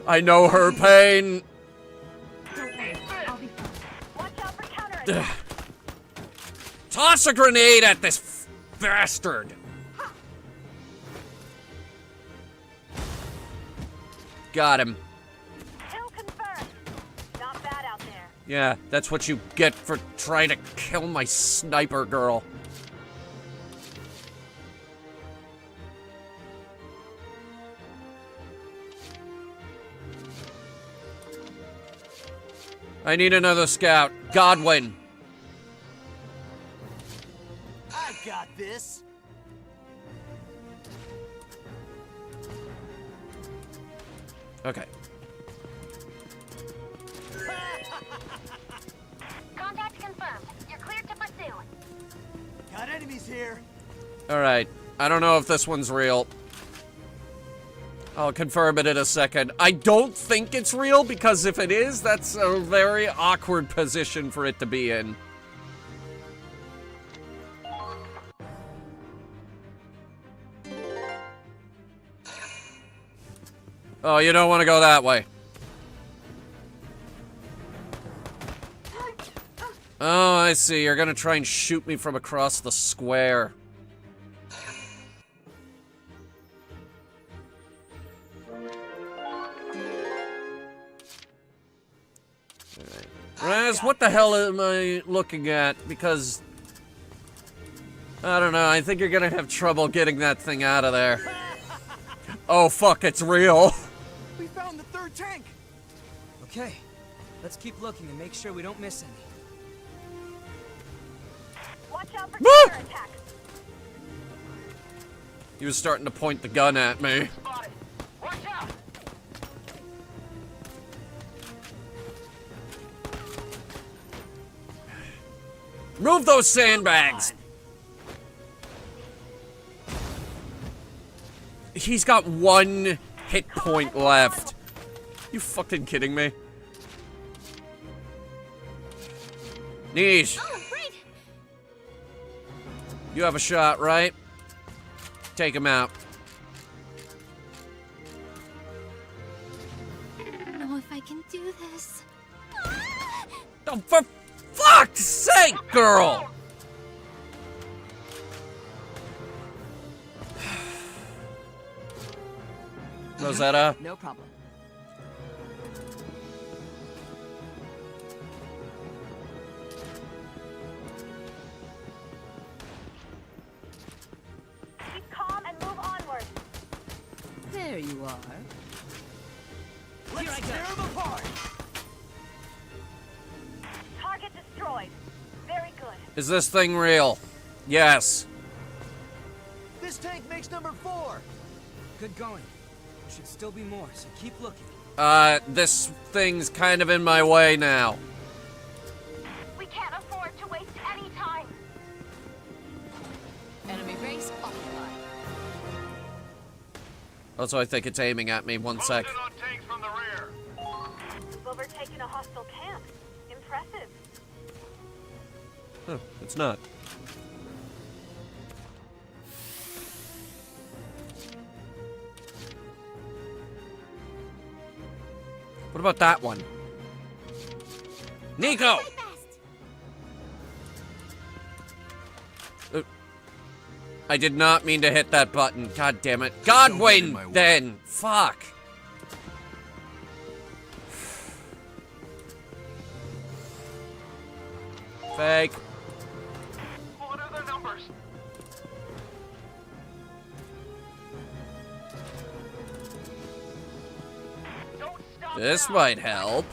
I know her pain. Don't worry. I'll be fine. Watch out for counterattack. Toss a grenade at this bastard. Got him. Kill confirmed. Not bad out there. Yeah, that's what you get for trying to kill my sniper girl. I need another scout. Godwin. I got this. Okay. Contact confirmed. You're cleared to pursue. Got enemies here. Alright. I don't know if this one's real. I'll confirm it in a second. I don't think it's real, because if it is, that's a very awkward position for it to be in. Oh, you don't want to go that way. Oh, I see. You're gonna try and shoot me from across the square. Raz, what the hell am I looking at? Because I don't know. I think you're gonna have trouble getting that thing out of there. Oh, fuck, it's real. We found the 3rd tank. Okay, let's keep looking and make sure we don't miss any. Watch out for Woo! counterattack. He was starting to point the gun at me. Spotted. Watch out! Move those sandbags! He's got 1 hit point left. You fucking kidding me? Niche. Oh, right. You have a shot, right? Take him out. I don't know if I can do this. Oh, for fuck's sake, girl! Rosetta? No problem. Keep calm and move onward. There you are. Let's tear them apart. Target destroyed. Very good. Is this thing real? Yes. This tank makes number 4. Good going. There should still be more, so keep looking. This thing's kind of in my way now. We can't afford to waste any time. Enemy base occupied. Also, I think it's aiming at me. One sec. We've overtaken a hostile camp. Impressive. Huh, it's not. What about that one? Nico! I did not mean to hit that button. God damn it. Godwin, then! Fuck! Fake. What are the numbers? This might help.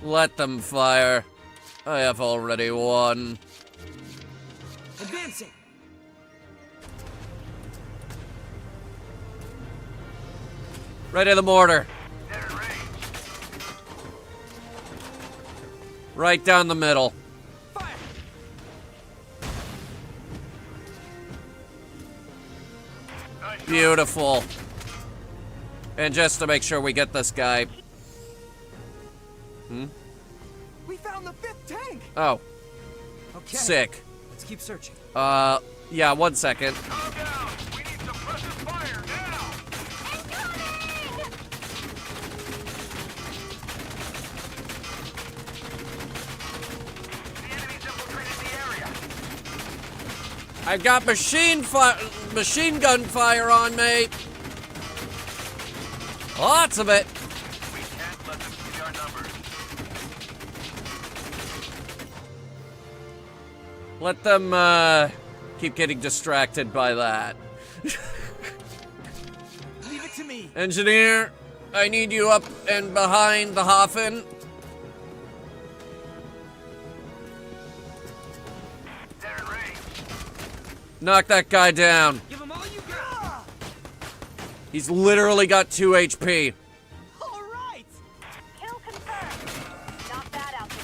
Let them fire. I have already won. Advancing. Right in the mortar. Right down the middle. Beautiful. And just to make sure we get this guy. We found the 5th tank. Oh. Okay. Sick. Let's keep searching. Yeah, 1 second. I've got machine gun fire on me. Lots of it. We can't let them see our numbers. Let them, keep getting distracted by that. Leave it to me. Engineer, I need you up and behind the Hoffen. Knock that guy down. Give him all you got. He's literally got 2 HP. All right. Kill confirmed. Not bad out there.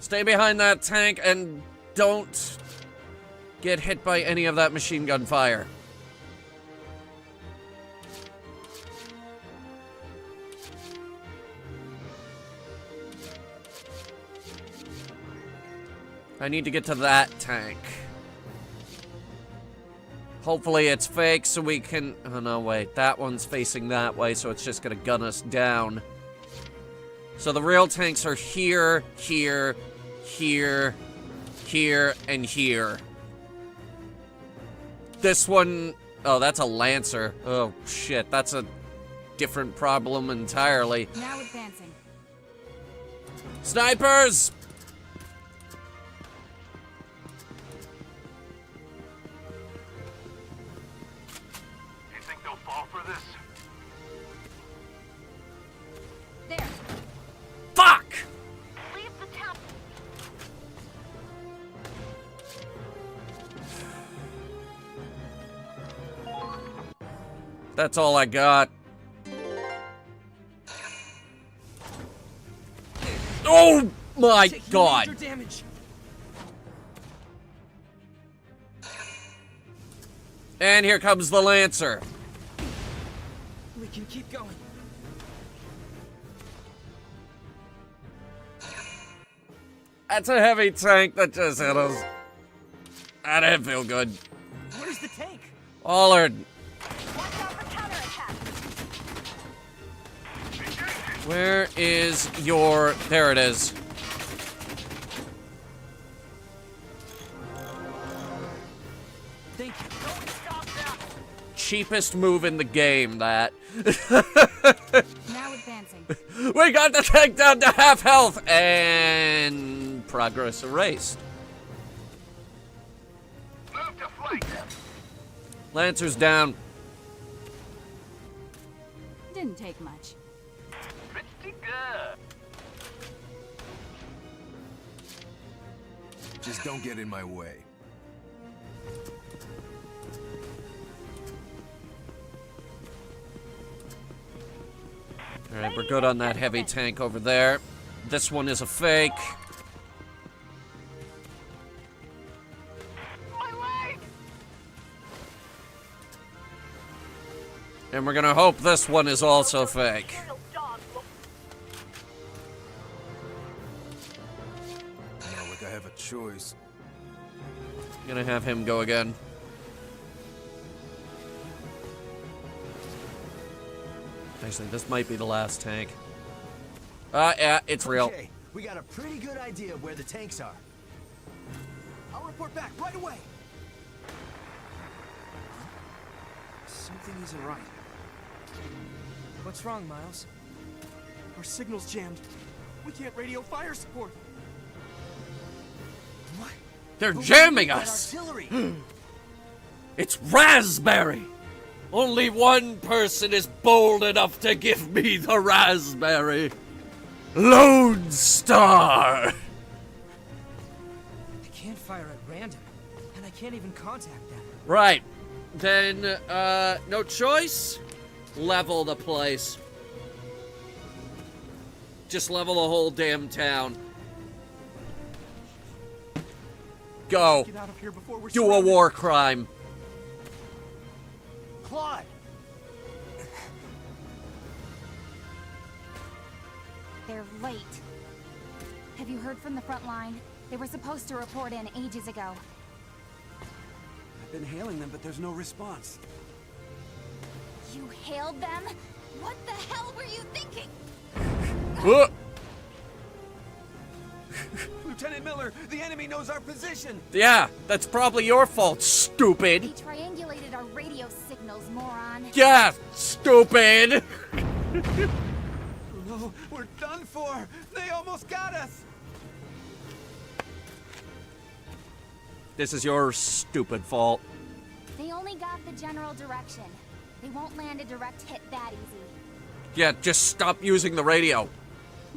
Stay behind that tank and don't get hit by any of that machine gun fire. I need to get to that tank. Hopefully it's fake so we can... Oh, no, wait. That one's facing that way, so it's just gonna gun us down. So the real tanks are here, here, here, here, and here. This one... Oh, that's a Lancer. Oh, shit. That's a different problem entirely. Now advancing. Snipers! There. Fuck! Leave the town. That's all I got. Oh my god! Major damage. And here comes the Lancer. We can keep going. That's a heavy tank that just hit us. That didn't feel good. Where's the tank? Allard. Watch out for counterattack. Where is your... There it is. Thank you. Don't stop that. Cheapest move in the game, that. Now advancing. We got the tank down to half health, and progress erased. Move to flank them. Lancer's down. Didn't take much. Pretty good. Just don't get in my way. Alright, we're good on that heavy tank over there. This one is a fake. And we're gonna hope this one is also fake. Not like I have a choice. Gonna have him go again. Actually, this might be the last tank. Yeah, it's real. Okay, we got a pretty good idea of where the tanks are. I'll report back right away. Something isn't right. What's wrong, Miles? Our signal's jammed. We can't radio fire support. What? They're But jamming we need that us! artillery. It's raspberry! Only one person is bold enough to give me the raspberry. Lone Star! I can't fire at random, and I can't even contact them. Right. Then, no choice? Level the place. Just level the whole damn town. Go. Get out of here before we're Do a surrounded. war crime. Claude! They're late. Have you heard from the front line? They were supposed to report in ages ago. I've been hailing them, but there's no response. You hailed them? What the hell were you thinking? Lieutenant Miller, the enemy knows our position. Yeah, that's probably your fault, stupid. They triangulated our radio signals, moron. Yeah, stupid. No, we're done for. They almost got us. This is your stupid fault. They only got the general direction. They won't land a direct hit that easy. Yeah, just stop using the radio.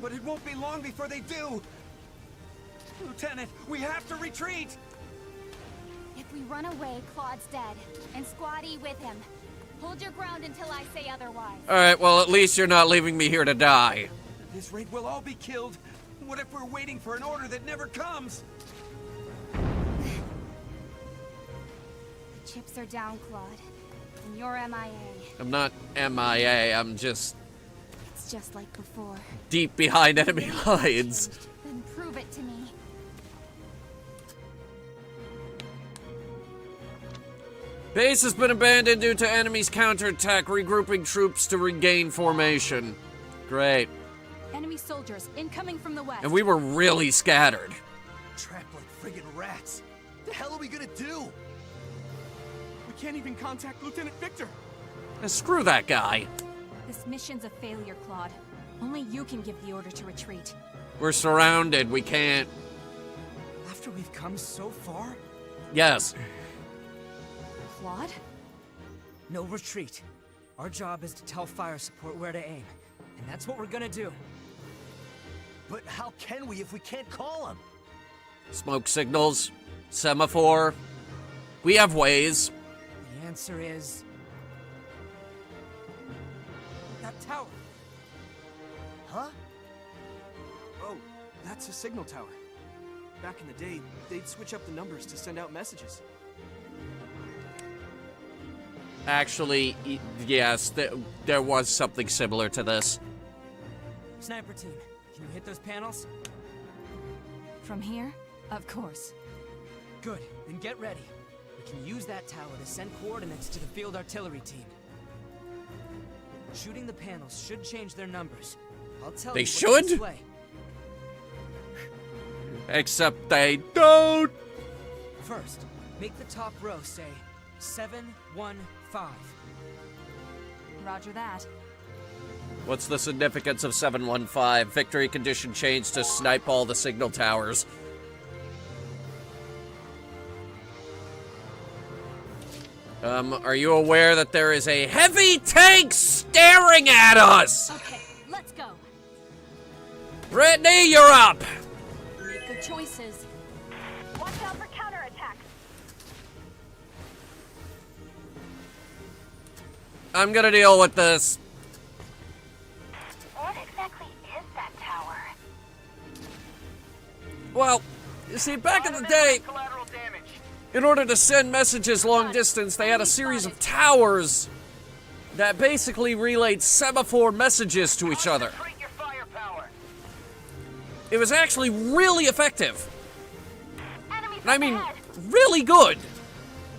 But it won't be long before they do. Lieutenant, we have to retreat. If we run away, Claude's dead. And Squatty with him. Hold your ground until I say otherwise. Alright, well, at least you're not leaving me here to die. At this rate, we'll all be killed. What if we're waiting for an order that never comes? The chips are down, Claude. And you're MIA. I'm not MIA, I'm just It's just like before. deep behind enemy lines. Then prove it to me. Base has been abandoned due to enemy's counterattack, regrouping troops to regain formation. Great. Enemy soldiers incoming from the west. And we were really scattered. Trapped like friggin' rats. The hell are we gonna do? We can't even contact Lieutenant Victor. Screw that guy. This mission's a failure, Claude. Only you can give the order to retreat. We're surrounded, we can't. After we've come so far? Yes. Claude? No retreat. Our job is to tell fire support where to aim. And that's what we're gonna do. But how can we if we can't call them? Smoke signals, semaphore. We have ways. The answer is... that tower. Huh? Oh, that's a signal tower. Back in the day, they'd switch up the numbers to send out messages. Actually, yes, there was something similar to this. Sniper team, can you hit those panels? From here? Of course. Good, then get ready. We can use that tower to send coordinates to the field artillery team. Shooting the panels should change their numbers. I'll tell They you what should? to display. Except they don't. First, make the top row say 715. Roger that. What's the significance of 715? Victory condition changed to snipe all the signal towers. Are you aware that there is a heavy tank staring at us? Okay, let's go. Brittany, you're up! Make good choices. Watch out for counterattacks. I'm gonna deal with this. Well, you see, back in the day, in order to send messages long distance, they had a series of towers that basically relayed semaphore messages to each other. It was actually really effective. And I mean, really good.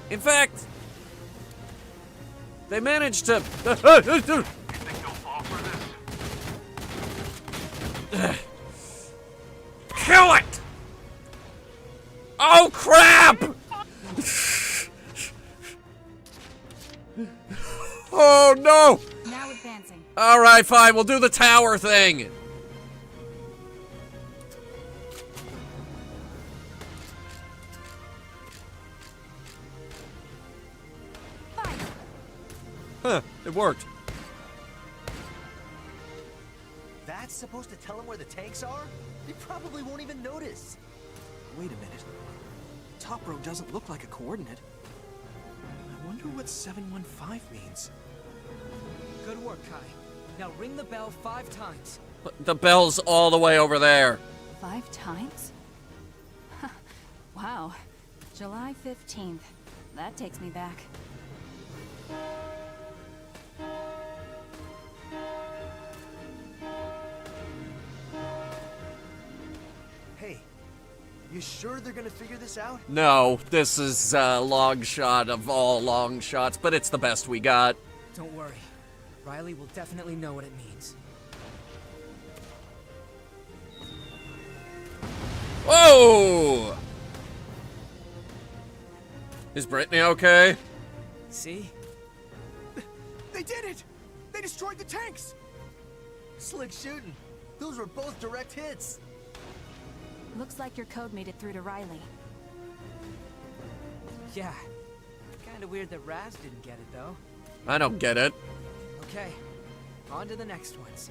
In fact, they managed to... Kill it! Oh, crap! Oh, no! Now advancing. All right, fine. We'll do the tower thing. Huh, it worked. That's supposed to tell him where the tanks are? They probably won't even notice. Wait a minute. Top row doesn't look like a coordinate. I wonder what 715 means. Good work, Kai. Now ring the bell 5 times. The bell's all the way over there. 5 times? Wow. July 15th. That takes me back. Hey, you sure they're gonna figure this out? No, this is a long shot of all long shots, but it's the best we got. Don't worry. Riley will definitely know what it means. Whoa! Is Brittany okay? See? They did it! They destroyed the tanks! Slick shooting. Those were both direct hits. Looks like your code made it through to Riley. Yeah. Kinda weird that Raz didn't get it, though. I don't get it. Okay, on to the next ones.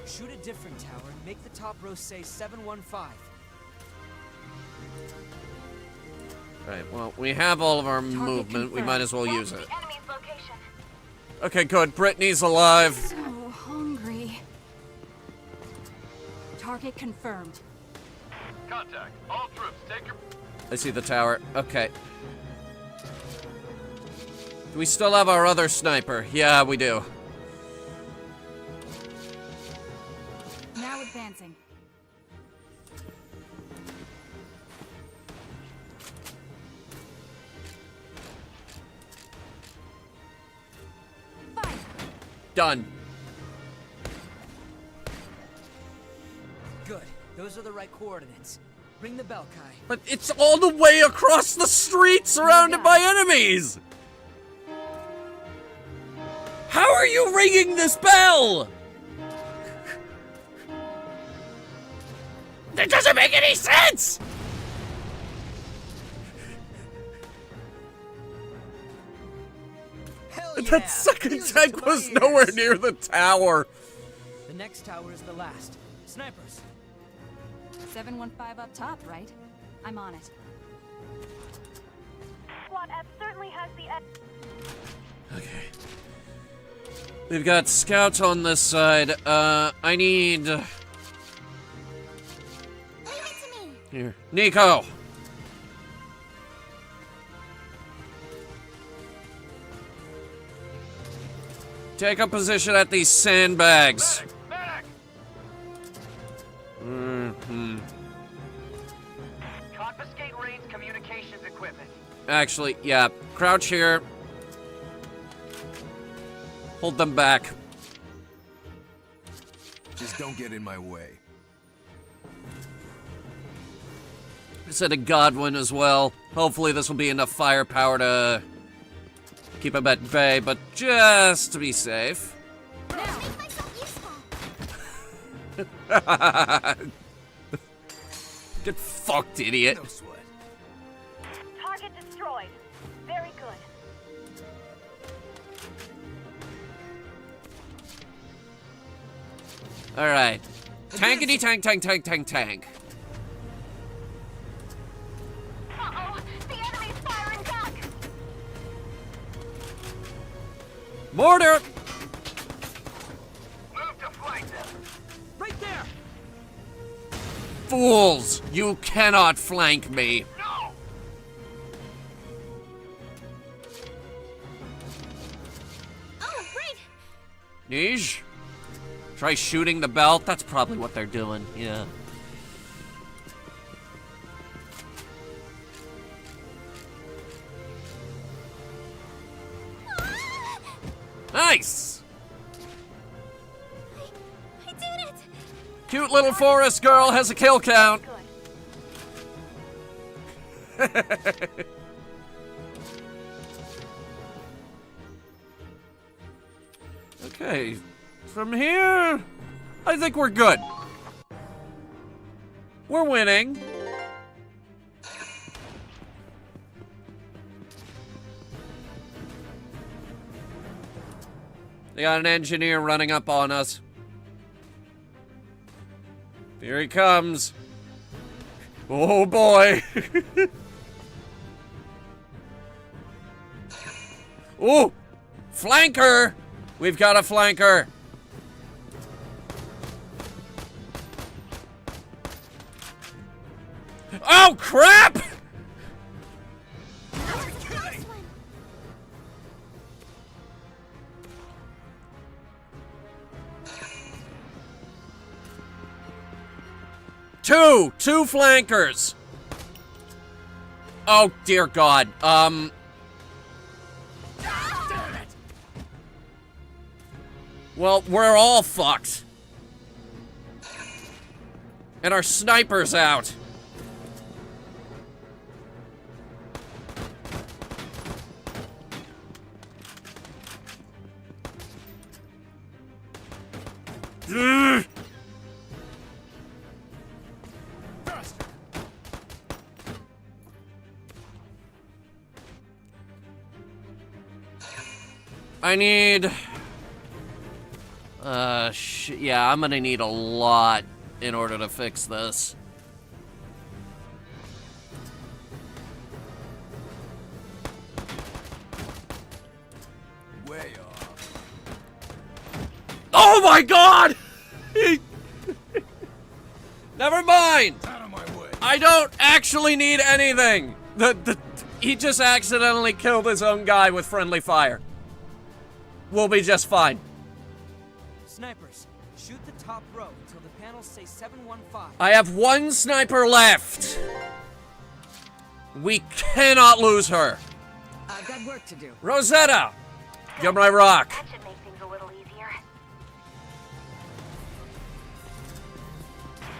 Shoot a different tower and make the top row say 715. Right, well, we have all of our movement. We might as well use it. Okay, good. Brittany's alive. So hungry. Target confirmed. Contact. All troops, take your... I see the tower. Okay. Do we still have our other sniper? Yeah, we do. Now advancing. Fire. Done. Good. Those are the right coordinates. Ring the bell, Kai. But it's all the way across the street, surrounded by enemies! How are you ringing this bell? That doesn't make any sense! Hell yeah! That second tank was nowhere near the tower. The next tower is the last. Snipers. 715 up top, right? I'm on it. Squad F certainly has the... Okay. We've got scouts on this side. I need... Here. Nico! Take a position at these sandbags. Mm-hmm. Confiscate Rain's communications equipment. Actually, yeah. Crouch here. Hold them back. Just don't get in my way. Set a Godwin as well. Hopefully this will be enough firepower to keep him at bay, but just to be safe. Get fucked, idiot. No sweat. Target destroyed. Very good. Alright. Tankety tank, tank, tank, tank, tank. Uh-oh! The enemy's firing back! Mortar! Move to flank them. Right there! fools! You cannot flank me. Oh, right! Niche? Try shooting the belt? That's probably what they're doing, yeah. Nice! I did it! Cute little forest girl has a kill count. Okay, from here, I think we're good. We're winning. They got an engineer running up on us. Here he comes. Oh boy. Ooh, flanker. We've got a flanker. Oh crap! Two flankers. Oh dear God. Well, we're all fucked. And our sniper's out. Ugh. I need... yeah, I'm gonna need a lot in order to fix this. Way off. Oh my God! Never mind! Out of my way. I don't actually need anything! He just accidentally killed his own guy with friendly fire. We'll be just fine. Snipers, shoot the top row until the panels say 715. I have one sniper left. We cannot lose her. I've got work to do. Rosetta! You're my rock. That should make things a little easier.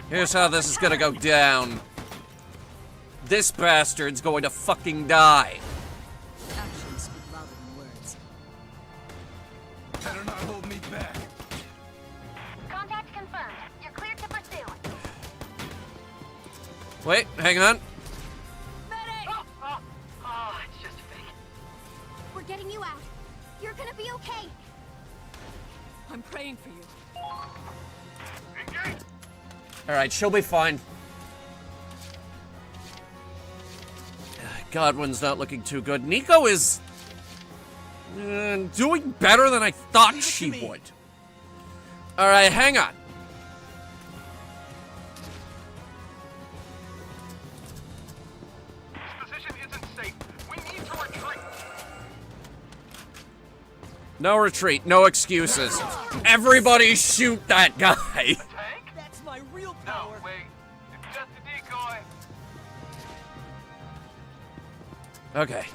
Here's how this is gonna go down. This bastard's going to fucking die. Actions speak louder than words. Better not hold me back. Contact confirmed. You're cleared to pursue. Wait, hang on. Oh, it's just fake. We're getting you out. You're gonna be okay. I'm praying for you. Alright, she'll be fine. Godwin's not looking too good. Nico is doing better than I thought she would. Alright, hang on. This position isn't safe. We need to retreat. No retreat, no excuses. Everybody shoot that guy. That's my real power. No, wait. It's just a decoy. Okay.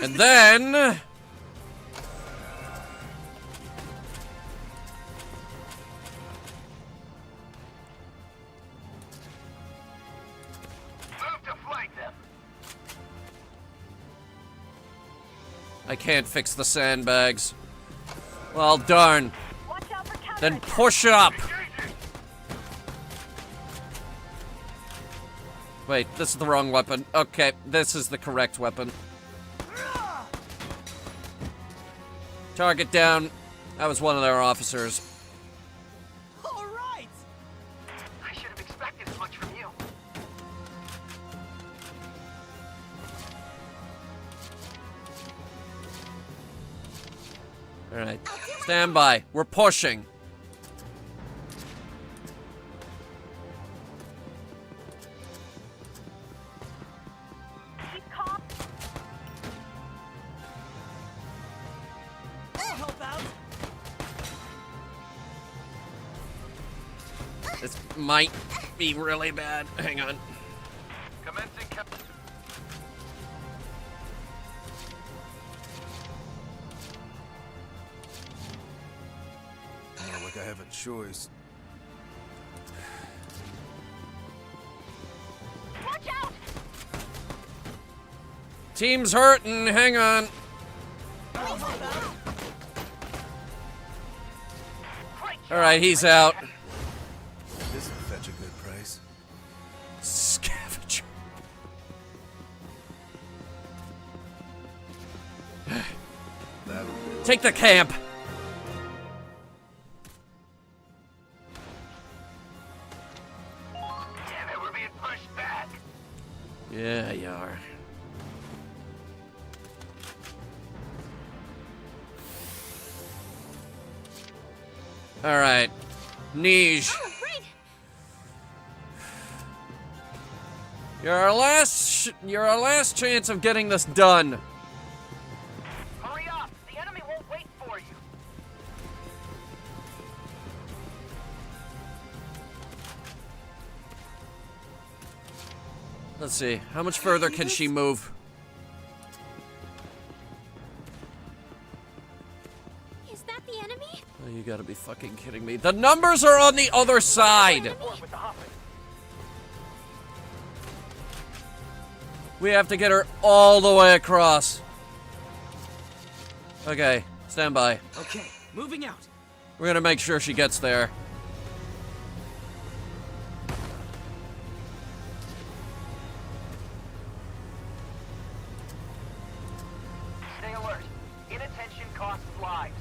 And then... Move to flank them. I can't fix the sandbags. Well, darn. Then push up. Wait, this is the wrong weapon. Okay, this is the correct weapon. Target down. That was one of their officers. All right. I should have expected as much from you. Alright, stand by. We're pushing. This might be really bad. Hang on. Commencing Not like I have a choice. Watch out! Team's hurting. Hang on. All right, he's out. This will fetch a good price. Scavenger. Take the camp. Damn it, we're being pushed back. Yeah, you are. All right, Nij. Oh, great! You're our last chance of getting this done. Hurry up! The enemy won't wait for you. Let's see. How much further can she move? Is that the enemy? Oh, you gotta be fucking kidding me. The numbers are on the other side. We have to get her all the way across. Okay, stand by. Okay, moving out. We're gonna make sure she gets there. Stay alert. Inattention costs lives.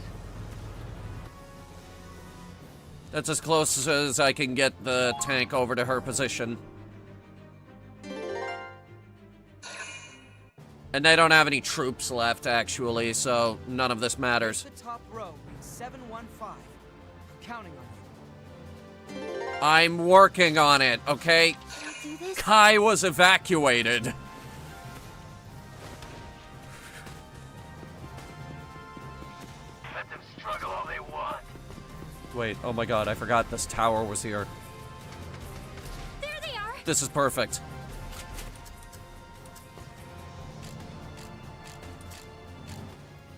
That's as close as I can get the tank over to her position. And they don't have any troops left, actually, so none of this matters. The top row reads 715. I'm counting on you. I'm working on it, okay? Kai was evacuated. Let them struggle all they want. Wait, oh my god, I forgot this tower was here. There they are. This is perfect.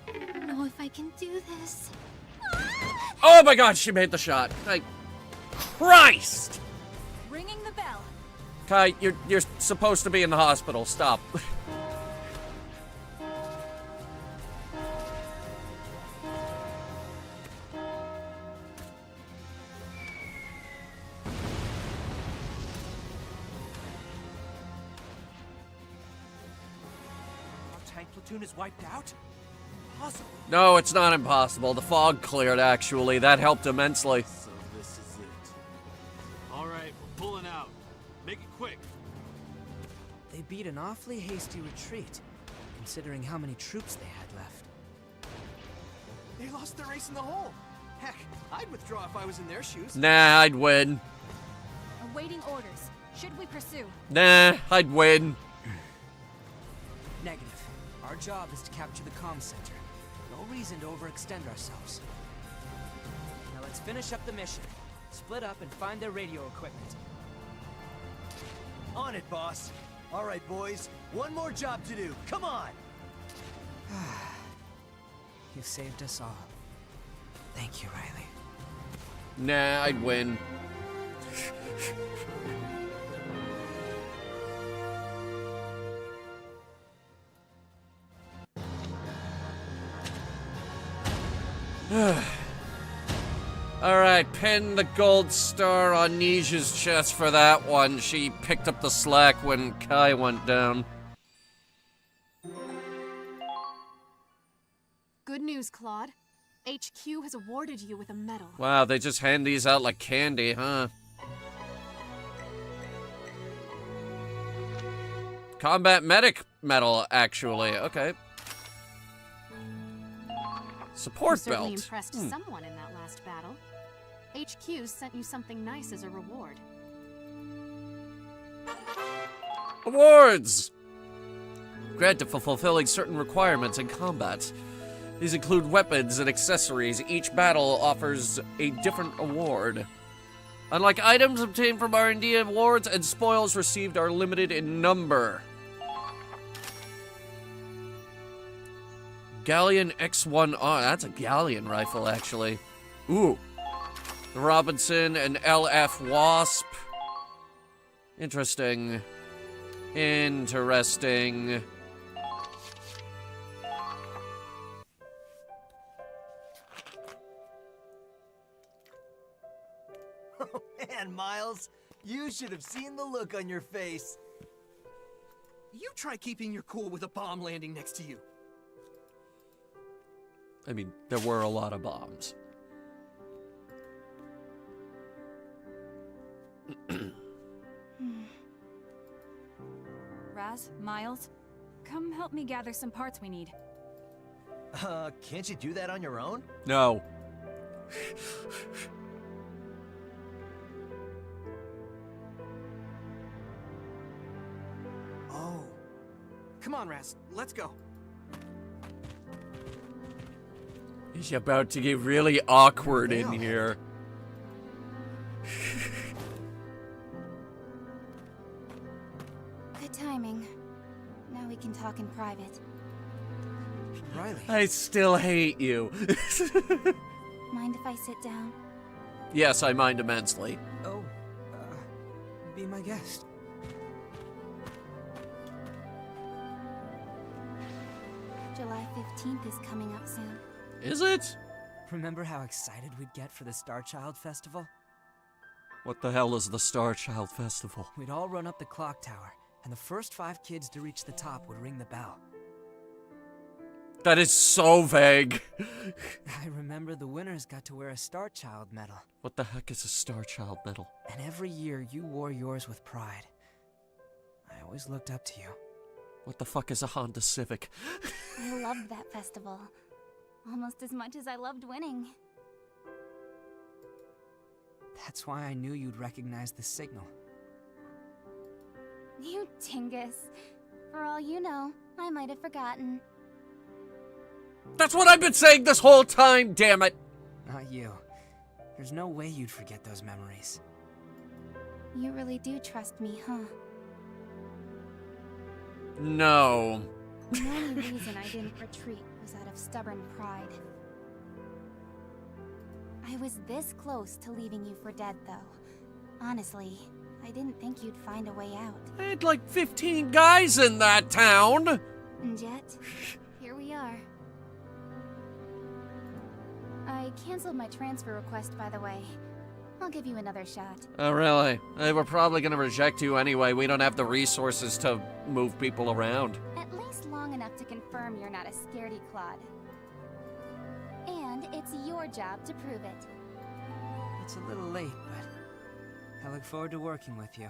I don't know if I can do this. Oh my god, she made the shot. Like, Christ! Ringing the bell. Kai, you're supposed to be in the hospital. Stop. Our tank platoon is wiped out? Impossible. No, it's not impossible. The fog cleared, actually. That helped immensely. So this is it. All right, we're pulling out. Make it quick. They beat an awfully hasty retreat, considering how many troops they had left. They lost their ace in the hole. Heck, I'd withdraw if I was in their shoes. Nah, I'd win. Awaiting orders. Should we pursue? Nah, I'd win. Negative. Our job is to capture the comm center. No reason to overextend ourselves. Now let's finish up the mission. Split up and find their radio equipment. On it, boss. All right, boys. One more job to do. Come on. You saved us all. Thank you, Riley. Nah, I'd win. Alright, pin the gold star on Nij's chest for that one. She picked up the slack when Kai went down. Good news, Claude. HQ has awarded you with a medal. Wow, they just hand these out like candy, huh? Combat medic medal, actually. Okay. Support You certainly belt. impressed someone in that last battle. HQ sent you something nice as a reward. Awards! Granted for fulfilling certain requirements in combat. These include weapons and accessories. Each battle offers a different award. Unlike items obtained from R&D awards, and spoils received are limited in number. Galleon X1R. That's a galleon rifle, actually. Ooh. The Robinson and LF Wasp. Interesting. Interesting. Oh man, Miles, you should have seen the look on your face. You try keeping your cool with a bomb landing next to you. I mean, there were a lot of bombs. Raz, Miles, come help me gather some parts we need. Can't you do that on your own? No. Oh. Come on, Raz, let's go. It's about to get really awkward in here. Good timing. Now we can talk in private. Riley. I still hate you. Mind if I sit down? Yes, I mind immensely. Oh, be my guest. July 15th is coming up soon. Is it? Remember how excited we'd get for the Star Child Festival? What the hell is the Star Child Festival? We'd all run up the clock tower, and the first 5 kids to reach the top would ring the bell. That is so vague. I remember the winners got to wear a Star Child medal. What the heck is a Star Child medal? And every year you wore yours with pride. I always looked up to you. What the fuck is a Honda Civic? I loved that festival. Almost as much as I loved winning. That's why I knew you'd recognize the signal. You dingus. For all you know, I might have forgotten. That's what I've been saying this whole time, damn it! Not you. There's no way you'd forget those memories. You really do trust me, huh? No. The only reason I didn't retreat was out of stubborn pride. I was this close to leaving you for dead, though. Honestly, I didn't think you'd find a way out. I had like 15 guys in that town! And yet, here we are. I canceled my transfer request, by the way. I'll give you another shot. Oh, really? They were probably gonna reject you anyway. We don't have the resources to move people around. At least long enough to confirm you're not a scaredy clod. And it's your job to prove it. It's a little late, but I look forward to working with you.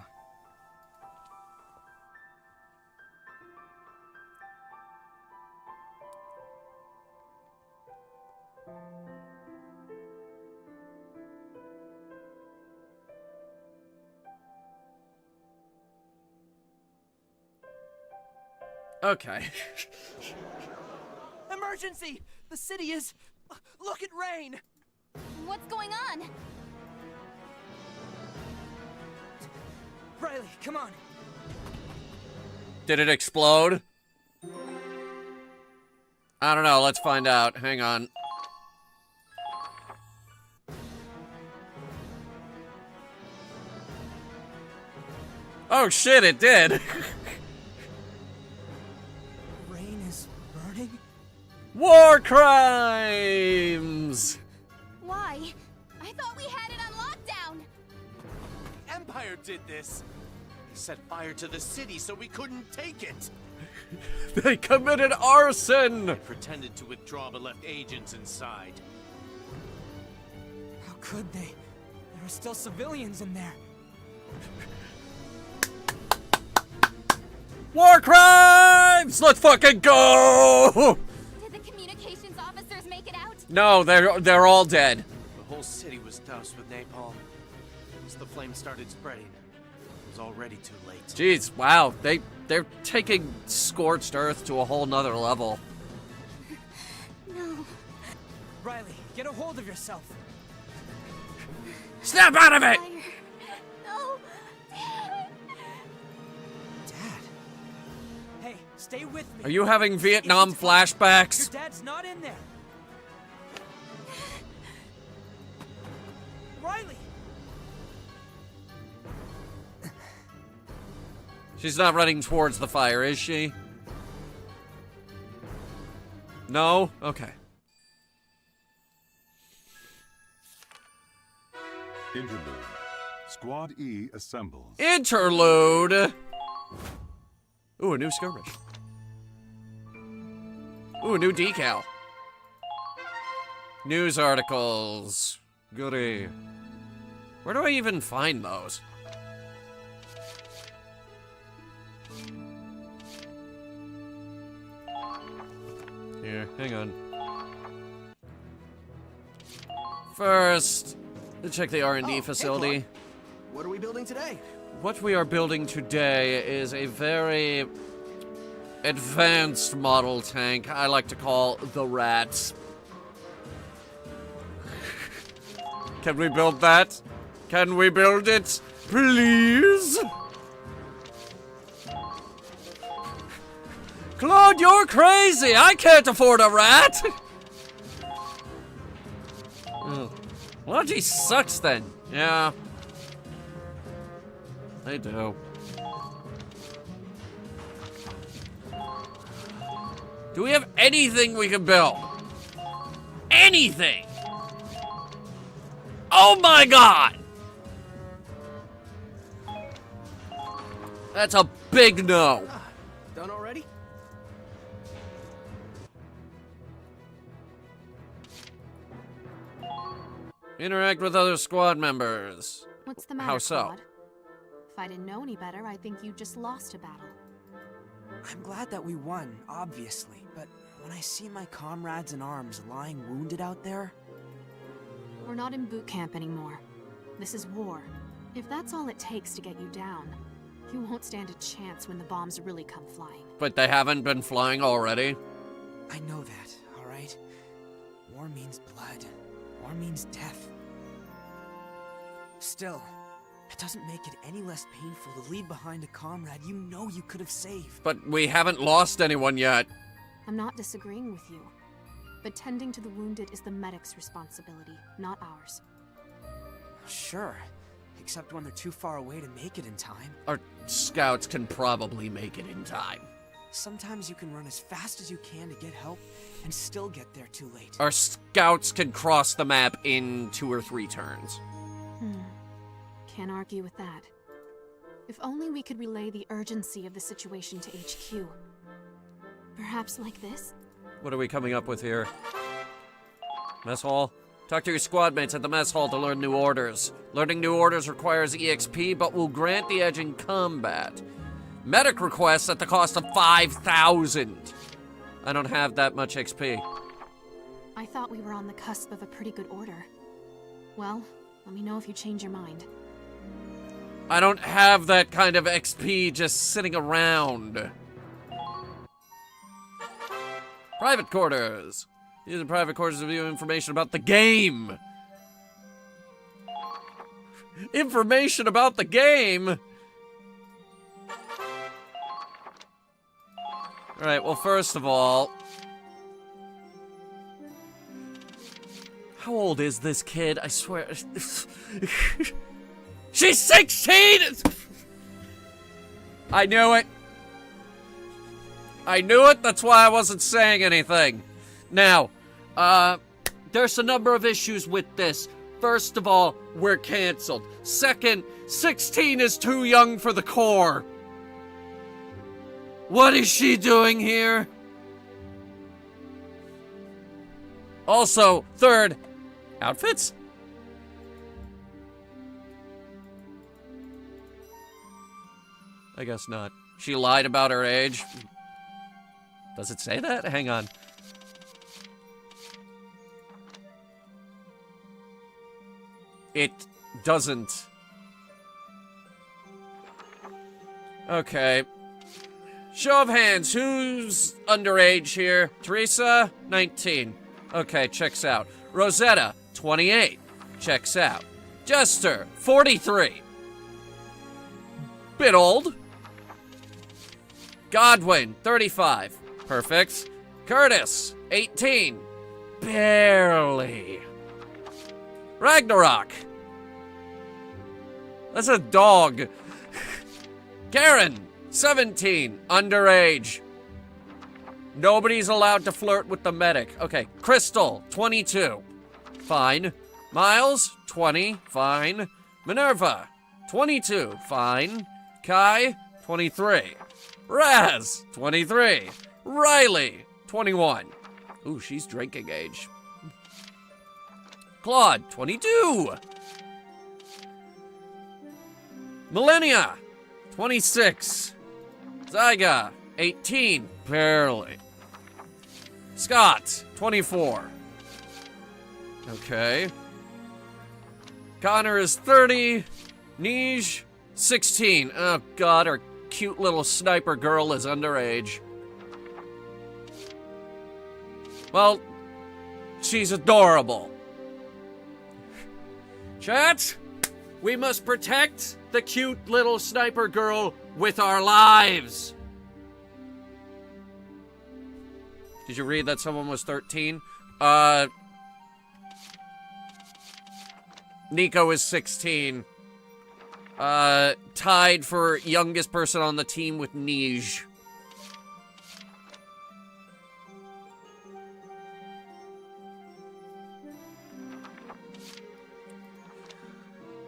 Okay. Emergency! The city is... Look at Rain! What's going on? Riley, come on! Did it explode? I don't know, let's find out. Hang on. Oh shit, it did! Rain is burning? War crimes! Why? I thought we had it on lockdown! Empire did this. They set fire to the city so we couldn't take it. They committed arson! They pretended to withdraw but left agents inside. How could they? There are still civilians in there. War crimes! Let's fucking go! Did the communications officers make it out? No, they're all dead. The whole city was doused with napalm. Once the flames started spreading, it was already too late. Jeez, wow, they're taking scorched earth to a whole nother level. No. Riley, get a hold of yourself. Snap out of it! No. Dad. Hey, stay with me. Are you having Vietnam flashbacks? Your dad's not in there. Riley. She's not running towards the fire, is she? No? Okay. Interlude. Squad E assembles. Interlude! Ooh, a new skirmish. Ooh, a new decal. News articles. Goody. Where do I even find those? Here, hang on. First, let's check the R&D facility. Hey, what are we building today? What we are building today is a very advanced model tank I like to call the Rat. Can we build that? Can we build it? Please? Claude, you're crazy! I can't afford a rat! Oh. Logi sucks then. Yeah. They do. Do we have anything we can build? Anything! Oh my god! That's a big no. Done already? Interact with other squad members. What's the matter, How so? Claude? If I didn't know any better, I think you just lost a battle. I'm glad that we won, obviously, but when I see my comrades in arms lying wounded out there... We're not in boot camp anymore. This is war. If that's all it takes to get you down, you won't stand a chance when the bombs really come flying. But they haven't been flying already? I know that, alright? War means blood. War means death. Still, it doesn't make it any less painful to leave behind a comrade you know you could have saved. But we haven't lost anyone yet. I'm not disagreeing with you, but tending to the wounded is the medic's responsibility, not ours. Sure, except when they're too far away to make it in time. Our scouts can probably make it in time. Sometimes you can run as fast as you can to get help and still get there too late. Our scouts can cross the map in 2 or 3 turns. Can't argue with that. If only we could relay the urgency of the situation to HQ. Perhaps like this? What are we coming up with here? Mess hall? Talk to your squad mates at the mess hall to learn new orders. Learning new orders requires EXP, but will grant the edge in combat. Medic requests at the cost of 5,000. I don't have that much XP. I thought we were on the cusp of a pretty good order. Well, let me know if you change your mind. I don't have that kind of XP just sitting around. Private quarters. Use the private quarters to view information about the game. Information about the game? Alright, well, first of all... How old is this kid? I swear... She's 16! I knew it. I knew it, that's why I wasn't saying anything. Now, there's a number of issues with this. First of all, we're canceled. Second, 16 is too young for the Corps. What is she doing here? Also, third, outfits? I guess not. She lied about her age. Does it say that? Hang on. It doesn't. Okay. Show of hands, who's underage here? Teresa, 19. Okay, checks out. Rosetta, 28. Checks out. Jester, 43. Bit old. Godwin, 35. Perfect. Curtis, 18. Barely. Ragnarok. That's a dog. Karen, 17. Underage. Nobody's allowed to flirt with the medic. Okay. Crystal, 22. Fine. Miles, 20. Fine. Minerva, 22. Fine. Kai, 23. Raz, 23. Riley, 21. Ooh, she's drinking age. Claude, 22. Millennia, 26. Zyga, 18. Barely. Scott, 24. Okay. Connor is 30. Nij, 16. Oh god, our cute little sniper girl is underage. Well, she's adorable. Chat, we must protect the cute little sniper girl with our lives. Did you read that someone was 13? Nico is 16. Tied for youngest person on the team with Nij.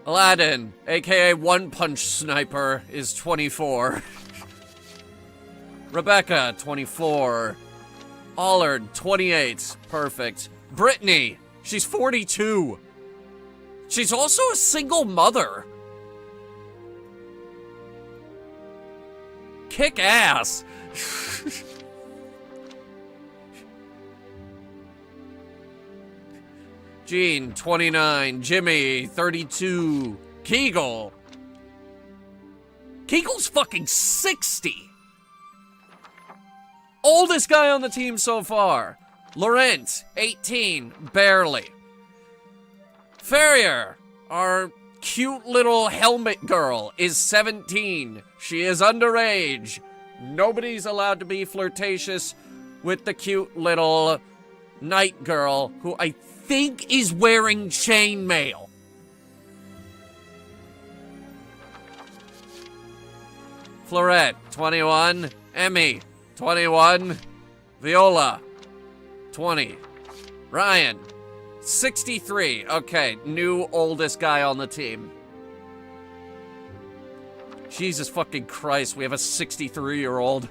Aladdin, aka One Punch Sniper, is 24. Rebecca, 24. Allard, 28. Perfect. Brittany, she's 42. She's also a single mother. Kick ass. Gene, 29. Jimmy, 32. Kegel. Kegel's fucking 60. Oldest guy on the team so far. Laurent, 18. Barely. Farrier, our cute little helmet girl, is 17. She is underage. Nobody's allowed to be flirtatious with the cute little night girl, who I think is wearing chainmail. Florette, 21. Emmy, 21. Viola, 20. Ryan, 63. Okay, new oldest guy on the team. Jesus fucking Christ, we have a 63-year-old.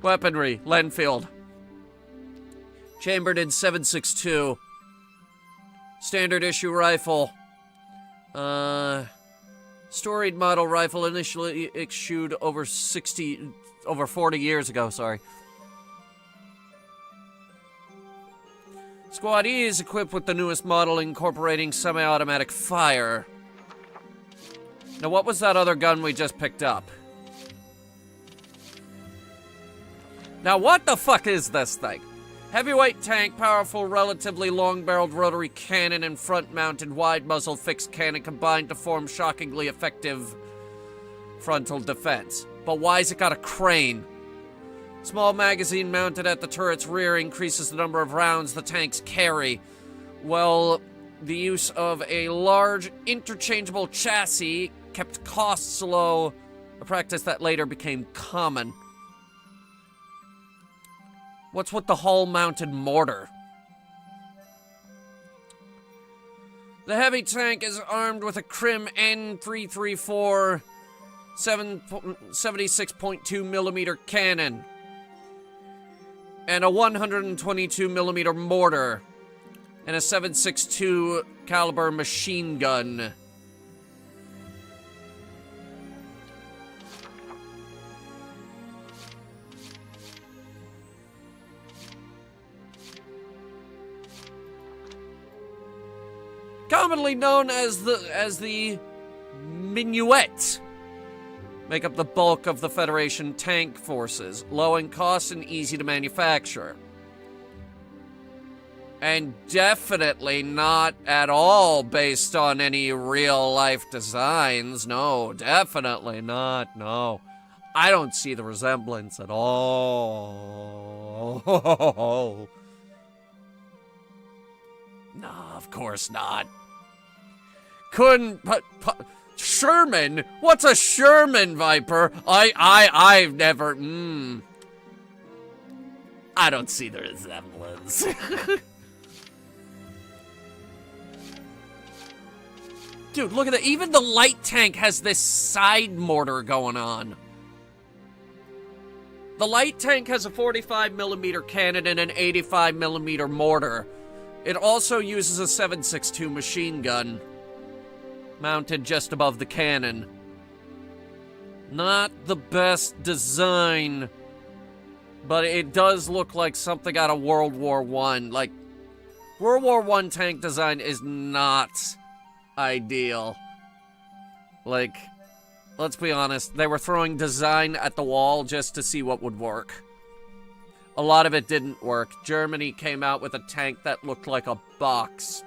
Weaponry, Lenfield. Chambered in 7.62. Standard issue rifle. Storied model rifle initially issued over 40 years ago, sorry. Squad E is equipped with the newest model incorporating semi-automatic fire. Now what was that other gun we just picked up? Now what the fuck is this thing? Heavyweight tank, powerful, relatively long-barreled rotary cannon and front-mounted wide-muzzle fixed cannon combined to form shockingly effective frontal defense. But why's it got a crane? Small magazine mounted at the turret's rear increases the number of rounds the tanks carry, while the use of a large interchangeable chassis kept costs low, a practice that later became common. What's with the hull-mounted mortar? The heavy tank is armed with a Krim N334 76.2 millimeter cannon and a 122 millimeter mortar and a 7.62 caliber machine gun. Commonly known as the Minuet, make up the bulk of the Federation tank forces, low in cost and easy to manufacture. And definitely not at all based on any real-life designs. No, definitely not, no. I don't see the resemblance at all. No, of course not. Couldn't, Sherman? What's a Sherman, Viper? I've never, I don't see the resemblance. Dude, look at that. Even the light tank has this side mortar going on. The light tank has a 45mm cannon and an 85mm mortar. It also uses a 7.62 machine gun, mounted just above the cannon. Not the best design, but it does look like something out of World War I. Like, World War I tank design is not ideal. Like, let's be honest, they were throwing design at the wall just to see what would work. A lot of it didn't work. Germany came out with a tank that looked like a box.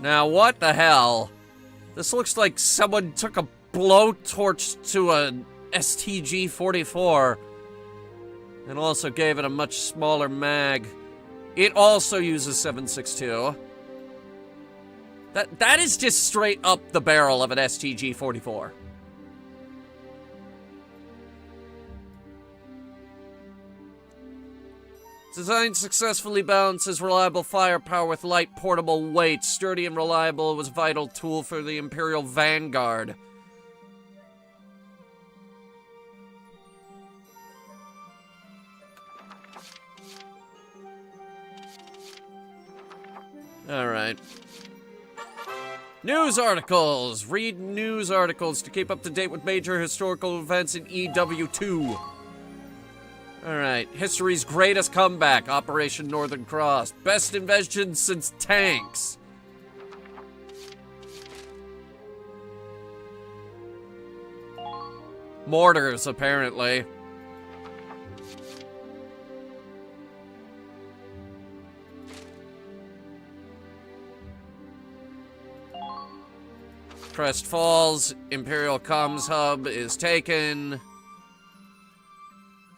Now, what the hell? This looks like someone took a blowtorch to an STG-44 and also gave it a much smaller mag. It also uses 7.62. That is just straight up the barrel of an STG-44. Design successfully balances reliable firepower with light portable weight. Sturdy and reliable, it was a vital tool for the Imperial Vanguard. Alright. News articles! Read news articles to keep up to date with major historical events in EW2. Alright, history's greatest comeback, Operation Northern Cross. Best invention since tanks. Mortars, apparently. Crest Falls, Imperial Comms Hub is taken.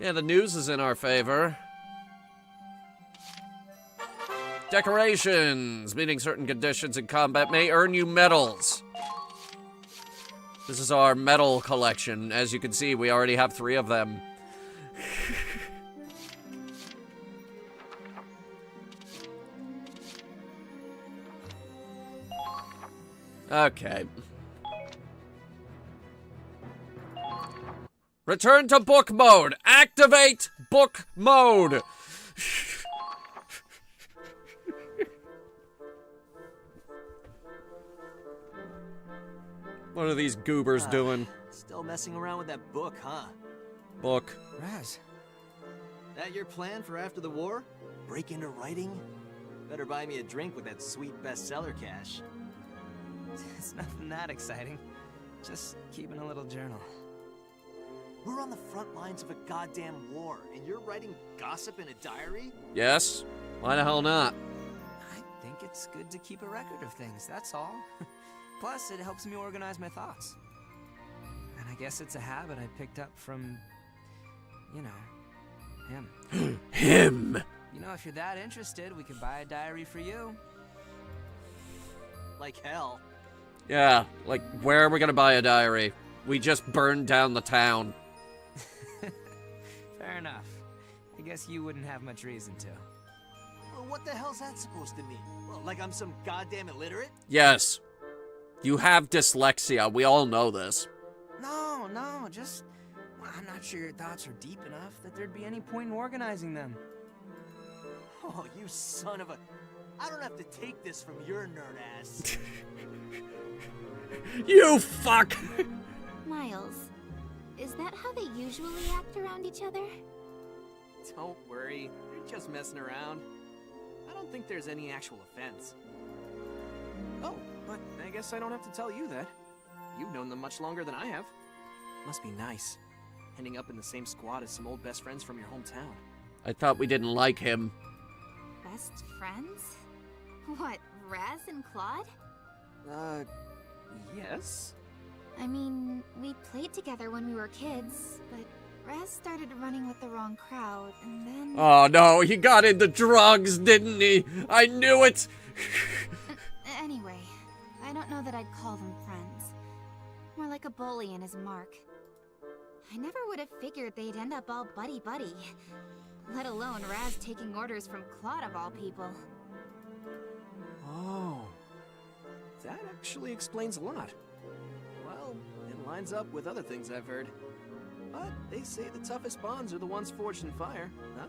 Yeah, the news is in our favor. Decorations. Meeting certain conditions in combat may earn you medals. This is our medal collection. As you can see, we already have 3 of them. Okay. Return to book mode. Activate book mode. What are these goobers doing? Still messing around with that book, huh? Book. Raz. That your plan for after the war? Break into writing? Better buy me a drink with that sweet bestseller cash. It's nothing that exciting. Just keeping a little journal. We're on the front lines of a goddamn war, and you're writing gossip in a diary? Yes. Why the hell not? I think it's good to keep a record of things, that's all. Plus, it helps me organize my thoughts. And I guess it's a habit I picked up from, you know, him. Him! You know, if you're that interested, we could buy a diary for you. Like hell. Yeah, like, where are we gonna buy a diary? We just burned down the town. Fair enough. I guess you wouldn't have much reason to. Well, what the hell's that supposed to mean? Well, like I'm some goddamn illiterate? Yes. You have dyslexia. We all know this. No, just... I'm not sure your thoughts are deep enough that there'd be any point in organizing them. Oh, you son of a... I don't have to take this from your nerd ass. You fuck! Miles, is that how they usually act around each other? Don't worry, they're just messing around. I don't think there's any actual offense. Oh, but I guess I don't have to tell you that. You've known them much longer than I have. Must be nice, ending up in the same squad as some old best friends from your hometown. I thought we didn't like him. Best friends? What, Raz and Claude? Yes? I mean, we played together when we were kids, but Raz started running with the wrong crowd, and then... Oh no, he got into drugs, didn't he? I knew it! Anyway, I don't know that I'd call them friends. More like a bully and his mark. I never would have figured they'd end up all buddy-buddy. Let alone Raz taking orders from Claude of all people. Oh, that actually explains a lot. Well, it lines up with other things I've heard. But they say the toughest bonds are the ones forged in fire, huh?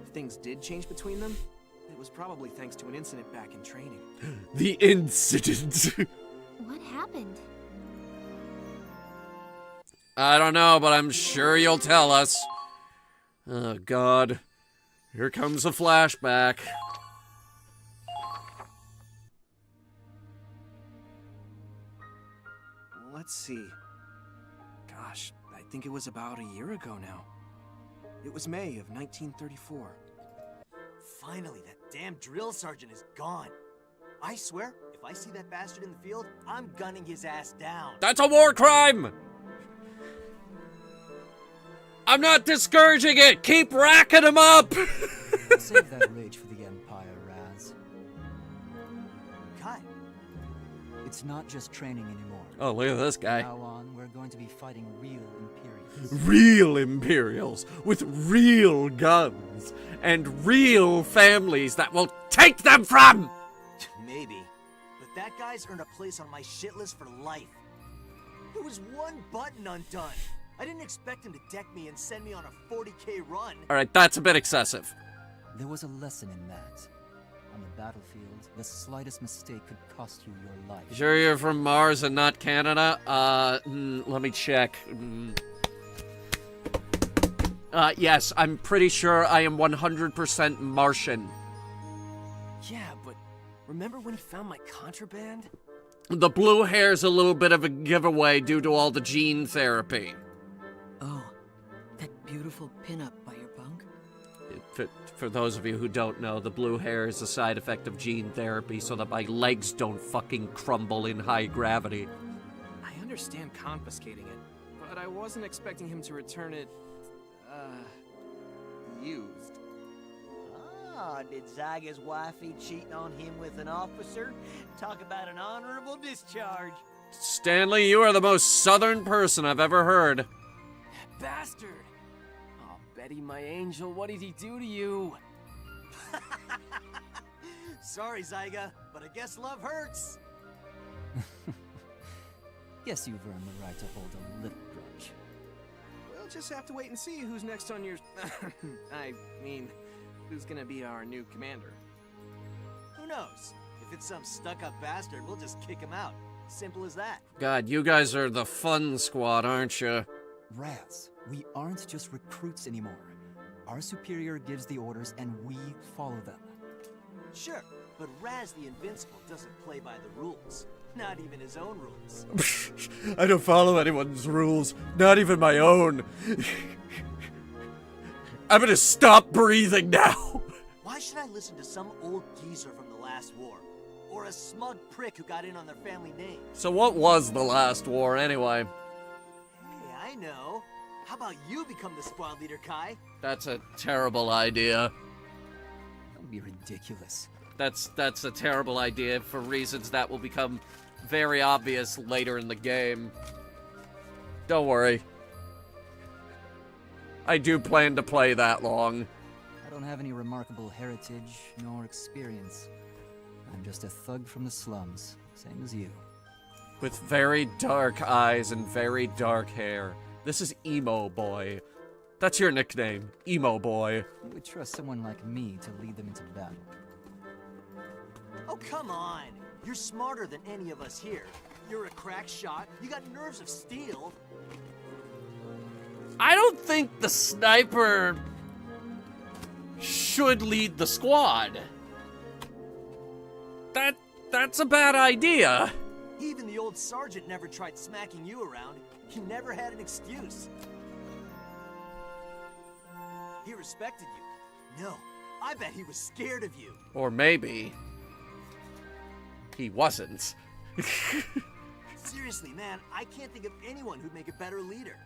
If things did change between them, it was probably thanks to an incident back in training. The incident. What happened? I don't know, but I'm sure you'll tell us. Oh, God. Here comes a flashback. Let's see. Gosh, I think it was about a year ago now. It was May of 1934. Finally, that damn drill sergeant is gone. I swear, if I see that bastard in the field, I'm gunning his ass down. That's a war crime! I'm not discouraging it! Keep racking them up! Save that rage for the Empire, Raz. Kai. It's not just training anymore. Oh, look at this guy. From now on, we're going to be fighting real Imperials. Real Imperials with real guns and real families that will take them from! Maybe. But that guy's earned a place on my shit list for life. There was one button undone. I didn't expect him to deck me and send me on a 40K run. Alright, that's a bit excessive. There was a lesson in that. On the battlefield, the slightest mistake could cost you your life. Sure you're from Mars and not Canada? Let me check. Yes, I'm pretty sure I am 100% Martian. Yeah, but remember when he found my contraband? The blue hair's a little bit of a giveaway due to all the gene therapy. Oh, that beautiful pinup by your bunk? For those of you who don't know, the blue hair is a side effect of gene therapy so that my legs don't fucking crumble in high gravity. I understand confiscating it, but I wasn't expecting him to return it, used. Ah, did Zyga's wifey cheating on him with an officer? Talk about an honorable discharge. Stanley, you are the most southern person I've ever heard. Bastard! Oh, Betty, my angel, what did he do to you? Sorry, Zyga, but I guess love hurts. Guess you've earned the right to hold a little grudge. We'll just have to wait and see who's next on your... I mean, who's gonna be our new commander. Who knows? If it's some stuck-up bastard, we'll just kick him out. Simple as that. God, you guys are the fun squad, aren't you? Raz, we aren't just recruits anymore. Our superior gives the orders and we follow them. Sure, but Raz the Invincible doesn't play by the rules. Not even his own rules. I don't follow anyone's rules, not even my own. I'm gonna stop breathing now. Why should I listen to some old geezer from the last war? Or a smug prick who got in on their family name? So what was the last war anyway? Hey, I know. How about you become the squad leader, Kai? That's a terrible idea. Don't be ridiculous. That's a terrible idea for reasons that will become very obvious later in the game. Don't worry. I do plan to play that long. I don't have any remarkable heritage nor experience. I'm just a thug from the slums, same as you. With very dark eyes and very dark hair. This is Emo Boy. That's your nickname, Emo Boy. You would trust someone like me to lead them into battle. Oh, come on. You're smarter than any of us here. You're a crack shot. You got nerves of steel. I don't think the sniper should lead the squad. That's a bad idea. Even the old sergeant never tried smacking you around. He never had an excuse. He respected you. No, I bet he was scared of you. Or maybe he wasn't. Seriously, man, I can't think of anyone who'd make a better leader.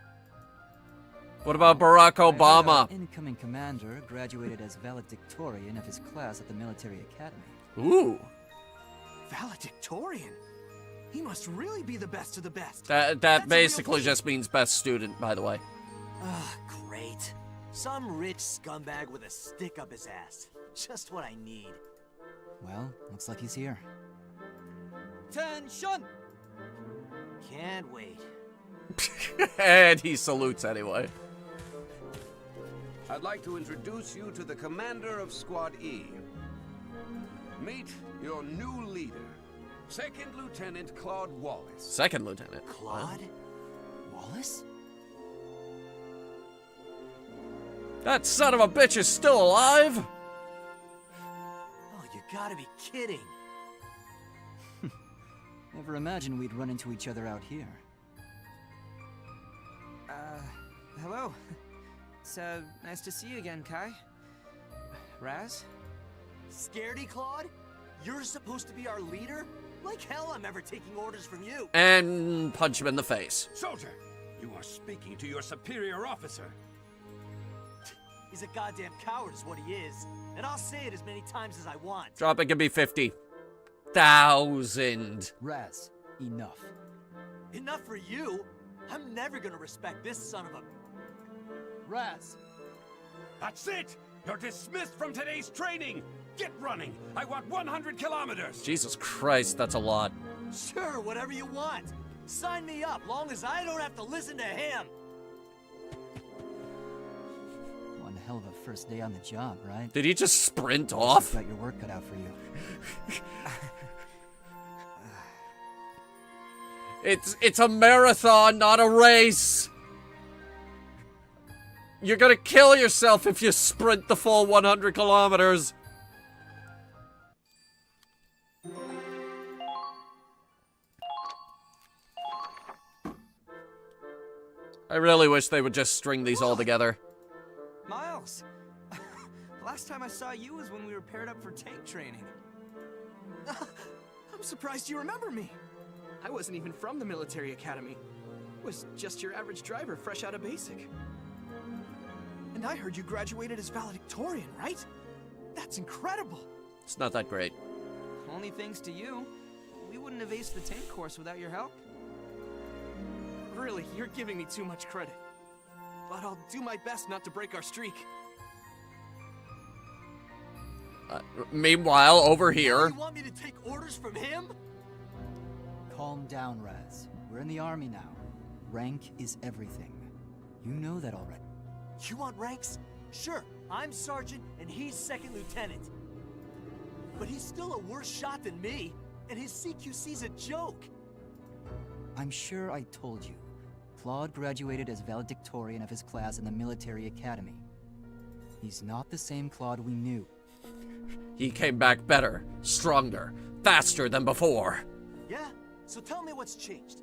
What about Barack Obama? Our incoming commander graduated as valedictorian of his class at the military academy. Ooh. Valedictorian? He must really be the best of the best. That basically just means best student, by the way. Ah, great. Some rich scumbag with a stick up his ass. Just what I need. Well, looks like he's here. Attention! Can't wait. And he salutes anyway. I'd like to introduce you to the commander of Squad E. Meet your new leader, Second Lieutenant Claude Wallace. Second Lieutenant? Claude? Wallace? That son of a bitch is still alive? Oh, you gotta be kidding. Never imagined we'd run into each other out here. Hello. It's, nice to see you again, Kai. Raz? Scaredy, Claude? You're supposed to be our leader? Like hell I'm ever taking orders from you. And punch him in the face. Soldier, you are speaking to your superior officer. He's a goddamn coward is what he is. And I'll say it as many times as I want. Drop it, give me 50,000. Raz, enough. Enough for you? I'm never gonna respect this son of a... Raz! That's it! You're dismissed from today's training! Get running! I want 100 kilometers! Jesus Christ, that's a lot. Sure, whatever you want. Sign me up, long as I don't have to listen to him. One hell of a first day on the job, right? Did he just sprint off? Got your work cut out for you. It's a marathon, not a race. You're gonna kill yourself if you sprint the full 100 kilometers. I really wish they would just string these all together. Miles! Last time I saw you was when we were paired up for tank training. I'm surprised you remember me. I wasn't even from the military academy. Was just your average driver fresh out of basic. And I heard you graduated as valedictorian, right? That's incredible. It's not that great. Only thanks to you. We wouldn't have aced the tank course without your help. Really, you're giving me too much credit. But I'll do my best not to break our streak. Meanwhile, over here... You want me to take orders from him? Calm down, Raz. We're in the army now. Rank is everything. You know that already. You want ranks? Sure, I'm sergeant and he's second lieutenant. But he's still a worse shot than me, and his CQC's a joke. I'm sure I told you. Claude graduated as valedictorian of his class in the military academy. He's not the same Claude we knew. He came back better, stronger, faster than before. Yeah? So tell me what's changed.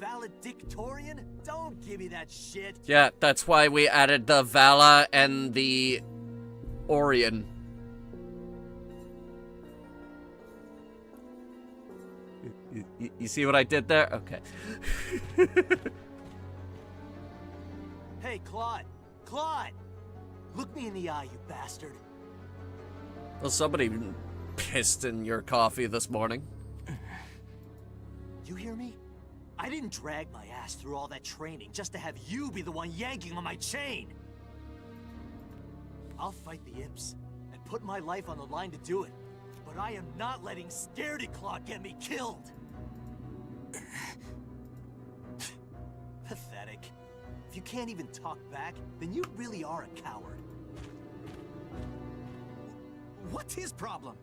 Valedictorian? Don't give me that shit. Yeah, that's why we added the Vala and the Orion. You see what I did there? Okay. Hey, Claude. Claude! Look me in the eye, you bastard. Well, somebody pissed in your coffee this morning. You hear me? I didn't drag my ass through all that training just to have you be the one yanking on my chain. I'll fight the imps and put my life on the line to do it, but I am not letting Scaredy Claw get me killed. Pathetic. If you can't even talk back, then you really are a coward. What's his problem?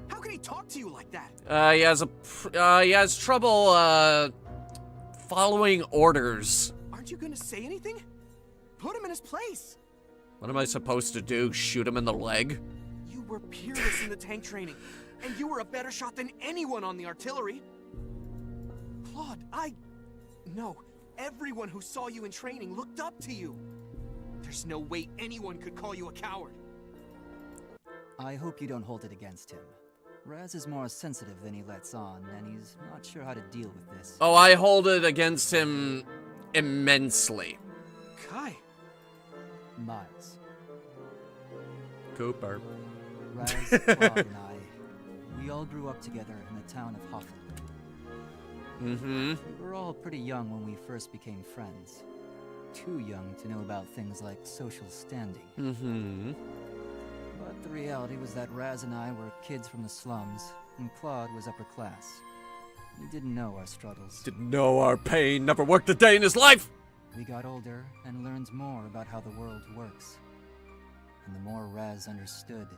How can he talk to you like that? He has trouble, following orders. Aren't you gonna say anything? Put him in his place. What am I supposed to do? Shoot him in the leg? You were peerless in the tank training. And you were a better shot than anyone on the artillery. Claude, No, everyone who saw you in training looked up to you. There's no way anyone could call you a coward. I hope you don't hold it against him. Raz is more sensitive than he lets on, and he's not sure how to deal with this. Oh, I hold it against him immensely. Kai. Miles. Cooper. Raz, Claude, and we all grew up together in the town of Hoffman. Mm-hmm. We were all pretty young when we first became friends. Too young to know about things like social standing. Mm-hmm. But the reality was that Raz and I were kids from the slums, and Claude was upper class. He didn't know our struggles. Didn't know our pain, never worked a day in his life! We got older and learned more about how the world works. And the more Raz understood,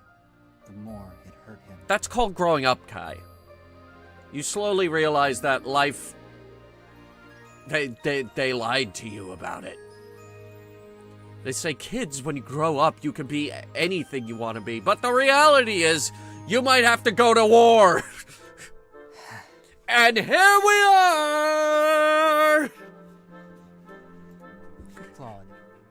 the more it hurt him. That's called growing up, Kai. You slowly realize that life... They lied to you about it. They say, kids, when you grow up, you can be anything you want to be. But the reality is, you might have to go to war. And here we are! Claude,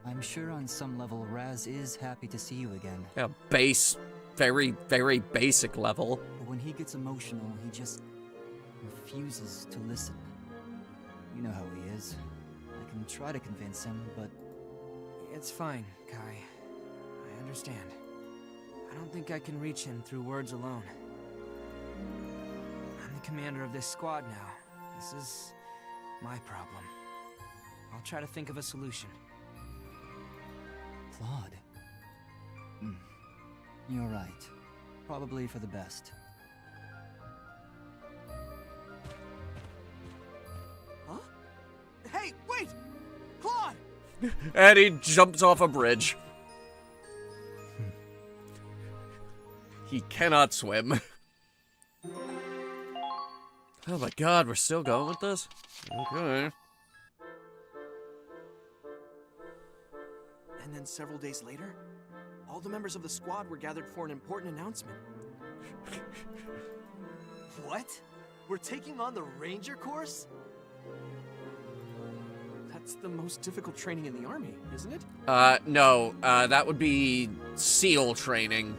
I'm sure on some level Raz is happy to see you again. A base, very, very basic level. But when he gets emotional, he just refuses to listen. You know how he is. I can try to convince him, but... It's fine, Kai. I understand. I don't think I can reach him through words alone. I'm the commander of this squad now. This is my problem. I'll try to think of a solution. Claude. You're right. Probably for the best. Huh? Hey, wait! Claude! And he jumps off a bridge. He cannot swim. Oh my god, we're still going with this? Okay. And then several days later, all the members of the squad were gathered for an important announcement. What? We're taking on the Ranger course? That's the most difficult training in the army, isn't it? No. That would be SEAL training.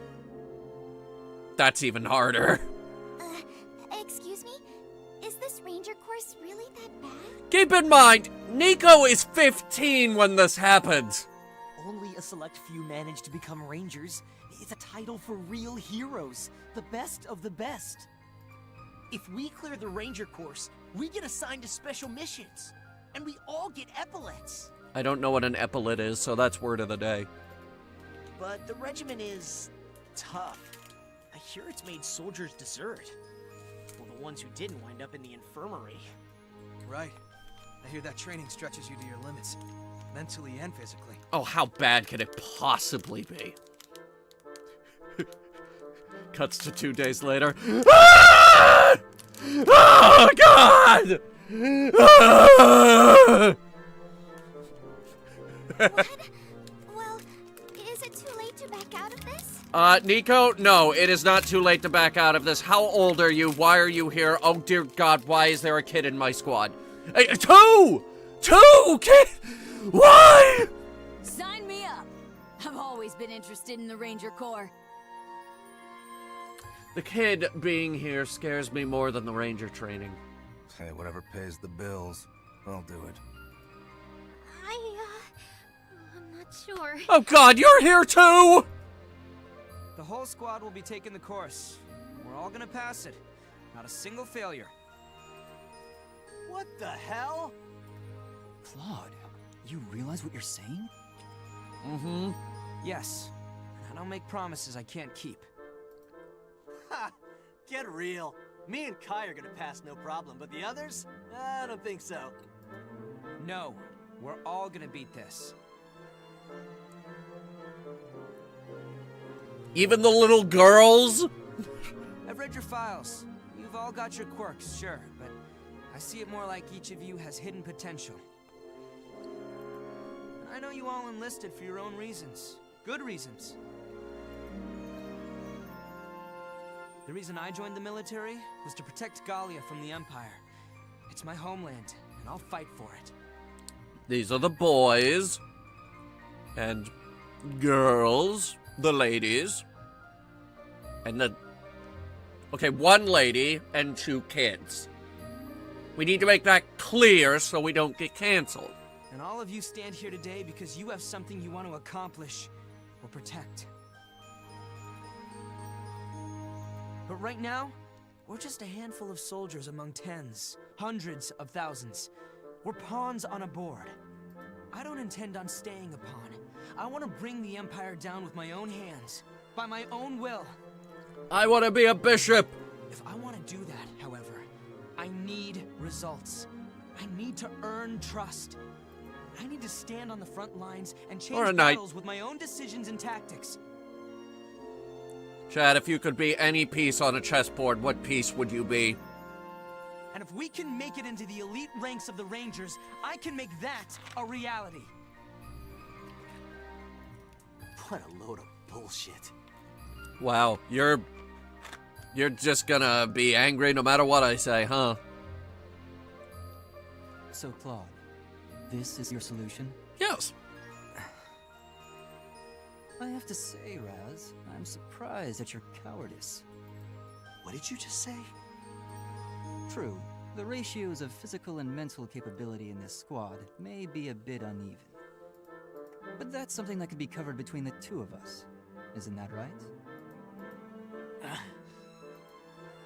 That's even harder. Excuse me? Is this ranger course really that bad? Keep in mind, Nico is 15 when this happens. Only a select few manage to become rangers. It's a title for real heroes, the best of the best. If we clear the ranger course, we get assigned to special missions. And we all get epaulets. I don't know what an epaulet is, so that's word of the day. But the regiment is tough. I hear it's made soldiers desert. Well, the ones who didn't wind up in the infirmary. Right. I hear that training stretches you to your limits, mentally and physically. Oh, how bad could it possibly be? Cuts to 2 days later. Ah! Oh, God! What? Well, is it too late to back out of this? Nico, no, it is not too late to back out of this. How old are you? Why are you here? Oh, dear God, why is there a kid in my squad? Hey, two kid! Why? Sign me up. I've always been interested in the Ranger Corps. The kid being here scares me more than the Ranger training. Hey, whatever pays the bills, I'll do it. I'm not sure. Oh God, you're here too! The whole squad will be taking the course. We're all gonna pass it. Not a single failure. What the hell? Claude, you realize what you're saying? Mm-hmm. Yes. I don't make promises I can't keep. Ha! Get real. Me and Kai are gonna pass no problem, but the others? I don't think so. No. We're all gonna beat this. Even the little girls? I've read your files. You've all got your quirks, sure, but I see it more like each of you has hidden potential. I know you all enlisted for your own reasons. Good reasons. The reason I joined the military was to protect Gallia from the Empire. It's my homeland, and I'll fight for it. These are the boys and girls, the ladies, and the... Okay, one lady and 2 kids. We need to make that clear so we don't get canceled. And all of you stand here today because you have something you want to accomplish or protect. But right now, we're just a handful of soldiers among tens, hundreds of thousands. We're pawns on a board. I don't intend on staying a pawn. I want to bring the Empire down with my own hands, by my own will. I want to be a bishop! If I want to do that, however, I need results. I need to earn trust. I need to stand on the front lines and change battles with my own decisions and tactics. Chad, if you could be any piece on a chessboard, what piece would you be? And if we can make it into the elite ranks of the Rangers, I can make that a reality. What a load of bullshit. Wow, you're just gonna be angry no matter what I say, huh? So, Claude, this is your solution? Yes. I have to say, Raz, I'm surprised at your cowardice. What did you just say? True, the ratios of physical and mental capability in this squad may be a bit uneven. But that's something that could be covered between the 2 of us. Isn't that right?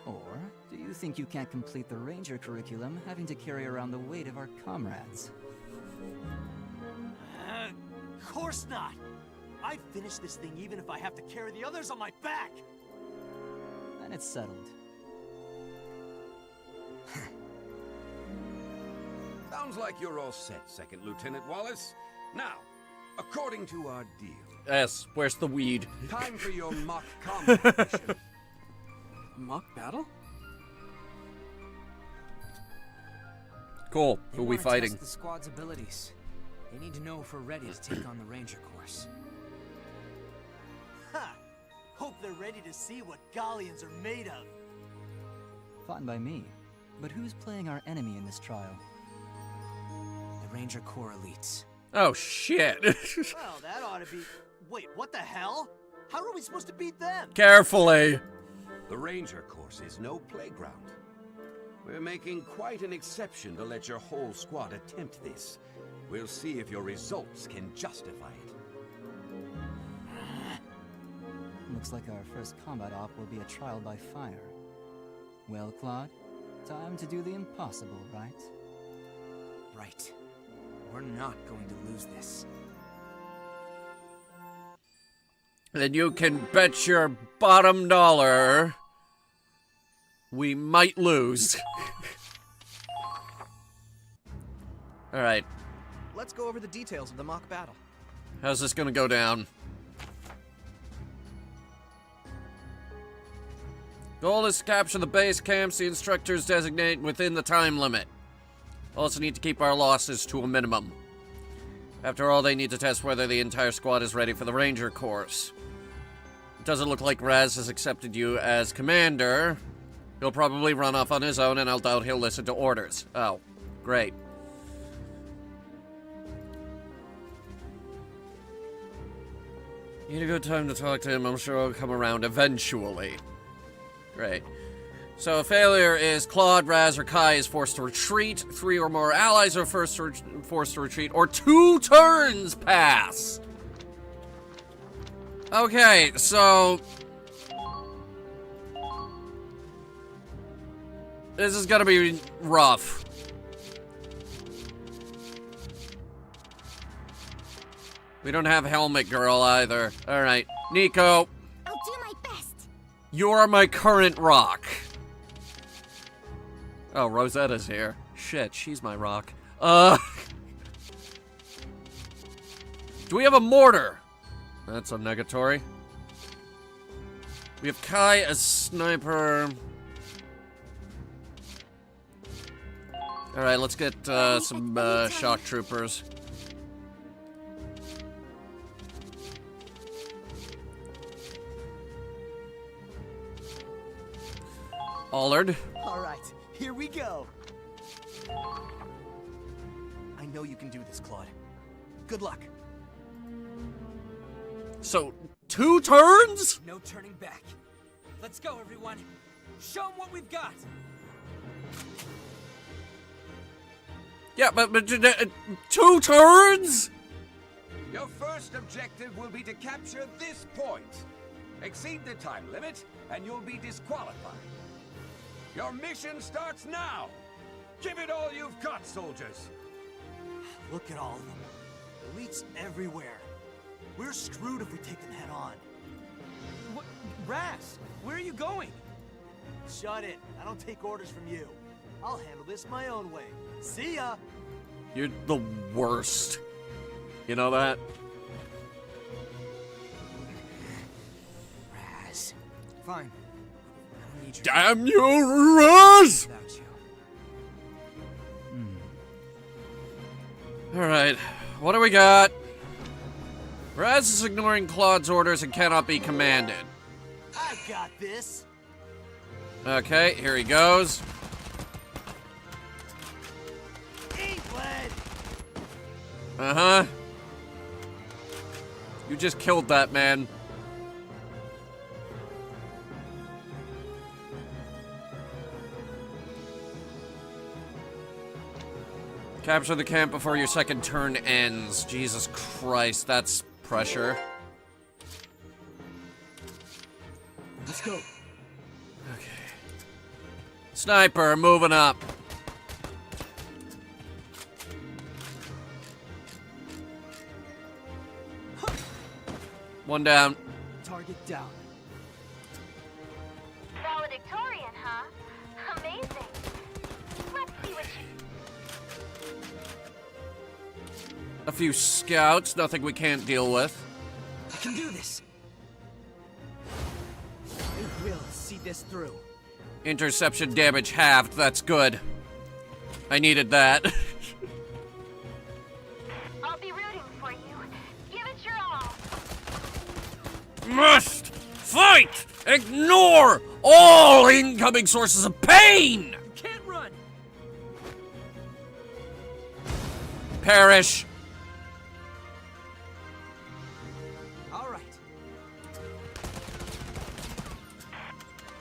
Or do you think you can't complete the Ranger curriculum having to carry around the weight of our comrades? Of course not! I'd finish this thing even if I have to carry the others on my back! Then it's settled. Sounds like you're all set, Second Lieutenant Wallace. Now, according to our deal... Yes, where's the weed? Time for your mock combat mission. A mock battle? Cool. Who are we fighting? Test the squad's abilities. They need to know if we're ready to take on the Ranger course. Ha! Hope they're ready to see what Gallians are made of. Fine by me. But who's playing our enemy in this trial? The Ranger Corps elites. Oh, shit. Well, that ought to be... Wait, what the hell? How are we supposed to beat them? Carefully. The Ranger course is no playground. We're making quite an exception to let your whole squad attempt this. We'll see if your results can justify it. Looks like our first combat op will be a trial by fire. Well, Claude, time to do the impossible, right? Right. We're not going to lose this. Then you can bet your bottom dollar we might lose. Alright. Let's go over the details of the mock battle. How's this gonna go down? Goal is to capture the base camps the instructors designate within the time limit. Also need to keep our losses to a minimum. After all, they need to test whether the entire squad is ready for the Ranger course. It doesn't look like Raz has accepted you as commander. He'll probably run off on his own, and I'll doubt he'll listen to orders. Oh, great. Need a good time to talk to him. I'm sure he'll come around eventually. Great. So, failure is Claude, Raz, or Kai is forced to retreat. 3 or more allies are forced to retreat, or 2 turns pass. Okay, so... this is gonna be rough. We don't have Helmet Girl either. Alright, Nico. I'll do my best. You're my current rock. Oh, Rosetta's here. Shit, she's my rock. Do we have a mortar? That's a negatory. We have Kai as sniper. Alright, let's get some shock troopers. Allard. All right, here we go. I know you can do this, Claude. Good luck. So, 2 turns? No turning back. Let's go, everyone. Show them what we've got. Yeah, but 2 turns? Your first objective will be to capture this point. Exceed the time limit, and you'll be disqualified. Your mission starts now. Give it all you've got, soldiers. Look at all of them. Elites everywhere. We're screwed if we take them head on. What? Raz, where are you going? Shut it. I don't take orders from you. I'll handle this my own way. See ya! You're the worst. You know that? Raz. Fine. I don't need you. Damn you, Raz! Without you. Alright, what do we got? Raz is ignoring Claude's orders and cannot be commanded. I got this. Okay, here he goes. Eat lead. Uh-huh. You just killed that man. Capture the camp before your second turn ends. Jesus Christ, that's pressure. Let's go. Okay. Sniper, moving up. One down. Target down. Valedictorian, huh? Amazing. Let's see what A few scouts, nothing we can't deal with. I can do this. I will see this through. Interception damage halved, that's good. I needed that. I'll be rooting for you. Give it your all. Must fight! Ignore all incoming sources of pain! You can't run. Perish. All right.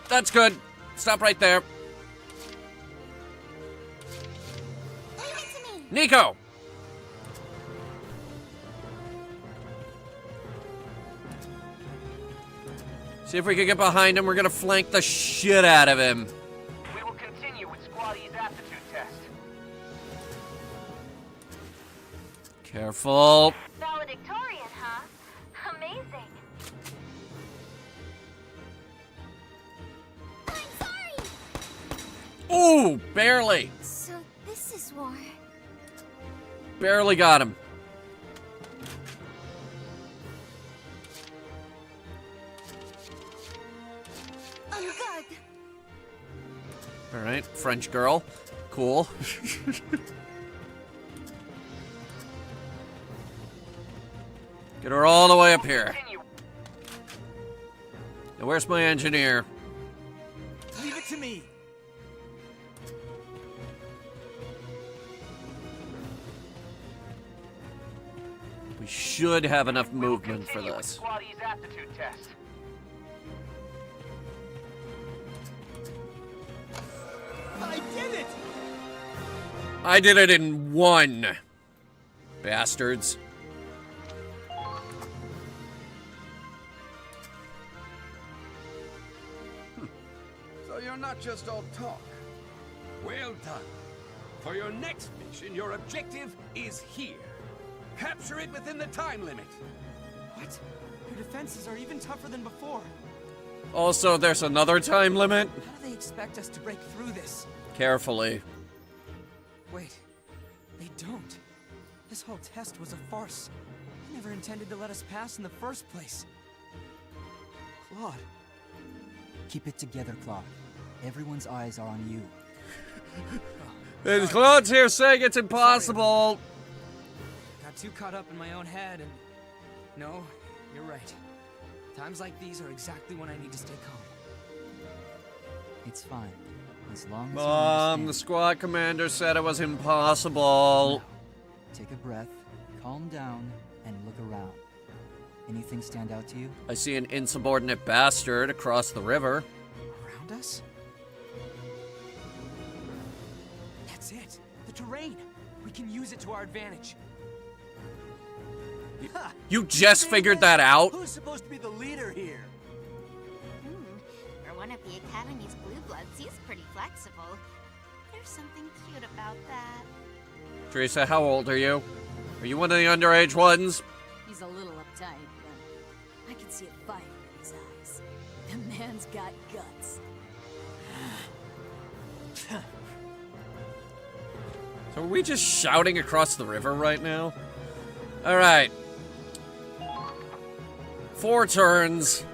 That's good. Stop right there. Nico! See if we can get behind him. We're gonna flank the shit out of him. We will continue with Squad E's aptitude test. Careful. Valedictorian, huh? Amazing. Ooh, barely. So this is war. Barely got him. On guard. Alright, French girl. Cool. Get her all the way up here. Now where's my engineer? Leave it to me. We should have enough movement for this. Squad E's aptitude test. I did it! I did it in 1. Bastards. So you're not just all talk. Well done. For your next mission, your objective is here. Capture it within the time limit. What? Your defenses are even tougher than before. Also, there's another time limit. How do they expect us to break through this? Carefully. Wait, they don't. This whole test was a farce. They never intended to let us pass in the first place. Claude. Keep it together, Claude. Everyone's eyes are on you. And Claude's here saying it's impossible. Got too caught up in my own head and... No, you're right. Times like these are exactly when I need to stay calm. It's fine. As long as you understand. The squad commander said it was impossible. Take a breath, calm down, and look around. Anything stand out to you? I see an insubordinate bastard across the river. Around us? That's it. The terrain. We can use it to our advantage. You just figured that out? Who's supposed to be the leader here? For one of the Academy's blue bloods, he's pretty flexible. There's something cute about that. Teresa, how old are you? Are you one of the underage ones? He's a little uptight, but I can see a fire in his eyes. The man's got guts. So are we just shouting across the river right now? Alright. 4 turns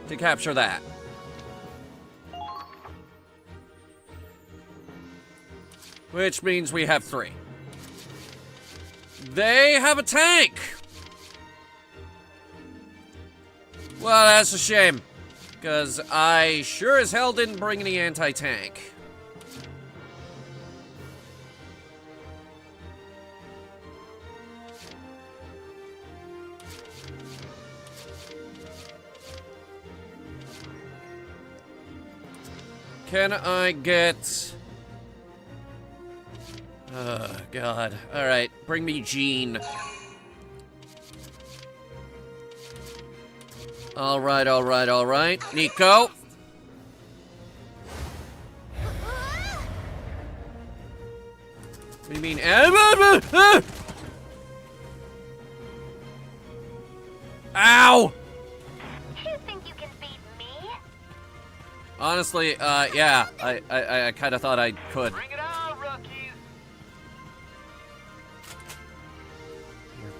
to capture that. Which means we have 3. They have a tank! Well, that's a shame. Because I sure as hell didn't bring any anti-tank. Can I get... Oh, God. Alright, bring me Jean. Alright, alright, alright. Nico. What do you mean? Ow! You think you can beat me? Honestly, yeah. I kind of thought I could. Bring it on, rookies!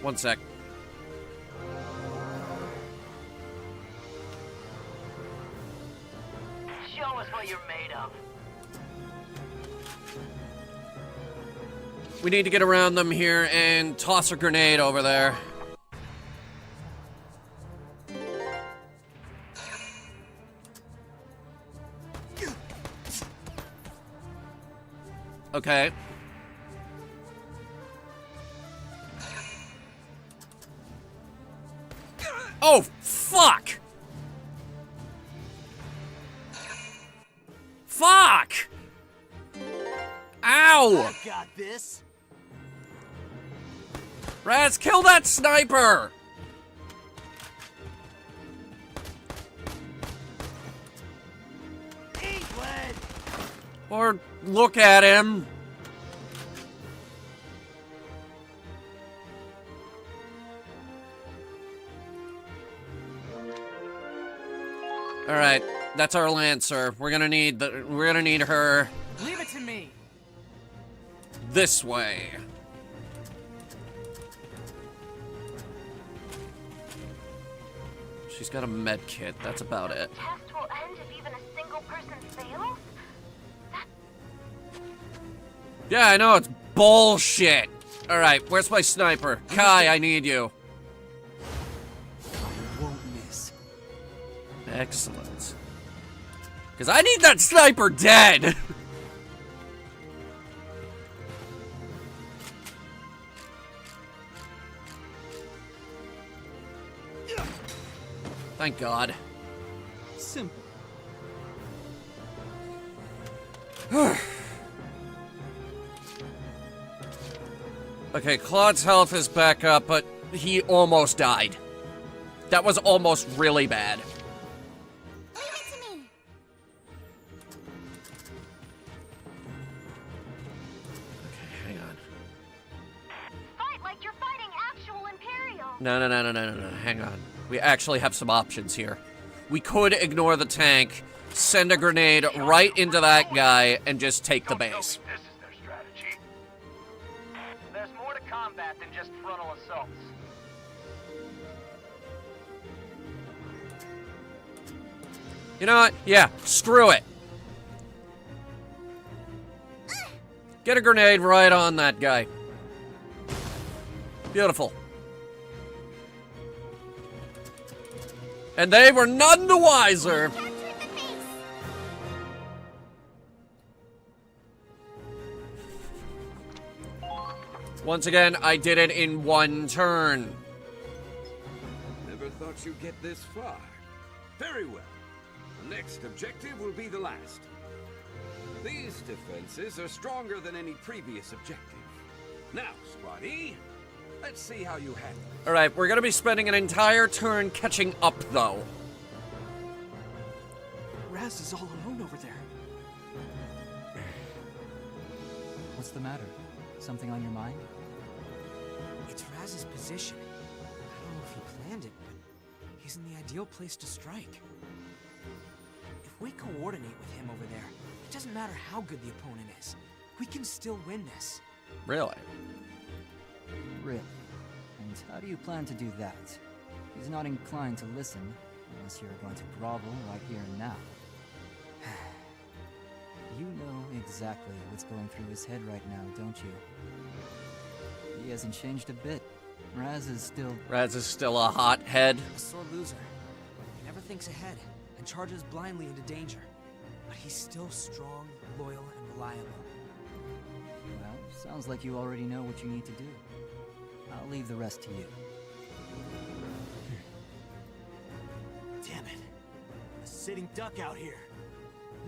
One sec. Show us what you're made of. We need to get around them here and toss a grenade over there. Okay. Oh, fuck! Fuck! Ow! I got this. Rats, kill that sniper! Eat lead. Or look at him. All right, that's our Lancer. We're gonna need her Leave it to me. this way. She's got a med kit. That's about it. Test will end if even a single person fails? Yeah, I know, it's bullshit. All right, where's my sniper? Kai, I need you. I won't miss. Excellent. Because I need that sniper dead. Thank God. Simple. Okay, Claude's health is back up, but he almost died. That was almost really bad. Leave it to me. Okay, hang on. Fight like you're fighting actual Imperial. No, hang on. We actually have some options here. We could ignore the tank, send a grenade right into that guy, and just take the base. This is their strategy. There's more to combat than just frontal assaults. You know what? Yeah, screw it. Get a grenade right on that guy. Beautiful. And they were none the wiser. Once again, I did it in one turn. Never thought you'd get this far. Very well. The next objective will be the last. These defenses are stronger than any previous objective. Now, Squad E, let's see how you handle it. Alright, we're gonna be spending an entire turn catching up, though. Raz is all alone over there. What's the matter? Something on your mind? It's Raz's position. I don't know if he planned it, but he's in the ideal place to strike. If we coordinate with him over there, it doesn't matter how good the opponent is. We can still win this. Really? Really? And how do you plan to do that? He's not inclined to listen, unless you're going to grovel right here and now. You know exactly what's going through his head right now, don't you? He hasn't changed a bit. Raz is still a hothead. A sore loser. He never thinks ahead and charges blindly into danger. But he's still strong, loyal, and reliable. Well, sounds like you already know what you need to do. I'll leave the rest to you. Damn it. A sitting duck out here.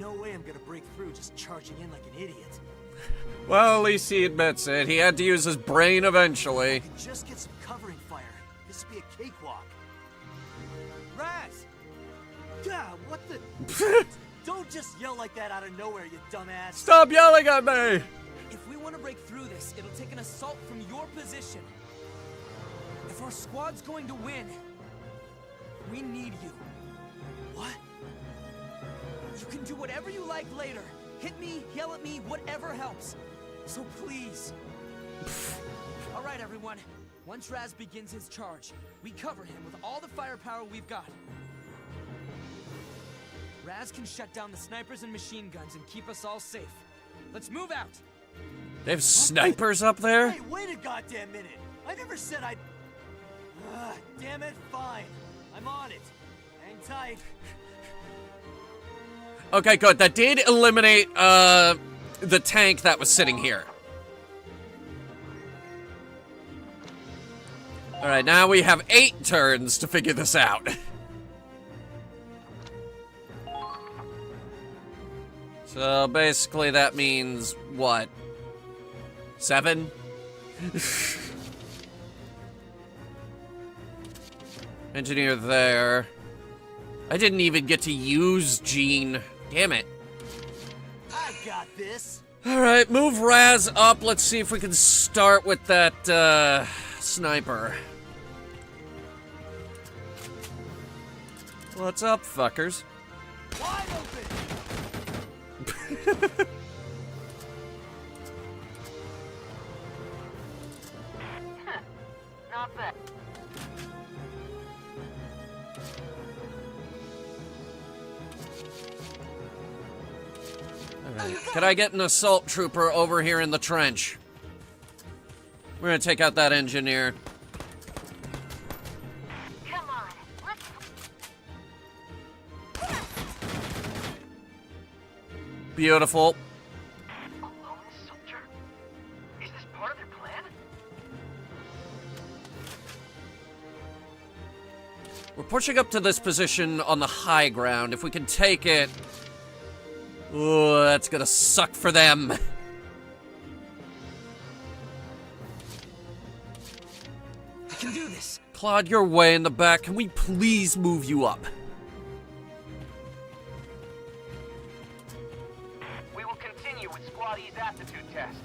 No way I'm gonna break through just charging in like an idiot. Well, at least he admits it. He had to use his brain eventually. I could just get some covering fire. This would be a cakewalk. Raz! God, what the... Don't just yell like that out of nowhere, you dumbass. Stop yelling at me! If we want to break through this, it'll take an assault from your position. If our squad's going to win, we need you. What? You can do whatever you like later. Hit me, yell at me, whatever helps. So please. All right, everyone. Once Raz begins his charge, we cover him with all the firepower we've got. Raz can shut down the snipers and machine guns and keep us all safe. Let's move out. They have snipers up there? Hey, wait a goddamn minute. I never said I'd... damn it, fine. I'm on it. Hang tight. Okay, good. That did eliminate, the tank that was sitting here. Alright, now we have 8 turns to figure this out. So, basically that means, what? 7? Engineer there. I didn't even get to use Gene. Damn it. I got this. Alright, move Raz up. Let's see if we can start with that, sniper. What's up, fuckers? Wide open. Not bad. Alright, can I get an assault trooper over here in the trench? We're gonna take out that engineer. Come on, let's... Beautiful. A lone soldier? Is this part of their plan? We're pushing up to this position on the high ground. If we can take it... Ooh, that's gonna suck for them. I can do this. Claude, you're way in the back. Can we please move you up? We will continue with Squad E's aptitude test.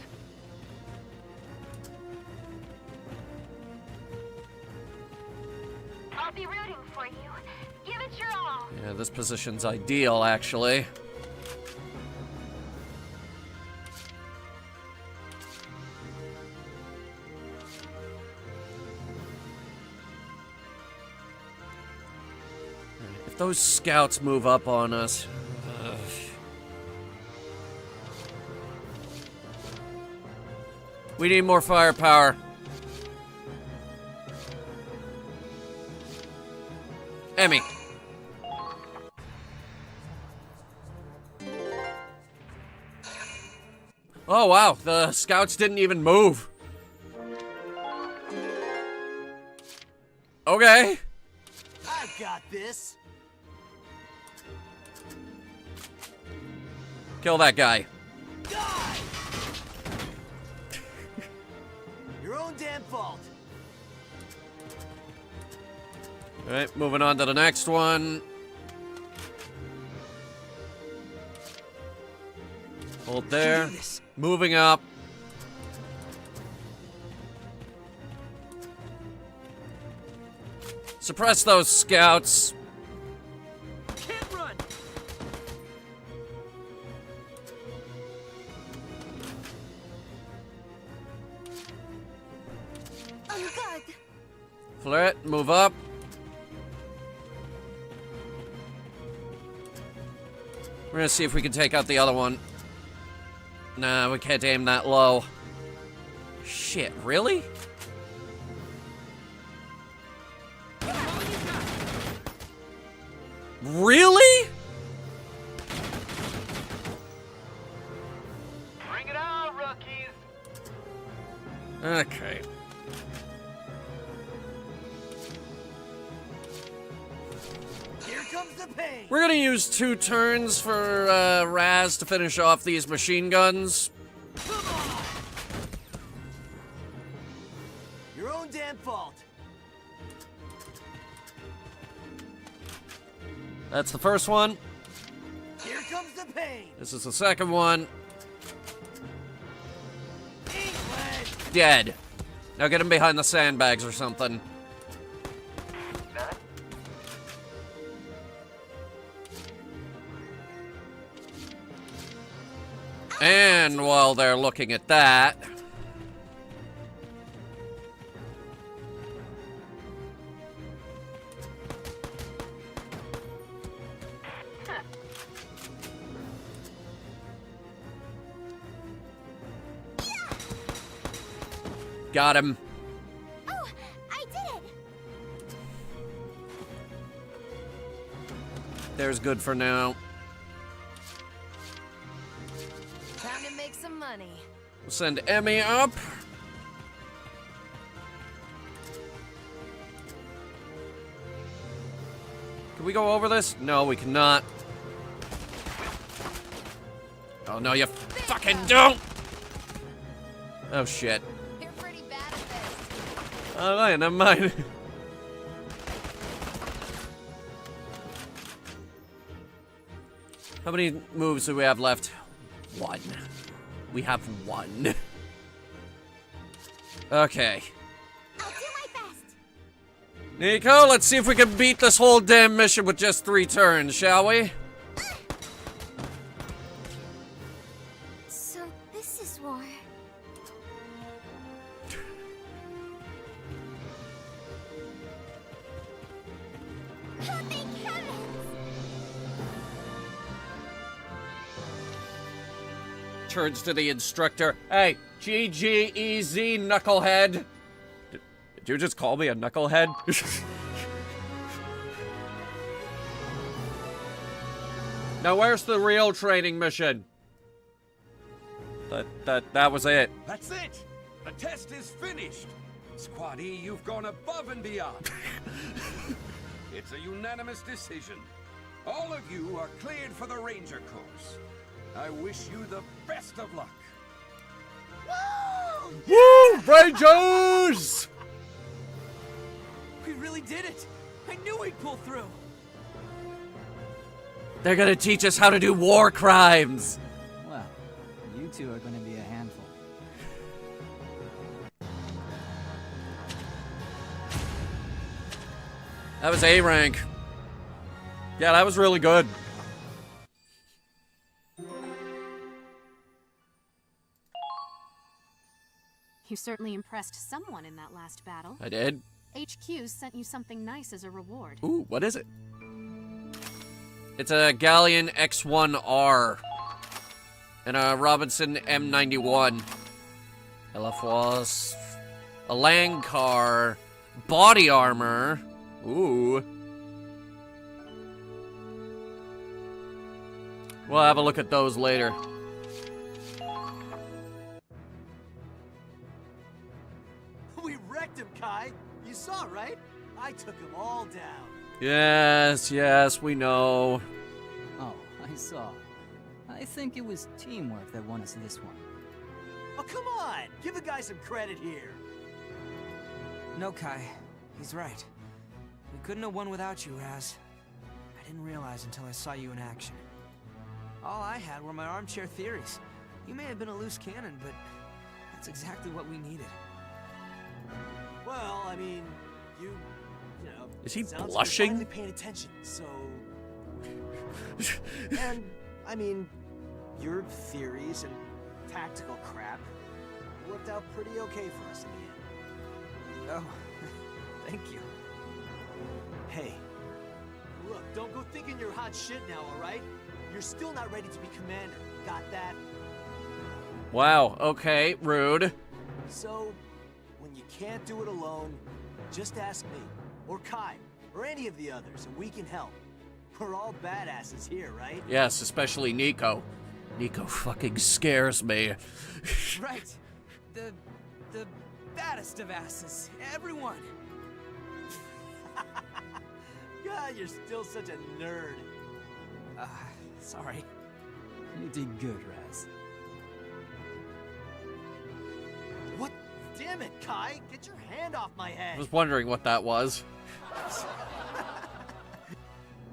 I'll be rooting for you. Give it your all. Yeah, this position's ideal, actually. If those scouts move up on us... We need more firepower. Emmy. Oh wow, the scouts didn't even move. Okay. I got this. Kill that guy. Die! Your own damn fault. Alright, moving on to the next one. Hold there. Moving up. Suppress those scouts. Can't run. On guard. Flirt, move up. We're gonna see if we can take out the other one. Nah, we can't aim that low. Shit, really? Really? Bring it on, rookies! Okay. Here comes the pain. We're gonna use 2 turns for Raz to finish off these machine guns. Your own damn fault. That's the first one. Here comes the pain. This is the second one. England. Dead. Now get him behind the sandbags or something. And while they're looking at that... Got him. Oh, I did it. There's good for now. Time to make some money. We'll send Emmy up. Can we go over this? No, we cannot. Oh, no, you fucking don't! Oh, shit. You're pretty bad at this. Oh, right, never mind. How many moves do we have left? 1. We have 1. Okay. I'll do my best. Nico, let's see if we can beat this whole damn mission with just 3 turns, shall we? So this is war. Oh, thank heavens! Turns to the instructor. Hey, GGEZ, knucklehead. Did you just call me a knucklehead? Now, where's the real training mission? That was it. That's it! The test is finished! Squad E, you've gone above and beyond. It's a unanimous decision. All of you are cleared for the Ranger course. I wish you the best of luck. Woo! Rangers! We really did it! I knew we'd pull through! They're gonna teach us how to do war crimes. Well, you two are gonna be a handful. That was A rank. Yeah, that was really good. You certainly impressed someone in that last battle. I did. HQ sent you something nice as a reward. Ooh, what is it? It's a Galleon X1R and a Robinson M91. LFWAS, a Lang car, body armor. Ooh. We'll have a look at those later. We wrecked him, Kai. You saw, right? I took them all down. Yes, yes, we know. Oh, I saw. I think it was teamwork that won us this one. Oh, come on! Give the guy some credit here. No, Kai. He's right. We couldn't have won without you, Raz. I didn't realize until I saw you in action. All I had were my armchair theories. You may have been a loose cannon, but that's exactly what we needed. Well, I mean, you know... Is he sounds like blushing? you're finally paying attention, so... And, I mean, your theories and tactical crap worked out pretty okay for us in the end. Oh, thank you. Hey, look, don't go thinking you're hot shit now, alright? You're still not ready to be commander. Got that? Wow, okay, rude. So, when you can't do it alone, just ask me, or Kai, or any of the others, and we can help. We're all badasses here, right? Yes, especially Nico. Nico fucking scares me. Right. The baddest of asses. Everyone. God, you're still such a nerd. Sorry. You did good, Raz. What? Damn it, Kai! Get your hand off my I head! was wondering what that was.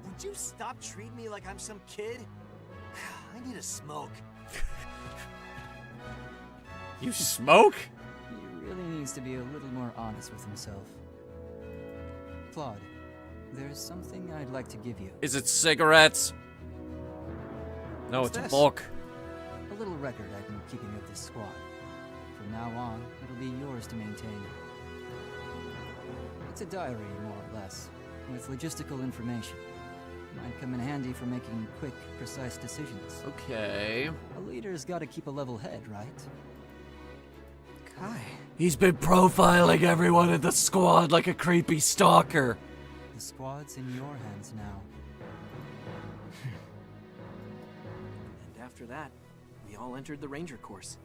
Would you stop treating me like I'm some kid? I need a smoke. You smoke? He really needs to be a little more honest with himself. Claude, there's something I'd like to give you. Is it cigarettes? No, What's it's this? a book. A little record I've been keeping of this squad. From now on, it'll be yours to maintain. It's a diary, more or less, with logistical information. Might come in handy for making quick, precise decisions. Okay. A leader's gotta keep a level head, right? Kai. He's been profiling everyone in the squad like a creepy stalker. The squad's in your hands now. And after that, we all entered the Ranger course.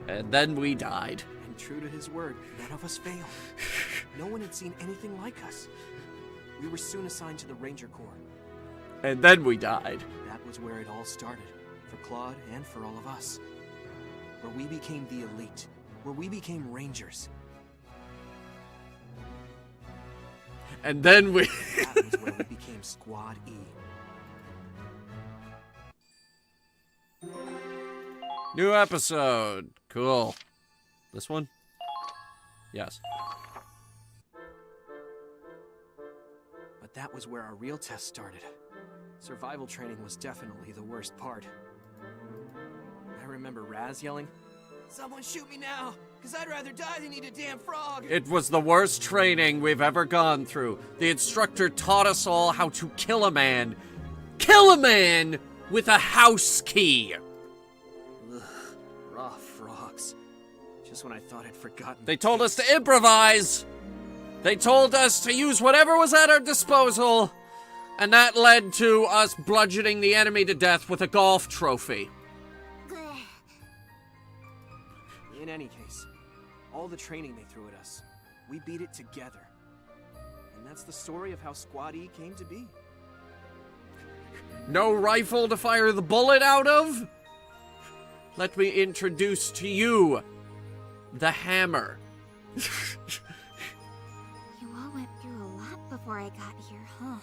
And then we died. And true to his word, none of us failed. No one had seen anything like us. We were soon assigned to the Ranger Corps. And then we died. That was where it all started, for Claude and for all of us. Where we became the elite, where we became Rangers. And then we... That was where we became Squad E. New episode. Cool. This one? Yes. But that was where our real test started. Survival training was definitely the worst part. I remember Raz yelling, "Someone shoot me now, because I'd rather die than eat a damn frog!" It was the worst training we've ever gone through. The instructor taught us all how to kill a man. Kill a man with a house key. Ugh, raw frogs. Just when I thought I'd forgotten. They told us to improvise. They told us to use whatever was at our disposal. And that led to us bludgeoning the enemy to death with a golf trophy. In any case, all the training they threw at us, we beat it together. And that's the story of how Squad E came to be. No rifle to fire the bullet out of? Let me introduce to you the hammer. You all went through a lot before I got here, huh?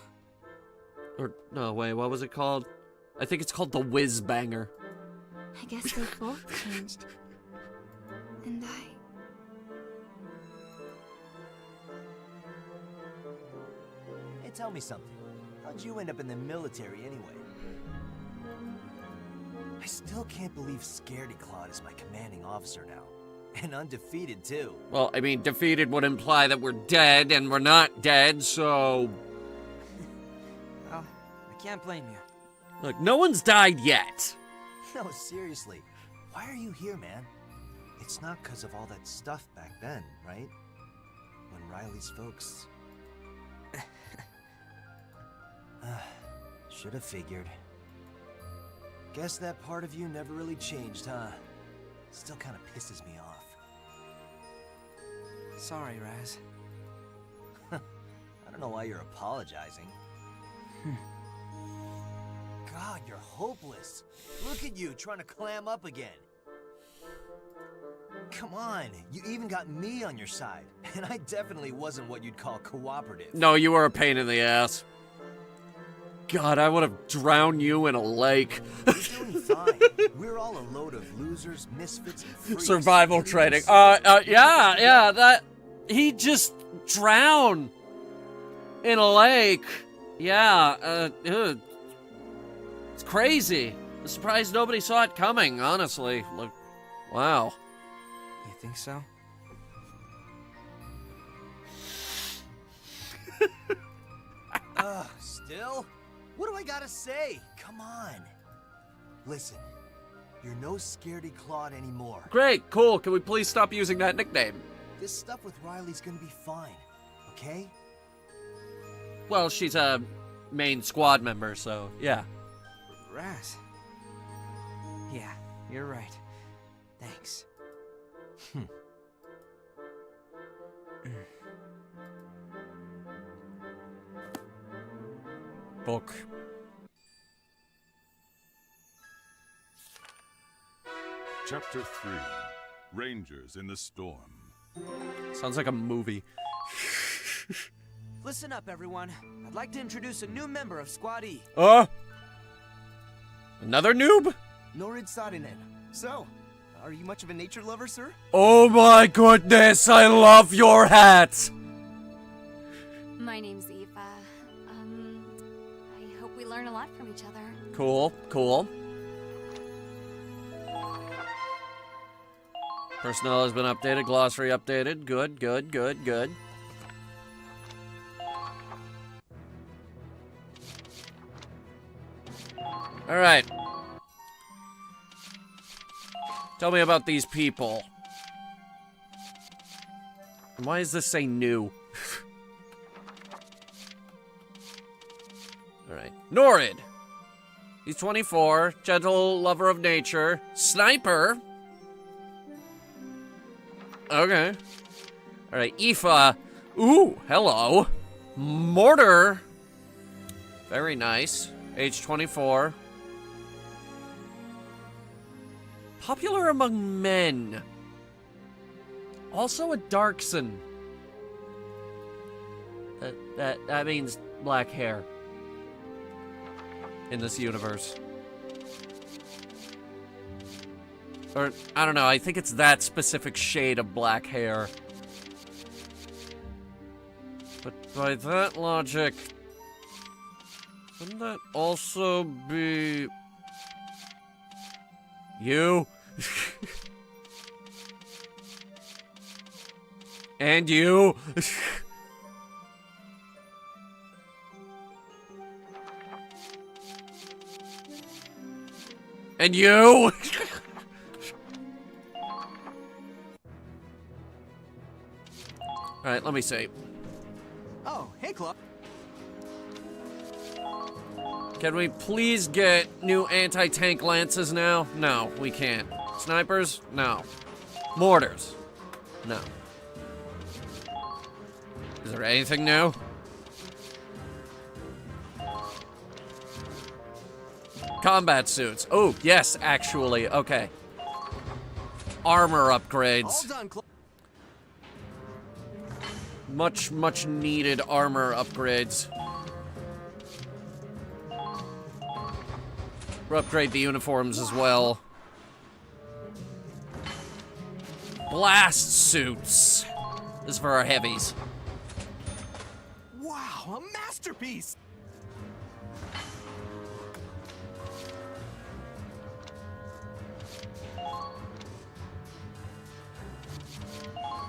Or, no, wait, what was it called? I think it's called the Whiz Banger. I guess they both changed. And Hey, tell me something. How'd you end up in the military anyway? I still can't believe Scaredy Claude is my commanding officer now. And undefeated, too. Well, I mean, defeated would imply that we're dead, and we're not dead, so... Well, I can't blame you. Look, no one's died yet. No, seriously. Why are you here, man? It's not because of all that stuff back then, right? When Riley's folks... Should have figured. Guess that part of you never really changed, huh? Still kind of pisses me off. Sorry, Raz. don't know why you're apologizing. God, you're hopeless. Look at you, trying to clam up again. Come on, you even got me on your side. And I definitely wasn't what you'd call cooperative. No, you were a pain in the ass. God, I would have drowned you in a lake. You're doing fine. We're all a load of losers, misfits, and freaks. Survival training. Yeah, that... He just drowned in a lake. Yeah, it's crazy. I'm surprised nobody saw it coming, honestly. Look, wow. You think so? Still? What do I gotta say? Come on. Listen, you're no scaredy Claude anymore. Great, cool. Can we please stop using that nickname? This stuff with Riley's gonna be fine, okay? Well, she's a main squad member, so yeah. Raz. Yeah, you're right. Thanks. Book. Chapter 3. Rangers in the Storm. Sounds like a movie. Listen up, everyone. I'd like to introduce a new member of Squad E. Another noob? Norid Sarinen. So, are you much of a nature lover, sir? Oh my goodness, I love your hat! My name's Eva. I hope we learn a lot from each other. Cool, cool. Personnel has been updated, glossary updated. Good, good, good, good. Alright. Tell me about these people. And why does this say new? Alright. Norid. He's 24, gentle lover of nature, sniper. Okay. Alright, Aoife. Ooh, hello. Mortar. Very nice. Age 24. Popular among men. Also a Darkson. That means black hair. In this universe. Or, I don't know, I think it's that specific shade of black hair. But by that logic, wouldn't that also be... you? And you? And you? Alright, let me see. Oh, hey, Club. Can we please get new anti-tank lances now? No, we can't. Snipers? No. Mortars? No. Is there anything new? Combat suits. Oh, yes, actually. Okay. Armor upgrades. All done, Club. Much needed armor upgrades. We'll upgrade the uniforms as well. Blast suits. This is for our heavies. Wow, a masterpiece!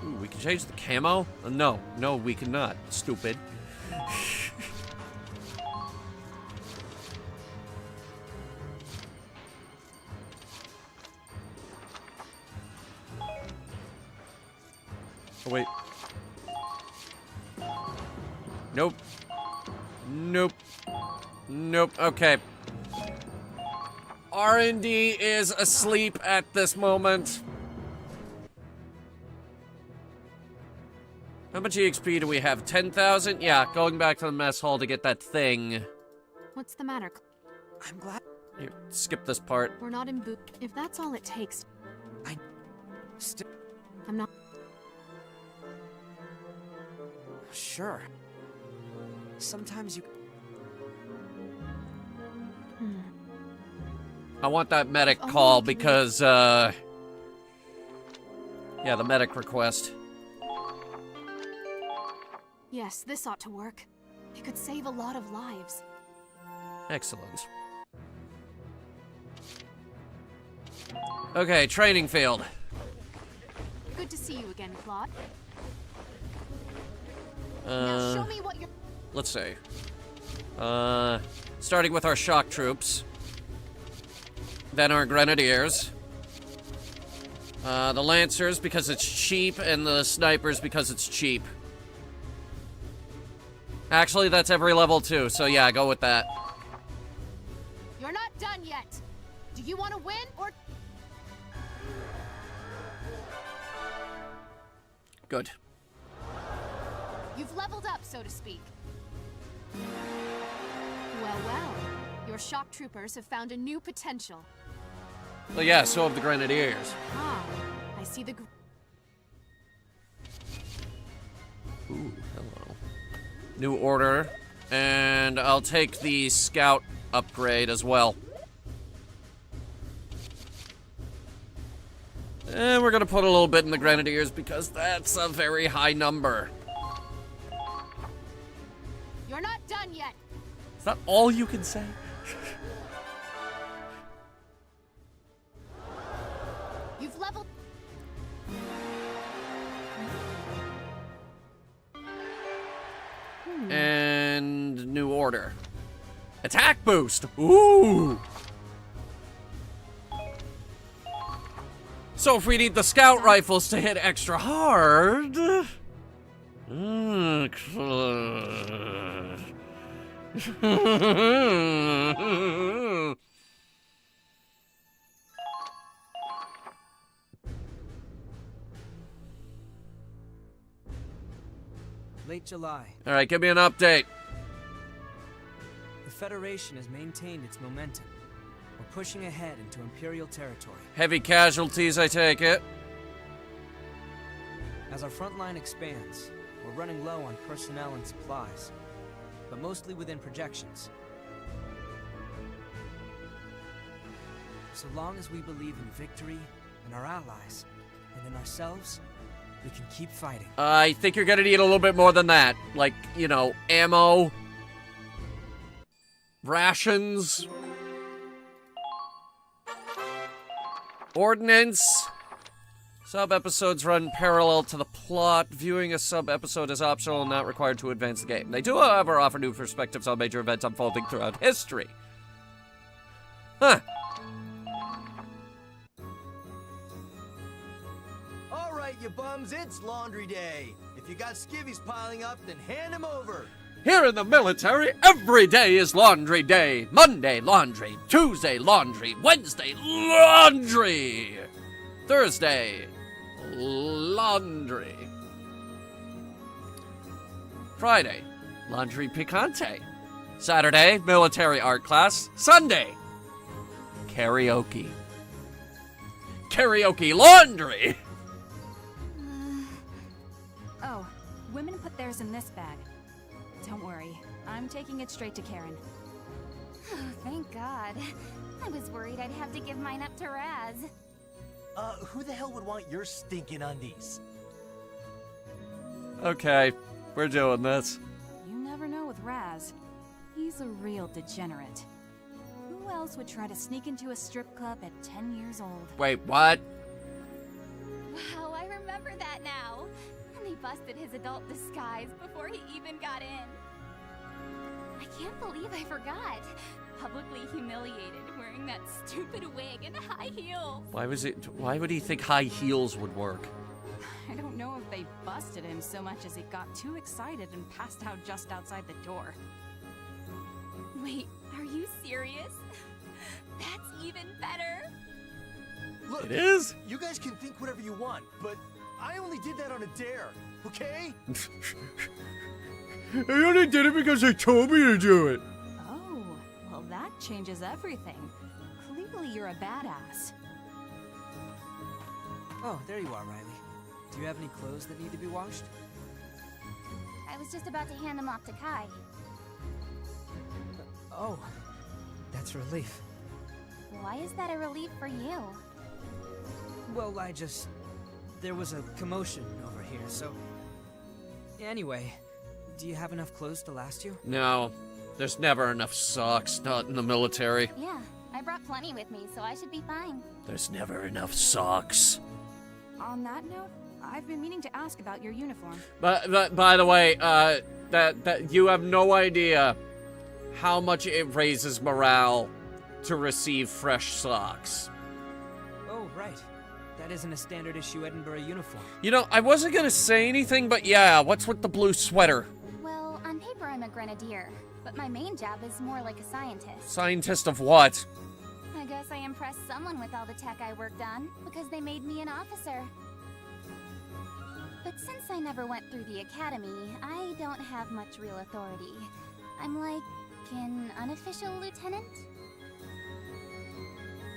Ooh, we can change the camo? No, we cannot. Stupid. Oh, wait. Nope. Nope. Nope. Okay. R&D is asleep at this moment. How much EXP do we have? 10,000? Yeah, going back to the mess hall to get that thing. What's the matter? I'm glad. Here, skip this part. We're not in boot. If that's all it takes. I'm not. Sure. Sometimes you. I want that medic call because, yeah, the medic request. Yes, this ought to work. It could save a lot of lives. Excellent. Okay, training field. Good to see you again, Claude. Now show me what you're. Let's see. Starting with our shock troops. Then our grenadiers. The lancers because it's cheap, and the snipers because it's cheap. Actually, that's every level too, so yeah, go with that. You're not done yet. Do you want to win or? Good. You've leveled up, so to speak. Well, well. Your shock troopers have found a new potential. Well, yeah, so have the grenadiers. Ah, I see the. Ooh, hello. New order. And I'll take the scout upgrade as well. And we're gonna put a little bit in the grenadiers because that's a very high number. You're not done yet. Is that all you can say? You've leveled. And new order. Attack boost. Ooh. So if we need the scout rifles to hit extra hard. Late July. All right, give me an update. The Federation has maintained its momentum. We're pushing ahead into Imperial territory. Heavy casualties, I take it. As our front line expands, we're running low on personnel and supplies, but mostly within projections. So long as we believe in victory, in our allies, and in ourselves, we can keep fighting. I think you're gonna need a little bit more than that. Like, you know, ammo, rations, ordnance. Sub-episodes run parallel to the plot. Viewing a sub-episode is optional and not required to advance the game. They do, however, offer new perspectives on major events unfolding throughout history. Huh. All right, you bums, it's laundry day. If you got skivvies piling up, then hand them over. Here in the military, every day is laundry day. Monday, laundry. Tuesday, laundry. Wednesday, laundry. Thursday, laundry. Friday, laundry picante. Saturday, military art class. Sunday, karaoke. Karaoke laundry. Oh, women put theirs in this bag. Don't worry, I'm taking it straight to Karen. Oh, thank God. I was worried I'd have to give mine up to Raz. Who the hell would want your stinking undies? Okay, we're doing this. You never know with Raz. He's a real degenerate. Who else would try to sneak into a strip club at 10 years old? Wait, what? Wow, I remember that now. And they busted his adult disguise before he even got in. I can't believe I forgot. Publicly humiliated wearing that stupid wig and high heels. Why would he think high heels would work? I don't know if they busted him so much as he got too excited and passed out just outside the door. Wait, are you serious? That's even better. Look, it is? You guys can think whatever you want, but I only did that on a dare, okay? I only did it because they told me to do it. Oh, well that changes everything. Clearly you're a badass. Oh, there you are, Riley. Do you have any clothes that need to be washed? I was just about to hand them off to Kai. Oh, that's a relief. Why is that a relief for you? Well, there was a commotion over here, so... Anyway, do you have enough clothes to last you? No, there's never enough socks, not in the military. Yeah, I brought plenty with me, so I should be fine. There's never enough socks. On that note, I've been meaning to ask about your uniform. But by the way, that you have no idea how much it raises morale to receive fresh socks. Oh, right. That isn't a standard issue Edinburgh uniform. You know, I wasn't gonna say anything, but yeah, what's with the blue sweater? Well, on paper I'm a grenadier, but my main job is more like a scientist. Scientist of what? I guess I impressed someone with all the tech I worked on, because they made me an officer. But since I never went through the academy, I don't have much real authority. I'm like an unofficial lieutenant?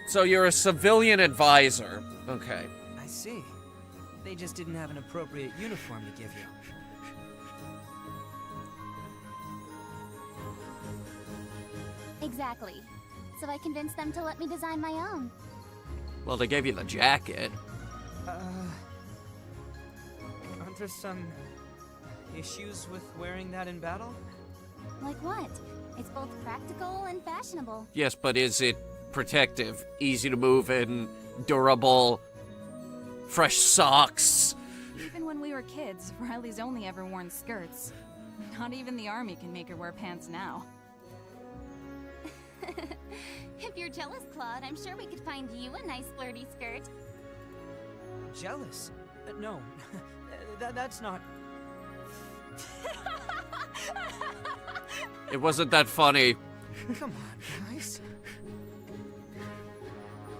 So you're a civilian advisor. Okay. I see. They just didn't have an appropriate uniform to give you. Exactly. So I convinced them to let me design my own. Well, they gave you the jacket. Aren't there some issues with wearing that in battle? Like what? It's both practical and fashionable. Yes, but is it protective, easy to move in, durable, fresh socks? Even when we were kids, Riley's only ever worn skirts. Not even the army can make her wear pants now. If you're jealous, Claude, I'm sure we could find you a nice flirty skirt. Jealous? No. That's not... It wasn't that funny. Come on, guys.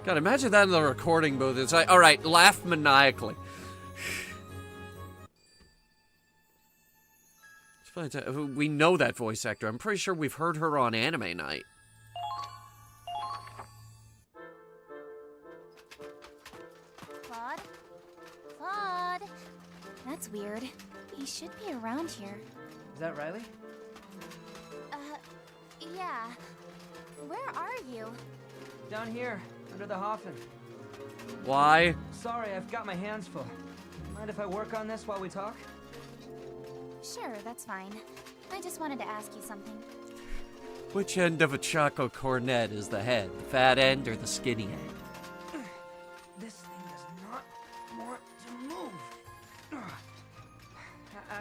God, imagine that in the recording booth. It's like, alright, laugh maniacally. It's funny, we know that voice actor. I'm pretty sure we've heard her on Anime Night. Claude? Claude? That's weird. He should be around here. Is that Riley? Yeah. Where are you? Down here, under the Hoffen. Why? Sorry, I've got my hands full. Mind if I work on this while we talk? Sure, that's fine. I just wanted to ask you something. Which end of a chocolate cornet is the head? The fat end or the skinny end? This thing does not want to move.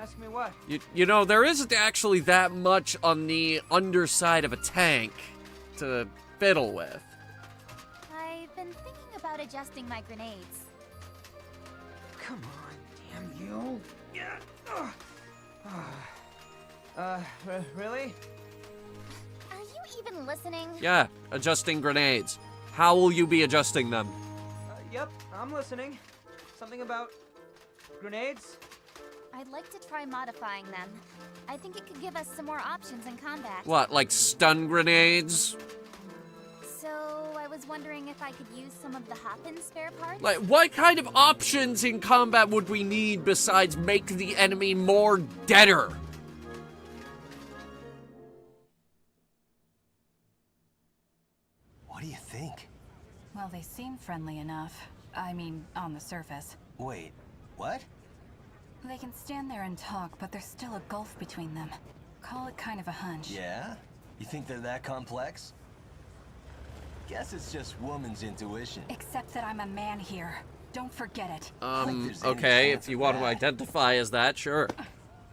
Ask me what? You know, there isn't actually that much on the underside of a tank to fiddle with. I've been thinking about adjusting my grenades. Come on, damn you. Yeah. Really? Are you even listening? Yeah, adjusting grenades. How will you be adjusting them? Yep, I'm listening. Something about grenades? I'd like to try modifying them. I think it could give us some more options in combat. What, like stun grenades? So, I was wondering if I could use some of the Hoppen spare parts? Like, what kind of options in combat would we need besides make the enemy more deader? What do you think? Well, they seem friendly enough. I mean, on the surface. Wait, what? They can stand there and talk, but there's still a gulf between them. Call it kind of a hunch. Yeah? You think they're that complex? Guess it's just woman's intuition. Except that I'm a man here. Don't forget it. Okay, if you want to identify as that, sure.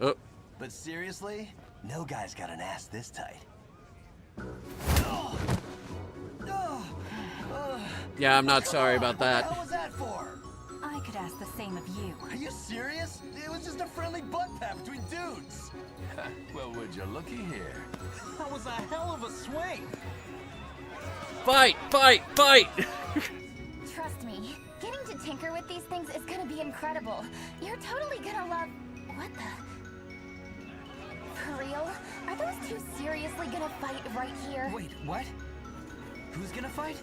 Oh. But seriously, no guy's got an ass this tight. Yeah, I'm not sorry about that. What was that for? I could ask the same of you. Are you serious? It was just a friendly butt pat between dudes. Well, would you looky here? That was a hell of a swing. Fight! Fight! Fight! Trust me, getting to tinker with these things is gonna be incredible. You're totally gonna love... What the... For real? Are those two seriously gonna fight right here? Wait, what? Who's gonna fight?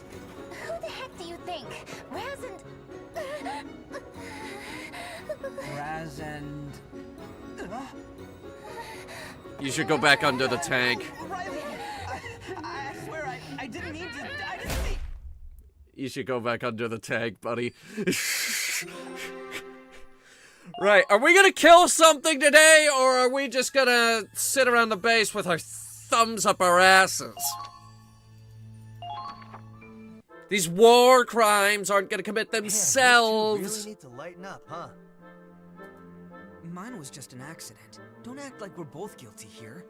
Who the heck do you think? Raz and... Raz and... You should go back under the tank. Riley, I swear I didn't mean to. I didn't mean... You should go back under the tank, buddy. Right, are we gonna kill something today, or are we just gonna sit around the base with our thumbs up our asses? These war crimes aren't gonna commit themselves. Man, you really need to lighten up, huh? Mine was just an accident. Don't act like we're both guilty here.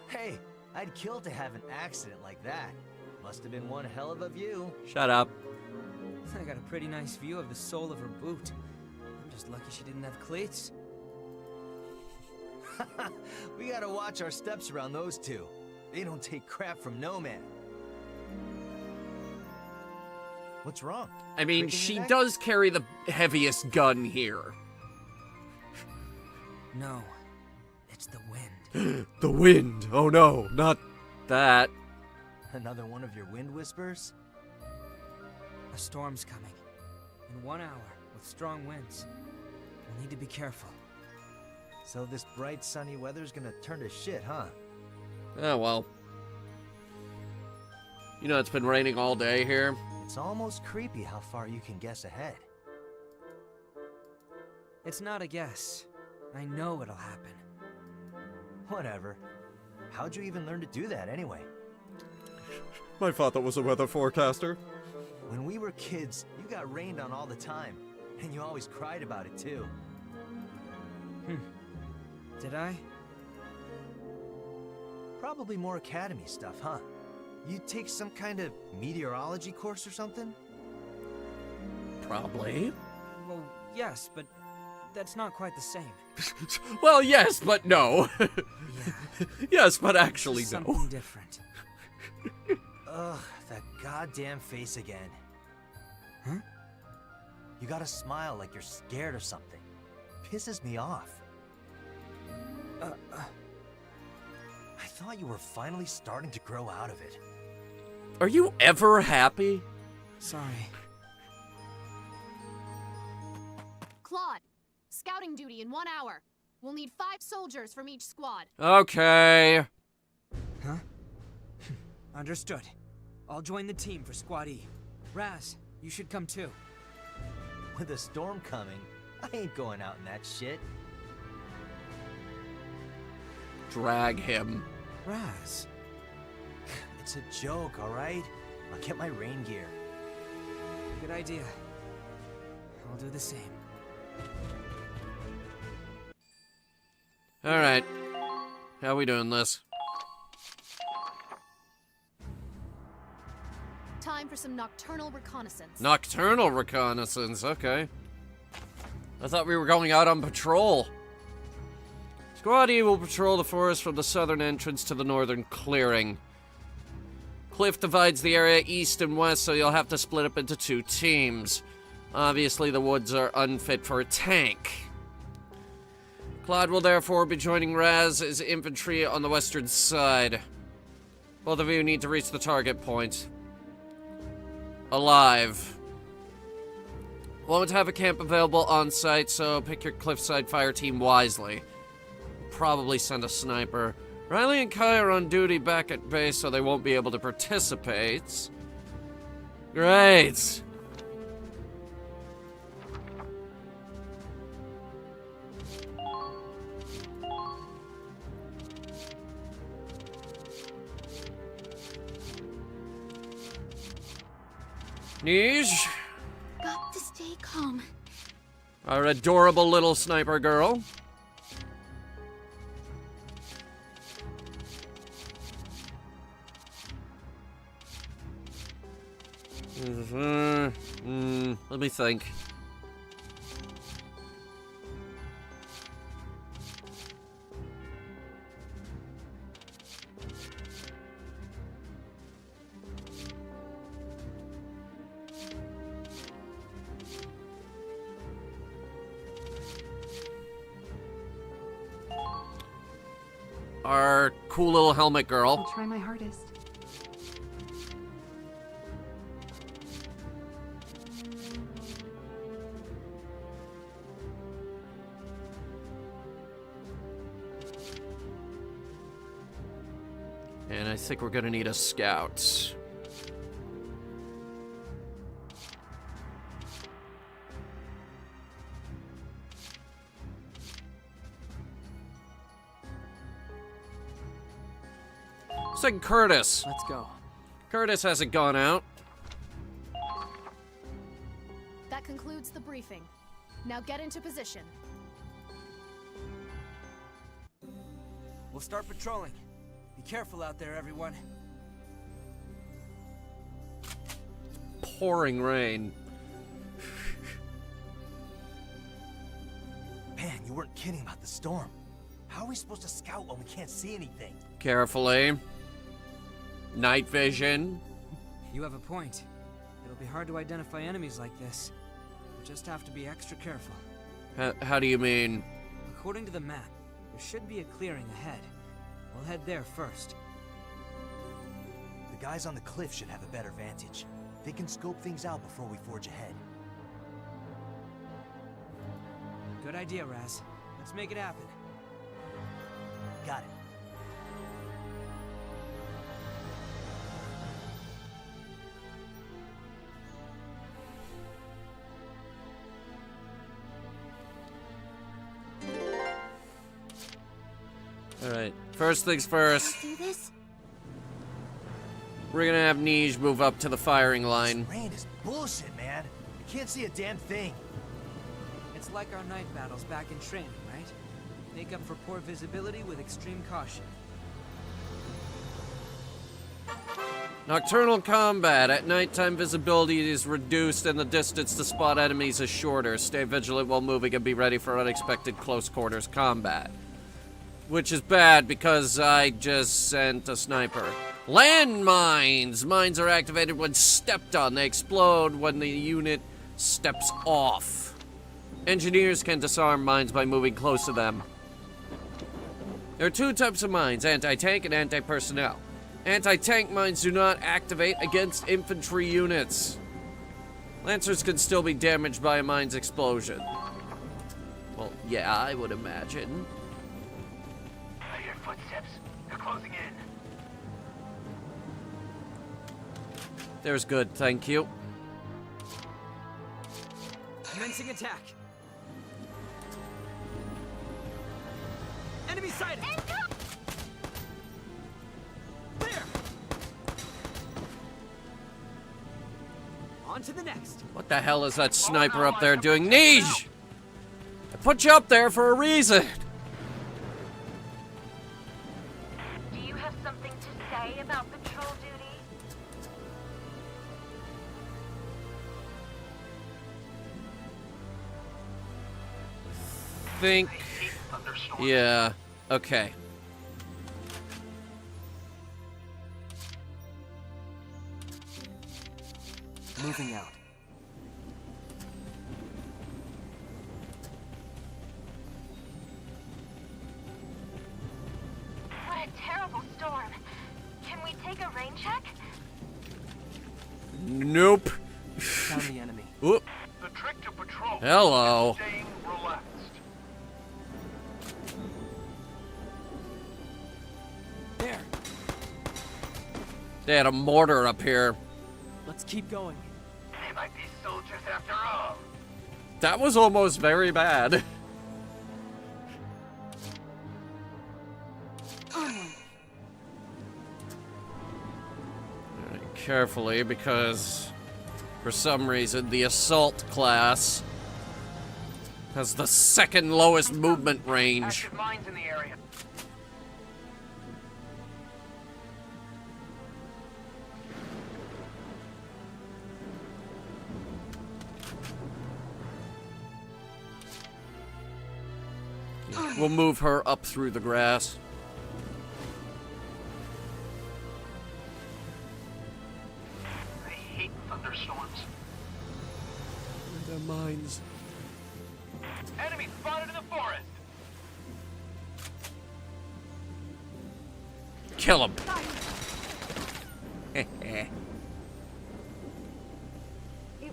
Hey, I'd kill to have an accident like that. Must have been one hell of a view. Shut up. I got a pretty nice view of the sole of her boot. I'm just lucky she didn't have cleats. We gotta watch our steps around those two. They don't take crap from no man. What's wrong? I mean, Breaking she your neck? does carry the heaviest gun here. No, it's the wind. The wind. Oh no, not that. Another one of your wind whispers? A storm's coming. In 1 hour, with strong winds. We'll need to be careful. So this bright sunny weather's gonna turn to shit, huh? Oh well. You know, it's been raining all day here. It's almost creepy how far you can guess ahead. It's not a guess. I know it'll happen. Whatever. How'd you even learn to do that anyway? My father was a weather forecaster. When we were kids, you got rained on all the time. And you always cried about it too. Did I? Probably more academy stuff, huh? You'd take some kind of meteorology course or something? Probably. Well, yes, but that's not quite the same. Well, yes, but no. Yes, but actually no. Something different. Ugh, that goddamn face again. Huh? You gotta smile like you're scared or something. Pisses me off. I thought you were finally starting to grow out of it. Are you ever happy? Sorry. Claude, scouting duty in 1 hour. We'll need 5 soldiers from each squad. Okay. Huh? Understood. I'll join the team for Squad E. Raz, you should come too. With a storm coming, I ain't going out in that shit. Drag him. Raz. It's a joke, alright? I'll get my rain gear. Good idea. I'll do the same. Alright. How we doing this? Time for some nocturnal reconnaissance. Nocturnal reconnaissance, okay. I thought we were going out on patrol. Squad E will patrol the forest from the southern entrance to the northern clearing. Cliff divides the area east and west, so you'll have to split up into 2 teams. Obviously, the woods are unfit for a tank. Claude will therefore be joining Raz as infantry on the western side. Both of you need to reach the target point alive. Won't have a camp available on site, so pick your cliffside fire team wisely. Probably send a sniper. Riley and Kai are on duty back at base, so they won't be able to participate. Great. Niche, Got to stay calm. our adorable little sniper girl. Let me think. our cool little helmet girl. I'll try my hardest. And I think we're gonna need a scout. Looks like Curtis. Let's go. Curtis hasn't gone out. That concludes the briefing. Now get into position. We'll start patrolling. Be careful out there, everyone. Pouring rain. Man, you weren't kidding about the storm. How are we supposed to scout when we can't see anything? Carefully. Night vision. You have a point. It'll be hard to identify enemies like this. We'll just have to be extra careful. How do you mean? According to the map, there should be a clearing ahead. We'll head there first. The guys on the cliff should have a better vantage. They can scope things out before we forge ahead. Good idea, Raz. Let's make it happen. Got it. Alright, first things first. Do this? We're gonna have Nij move up to the firing line. This rain is bullshit, man. I can't see a damn thing. It's like our night battles back in training, right? Make up for poor visibility with extreme caution. Nocturnal combat. At nighttime, visibility is reduced and the distance to spot enemies is shorter. Stay vigilant while moving and be ready for unexpected close quarters combat. Which is bad because I just sent a sniper. Landmines! Mines are activated when stepped on. They explode when the unit steps off. Engineers can disarm mines by moving close to them. There are two types of mines, anti-tank and anti-personnel. Anti-tank mines do not activate against infantry units. Lancers can still be damaged by a mine's explosion. Well, yeah, I would imagine. I hear footsteps. They're closing in. There's good, thank you. Commencing attack. Enemy sighted. There. On to the next. What the hell is that sniper up there doing? Nij! I put you up there for a reason. Do you have something to say about patrol duty? Think. Yeah. Okay. Moving out. What a terrible storm. Can we take a rain check? Nope. Found the enemy. Oop. The trick to patrol Hello. is staying relaxed. There. They had a mortar up here. Let's keep going. They might be soldiers after all. That was almost very bad. Alright, carefully, because for some reason the assault class has the second lowest movement range. Active mines in the area. We'll move her up through the grass. I hate thunderstorms. Their mines. Enemy spotted in the forest. Kill him. It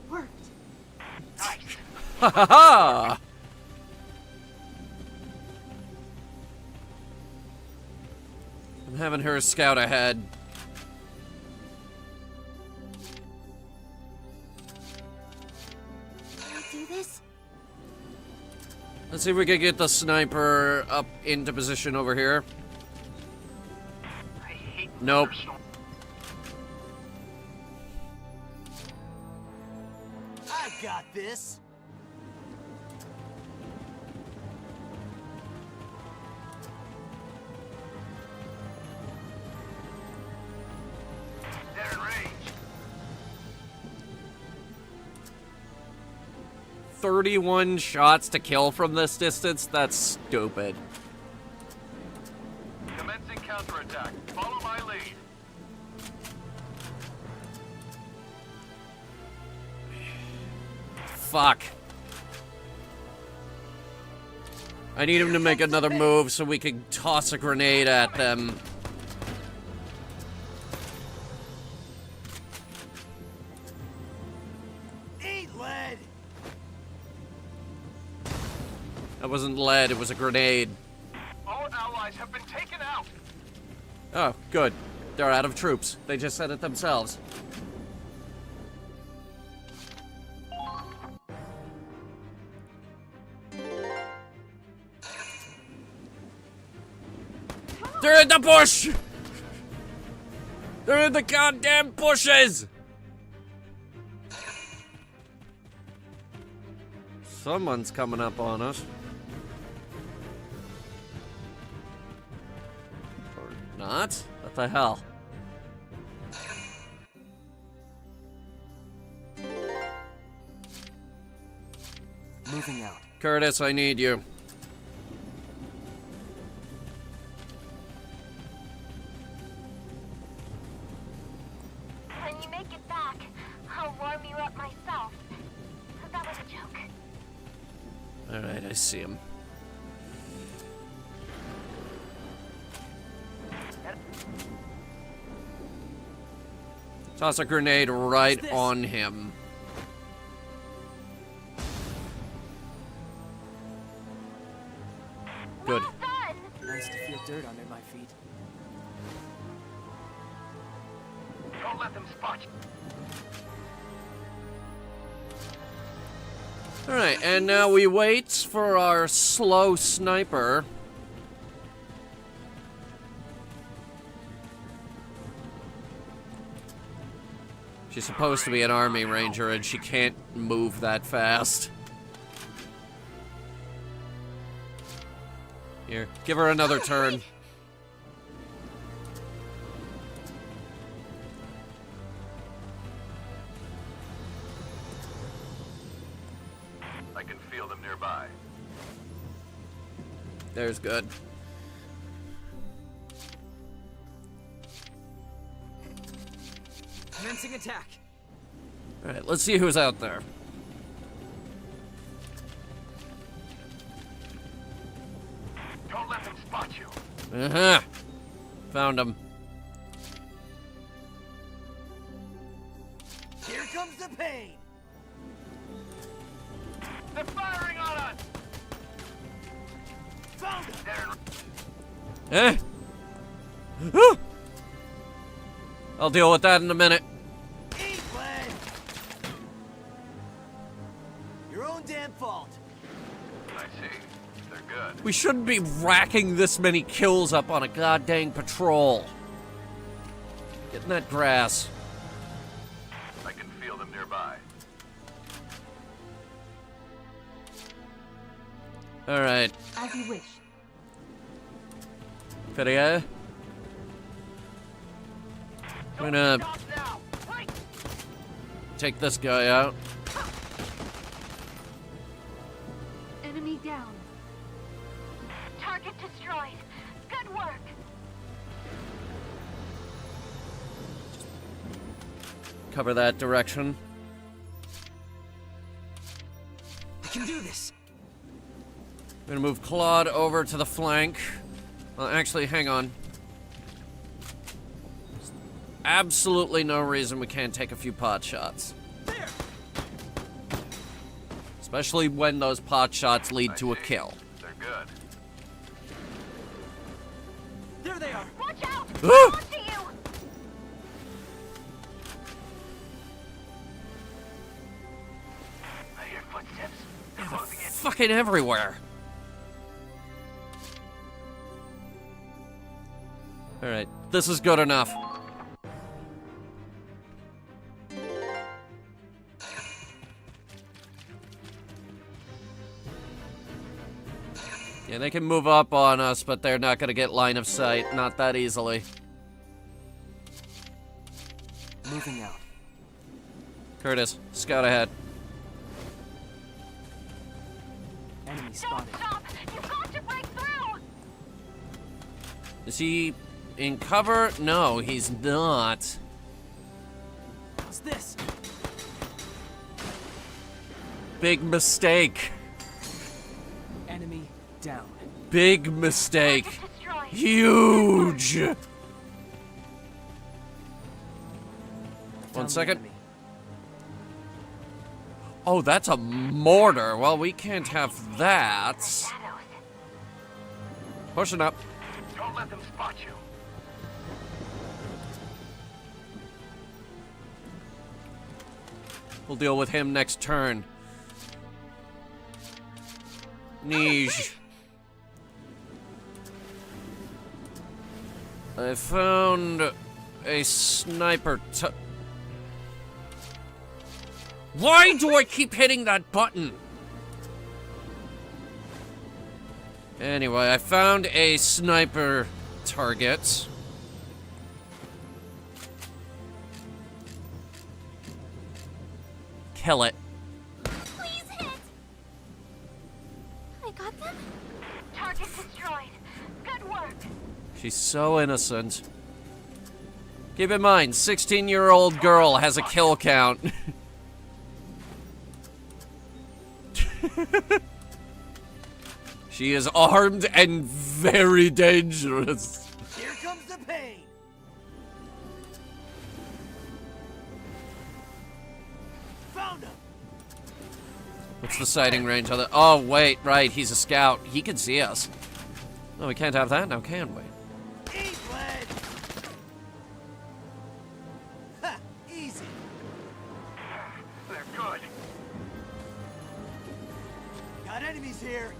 worked. Ha ha ha! I'm having her scout ahead. Can I do this? Let's see if we can get the sniper up into position over here. Nope. I got this. They're in range. 31 shots to kill from this distance? That's stupid. Commencing counterattack. Follow my lead. Fuck. I need him to make another move so we can toss a grenade at them. Eat lead. That wasn't lead, it was a grenade. All allies have been taken out. Oh, good. They're out of troops. They just said it themselves. They're in the bush! They're in the goddamn bushes! Someone's coming up on us. Or not? What the hell? Moving out. Curtis, I need you. When you make it back, I'll warm you up myself. That was a joke. Alright, I see him. Toss a grenade right on him. Good. Nice to feel dirt under my feet. Don't let them spot you. Alright, and now we wait for our slow sniper. She's supposed to be an army ranger and she can't move that fast. Here, give her another turn. I can feel them nearby. There's good. Commencing attack. Alright, let's see who's out there. Don't let them spot you. Uh-huh. Found him. Here comes the pain. They're firing on us. Found him. They're Eh? Woo! I'll deal with that in a minute. Eat lead. Your own damn fault. I see. They're good. We shouldn't be racking this many kills up on a goddamn patrol. Get in that grass. I can feel them nearby. Alright. As you wish. Video. I'm gonna take this guy out. Enemy down. Target destroyed. Good work. Cover that direction. I can do this. I'm gonna move Claude over to the flank. Well, actually, hang on. absolutely no reason we can't take a few pot shots. Especially when those pot shots lead to a kill. They're good. There they are. Watch out! Ah! Onto you! I hear footsteps. They're They're closing in. fucking everywhere. Alright, this is good enough. Yeah, they can move up on us, but they're not gonna get line of sight. Not that easily. Moving out. Curtis, scout ahead. Enemy spotted. Stop! You've got to break through! Is he in cover? No, he's not. What's this? Big mistake. Enemy down. Big mistake. Huge. 1 second. Oh, that's a mortar. Well, we can't have that. Pushing up. Don't let them spot you. We'll deal with him next turn. Niche. I found a sniper. Why do I keep hitting that button? Anyway, I found a sniper target. Kill it. Please hit! I got them? Target destroyed. Good work. She's so innocent. Keep in mind, 16-year-old girl has a kill count. She is armed and very dangerous. Here comes the pain. Found him. What's the sighting range on the... Oh, wait, right, he's a scout. He can see us. No, we can't have that now, can we? Eat lead. Ha! Easy. They're good. Got enemies here.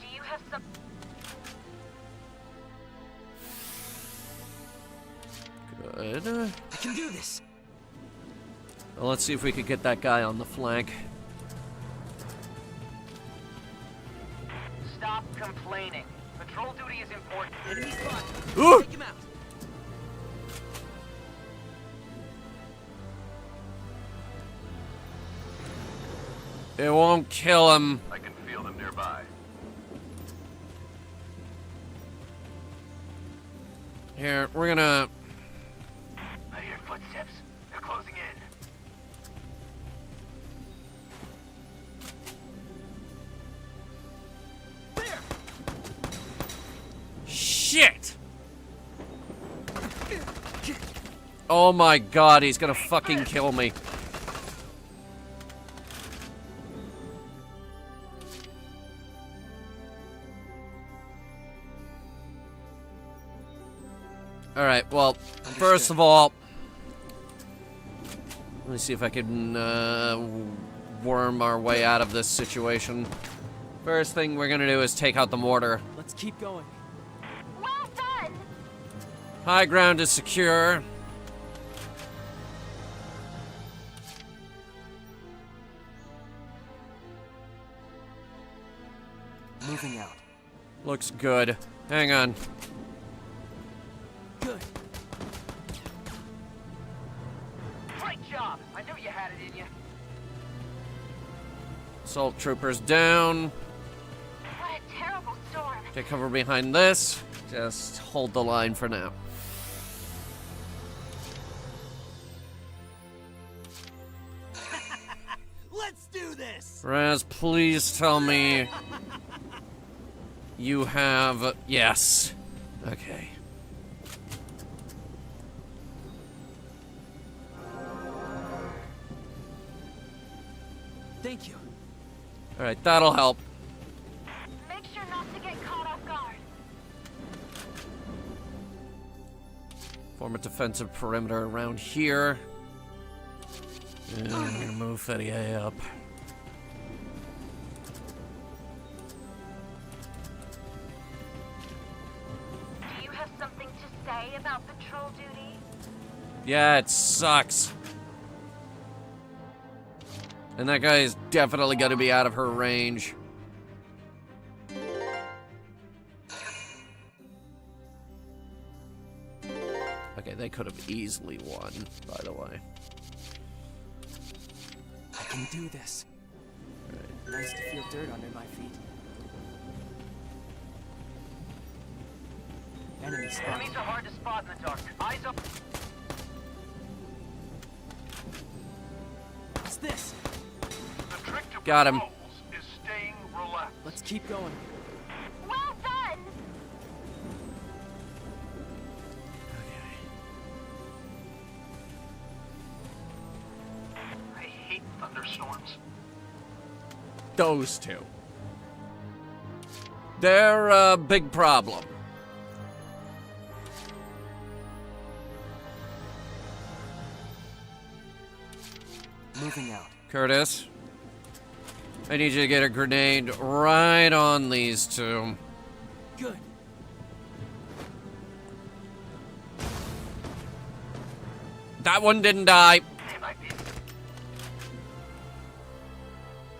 Do you have some... Good. I can do this. Well, let's see if we could get that guy on the flank. Stop complaining. Patrol duty is important. Enemy spot. Ooh! Take him out. It won't kill him. I can feel them nearby. Here, we're gonna... I hear footsteps. They're closing in. Shit! Oh my god, he's gonna fucking kill me. Alright, well, first of all, let me see if I can worm our way out of this situation. First thing we're gonna do is take out the mortar. Let's keep going. Well done! High ground is secure. Moving out. Looks good. Hang on. Good. Great job. I knew you had it in you. Assault troopers down. What a terrible storm. Take cover behind this. Just hold the line for now. Let's do this. Raz, please tell me you have... Yes. Okay. Thank you. Alright, that'll help. Make sure not to get caught off guard. Form a defensive perimeter around here. And I'm gonna move Fettier up. Do you have something to say about patrol duty? Yeah, it sucks. And that guy is definitely gonna be out of her range. Okay, they could have easily won, by the way. I can do this. Nice to feel dirt under my feet. Enemy spotted. Enemies are hard to spot in the dark. Eyes up. What's this? The trick to Got him. patrols is staying relaxed. Let's keep going. Well done! I hate thunderstorms. Those two. They're a big problem. Moving out. Curtis, I need you to get a grenade right on these two. Good. That one didn't die. They might be.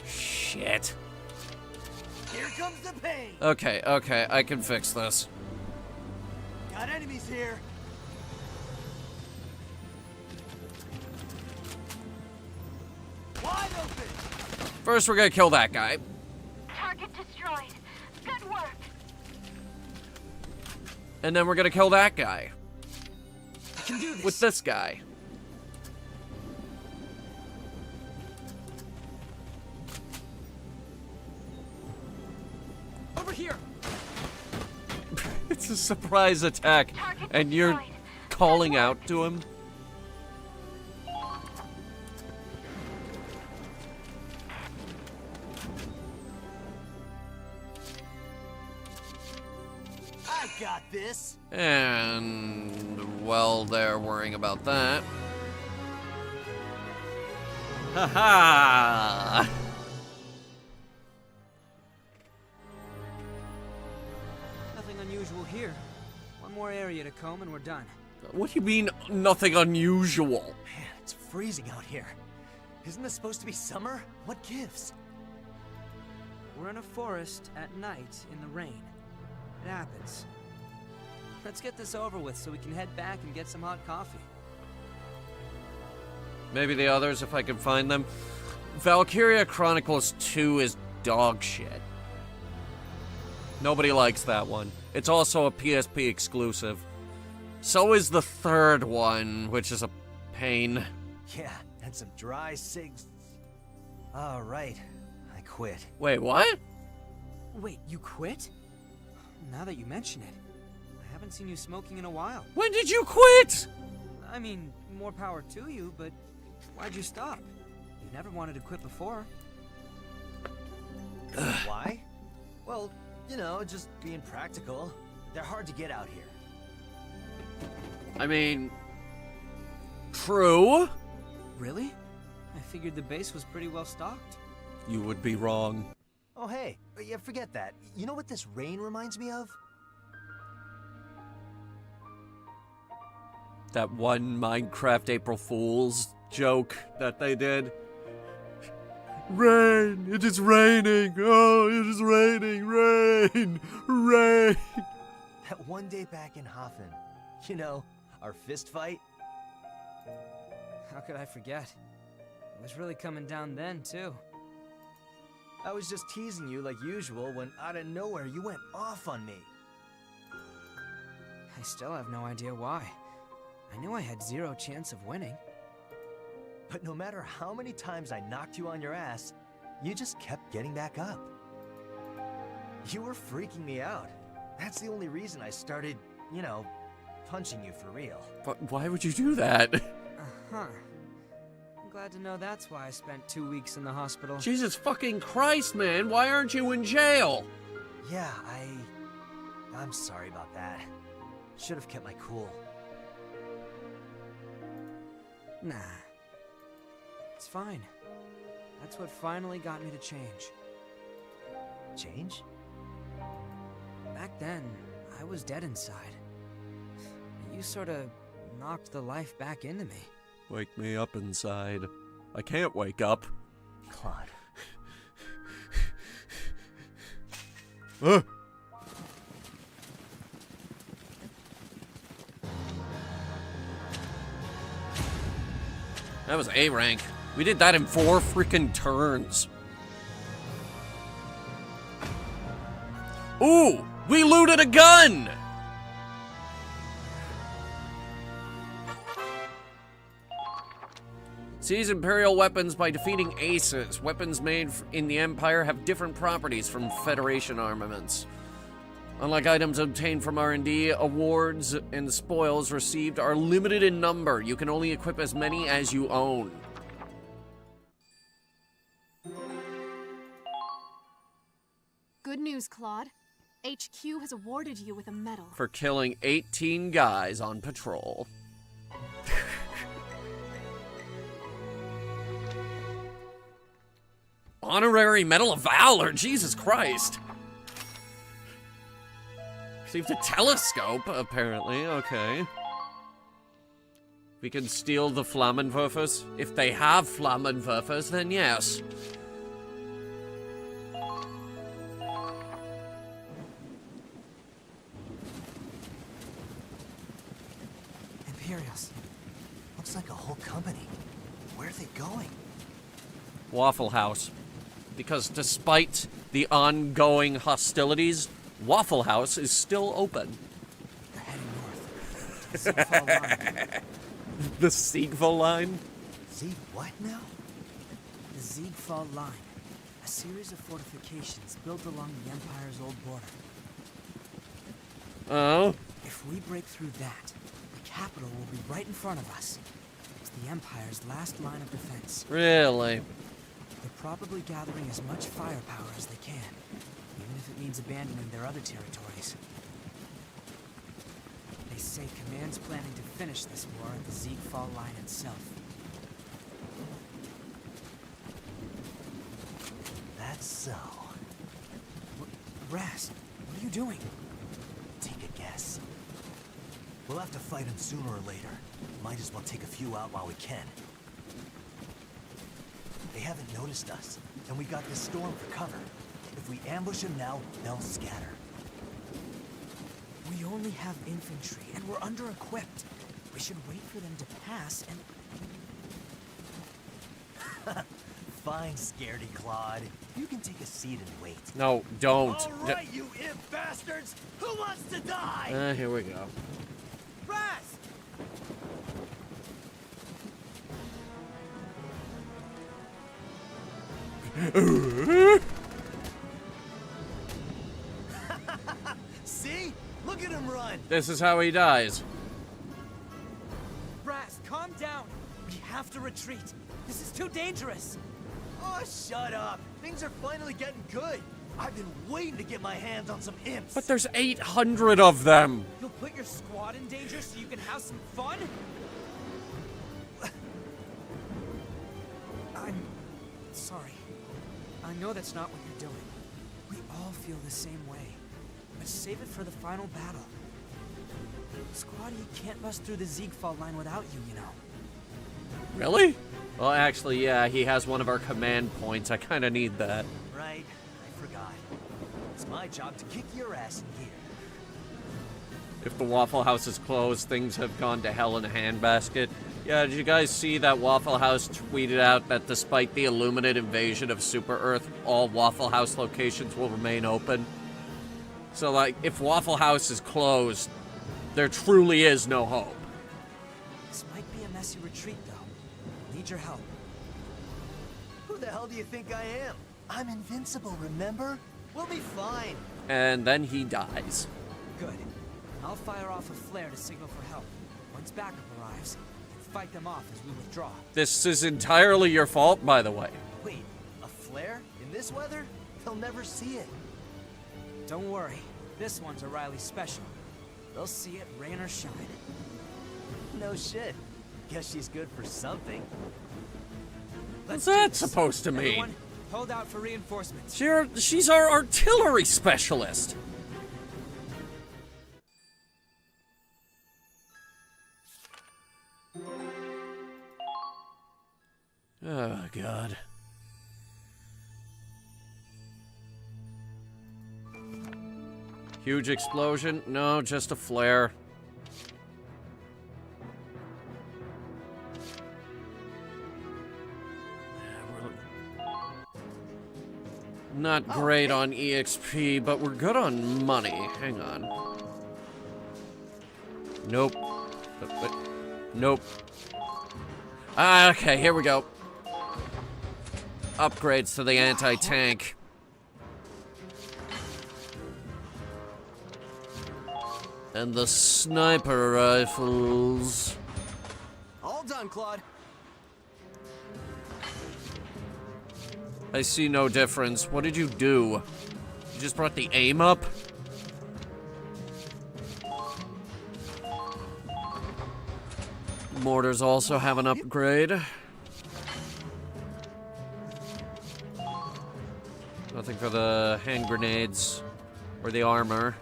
Shit. Here comes the pain. Okay, okay, I can fix this. Got enemies here. Wide open. First, we're gonna kill that guy. Target destroyed. Good work. And then we're gonna kill that guy. I can do this. With this guy. Over here. It's a surprise attack, Target and you're destroyed. calling out to him. I got this. And, well, they're worrying about that. Haha! Nothing unusual here. One more area to comb and we're done. What do you mean, nothing unusual? Man, it's freezing out here. Isn't this supposed to be summer? What gives? We're in a forest at night in the rain. It happens. Let's get this over with so we can head back and get some hot coffee. Maybe the others, if I can find them. Valkyria Chronicles 2 is dog shit. Nobody likes that one. It's also a PSP exclusive. So is the third one, which is a pain. Yeah, and some dry cigs. All right, I quit. Wait, what? Wait, you quit? Now that you mention it, I haven't seen you smoking in a while. When did you quit? I mean, more power to you, but why'd you stop? You never wanted to quit before. Why? Well, you know, just being practical. They're hard to get out here. I mean, true. Really? I figured the base was pretty well stocked. You would be wrong. Oh, hey, yeah, forget that. You know what this rain reminds me of? That one Minecraft April Fool's joke that they did. Rain! It is raining! Oh, it is raining! Rain! Rain! That one day back in Hafen. You know, our fist fight. How could I forget? It was really coming down then, too. I was just teasing you like usual when out of nowhere you went off on me. I still have no idea why. I knew I had zero chance of winning. But no matter how many times I knocked you on your ass, you just kept getting back up. You were freaking me out. That's the only reason I started, you know, punching you for real. But why would you do that? Uh-huh. I'm Glad to know that's why I spent 2 weeks in the hospital. Jesus fucking Christ, man. Why aren't you in jail? Yeah, I'm sorry about that. Should have kept my cool. Nah. It's fine. That's what finally got me to change. Change? Back then, I was dead inside. You sort of knocked the life back into me. Wake me up inside. I can't wake up. Claude. That was A rank. We did that in 4 freaking turns. Ooh! We looted a gun! Seize Imperial weapons by defeating aces. Weapons made in the Empire have different properties from Federation armaments. Unlike items obtained from R&D, awards and spoils received are limited in number. You can only equip as many as you own. Good news, Claude. HQ has awarded you with a medal. For killing 18 guys on patrol. Honorary Medal of Valor, Jesus Christ. Received a telescope, apparently, okay. We can steal the Flammenwerfers. If they have Flammenwerfers, then yes. Imperials. Looks like a whole company. Where are they going? Waffle House. Because despite the ongoing hostilities, Waffle House is still open. They're heading north. To the Siegfried line. The Siegfried line? Sieg what now? The Siegfried line. A series of fortifications built along the Empire's old border. Oh? If we break through that, the capital will be right in front of us. It's the Empire's last line of defense. Really? They're probably gathering as much firepower as they can, even if it means abandoning their other territories. They say Command's planning to finish this war at the Siegfried line itself. That's so. Rast, what are you doing? Take a guess. We'll have to fight him sooner or later. Might as well take a few out while we can. They haven't noticed us, and we got this storm for cover. If we ambush them now, they'll scatter. We only have infantry, and we're under-equipped. We should wait for them to pass and... Fine, scaredy Claude. You can take a seat and wait. No, don't. All right, you imp bastards! Who wants to die? Here we go. Rast! See? Look at him run! This is how he dies. Rast, calm down! We have to retreat. This is too dangerous. Oh, shut up! Things are finally getting good. I've been waiting to get my hands on some imps. But there's 800 of them. You'll put your squad in danger so you can have some fun? I'm sorry. I know that's not what you're doing. We all feel the same way. But save it for the final battle. Squatty can't bust through the Siegfried line without you, you know. Really? Well, actually, yeah, he has one of our command points. I kind of need that. Right, I forgot. It's my job to kick your ass in gear. If the Waffle House is closed, things have gone to hell in a handbasket. Yeah, did you guys see that Waffle House tweeted out that despite the Illuminate invasion of Super Earth, all Waffle House locations will remain open? So, like, if Waffle House is closed, there truly is no hope. This might be a messy retreat, though. Need your help. Who the hell do you think I am? I'm invincible, remember? We'll be fine. And then he dies. Good. I'll fire off a flare to signal for help. Once backup arrives, you can fight them off as we withdraw. This is entirely your fault, by the way. Wait, a flare? In this weather? They'll never see it. Don't worry, this one's a Riley special. They'll see it rain or shine. No shit. Guess she's good for something. What's that supposed to mean? Everyone, hold out for reinforcements. She's our artillery specialist. Oh, God. Huge explosion? No, just a flare. Not great on EXP, but we're good on money. Hang on. Nope. Nope. Okay, here we go. Upgrades to the anti-tank. And the sniper rifles. All done, Claude. I see no difference. What did you do? You just brought the aim up? Mortars also have an upgrade. Nothing for the hand grenades or the armor.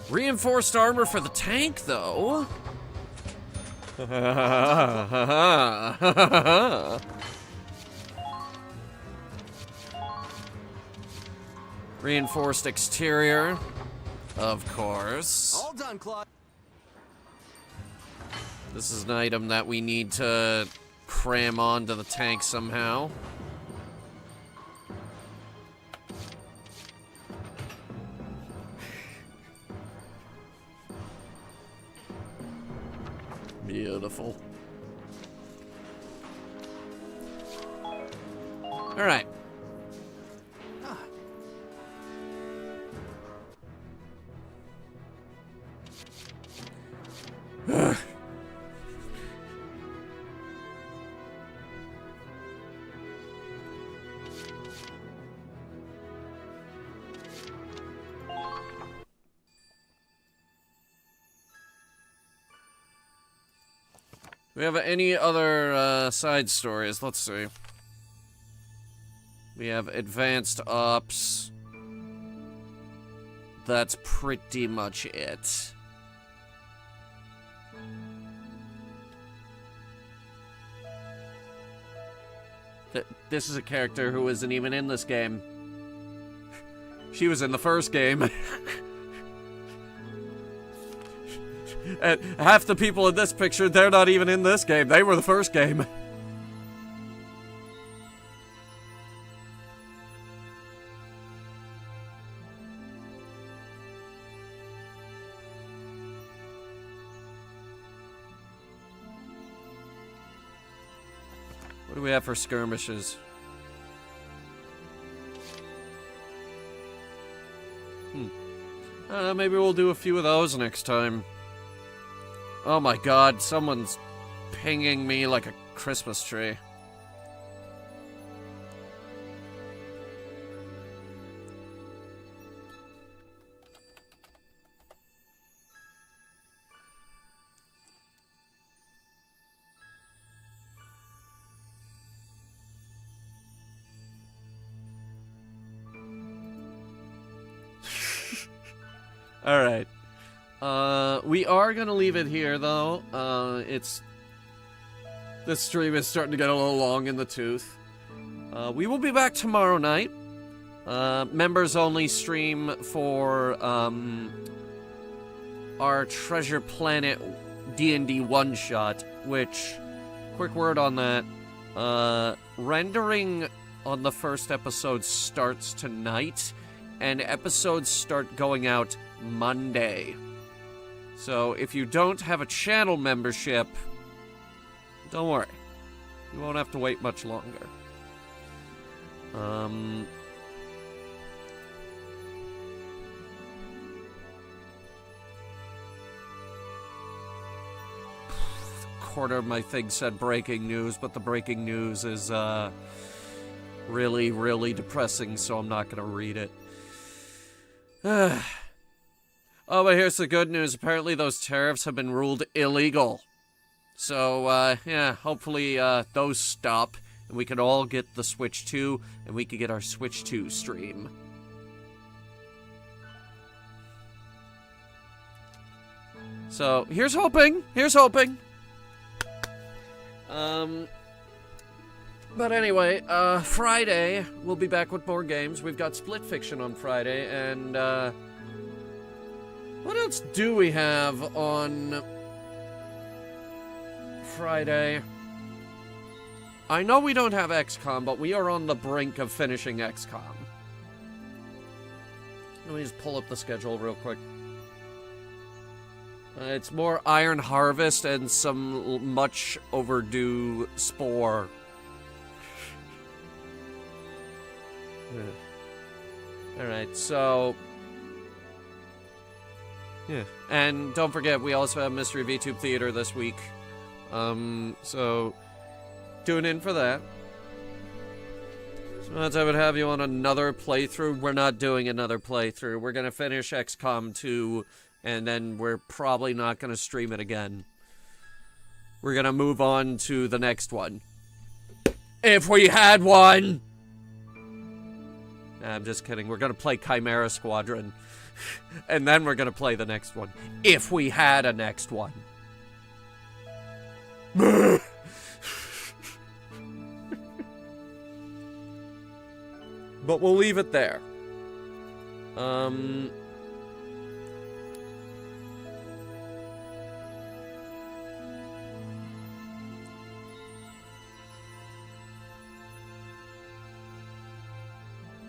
Reinforced armor for the tank, though. Reinforced exterior, of course. All done, Claude. This is an item that we need to cram onto the tank somehow. Beautiful. All right. Do we have any other side stories? Let's see. We have advanced ops. That's pretty much it. This is a character who isn't even in this game. She was in the first game. And half the people in this picture, they're not even in this game. They were the first game. What do we have for skirmishes? Maybe we'll do a few of those next time. Oh my god, someone's pinging me like a Christmas tree. Alright. We are gonna leave it here, though. This stream is starting to get a little long in the tooth. We will be back tomorrow night. Members only stream for, our Treasure Planet D&D one-shot, which, quick word on that, rendering on the first episode starts tonight, and episodes start going out Monday. So if you don't have a channel membership, don't worry. You won't have to wait much longer. corner of my thing said breaking news, but the breaking news is really, really depressing, so I'm not going to read it. Oh, but here's the good news. Apparently those tariffs have been ruled illegal. So, yeah, hopefully those stop, and we can all get the Switch 2, and we can get our Switch 2 stream. So, here's hoping. Here's hoping. But anyway, Friday, we'll be back with more games. We've got Split Fiction on Friday, and, what else do we have on Friday? I know we don't have XCOM, but we are on the brink of finishing XCOM. Let me just pull up the schedule real quick. It's more Iron Harvest and some much overdue Spore. Alright, so... yeah. And don't forget, we also have Mystery VTube Theater this week. So... tune in for that. So that's I would have you on another playthrough. We're not doing another playthrough. We're gonna finish XCOM 2... and then we're probably not going to stream it again. We're going to move on to the next one. If we had one! Nah, I'm just kidding. We're going to play Chimera Squadron. And then we're going to play the next one. If we had a next one. But we'll leave it there.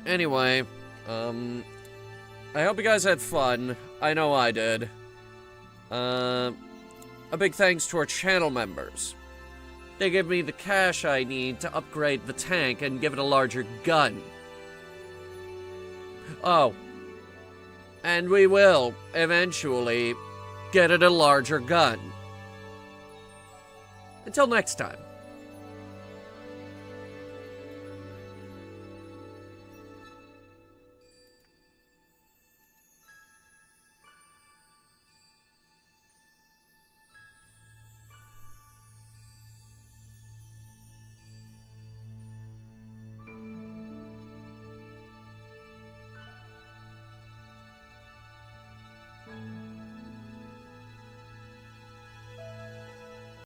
Anyway, I hope you guys had fun. I know I did. A big thanks to our channel members. They give me the cash I need to upgrade the tank and give it a larger gun. Oh. And we will, eventually, get it a larger gun. Until next time.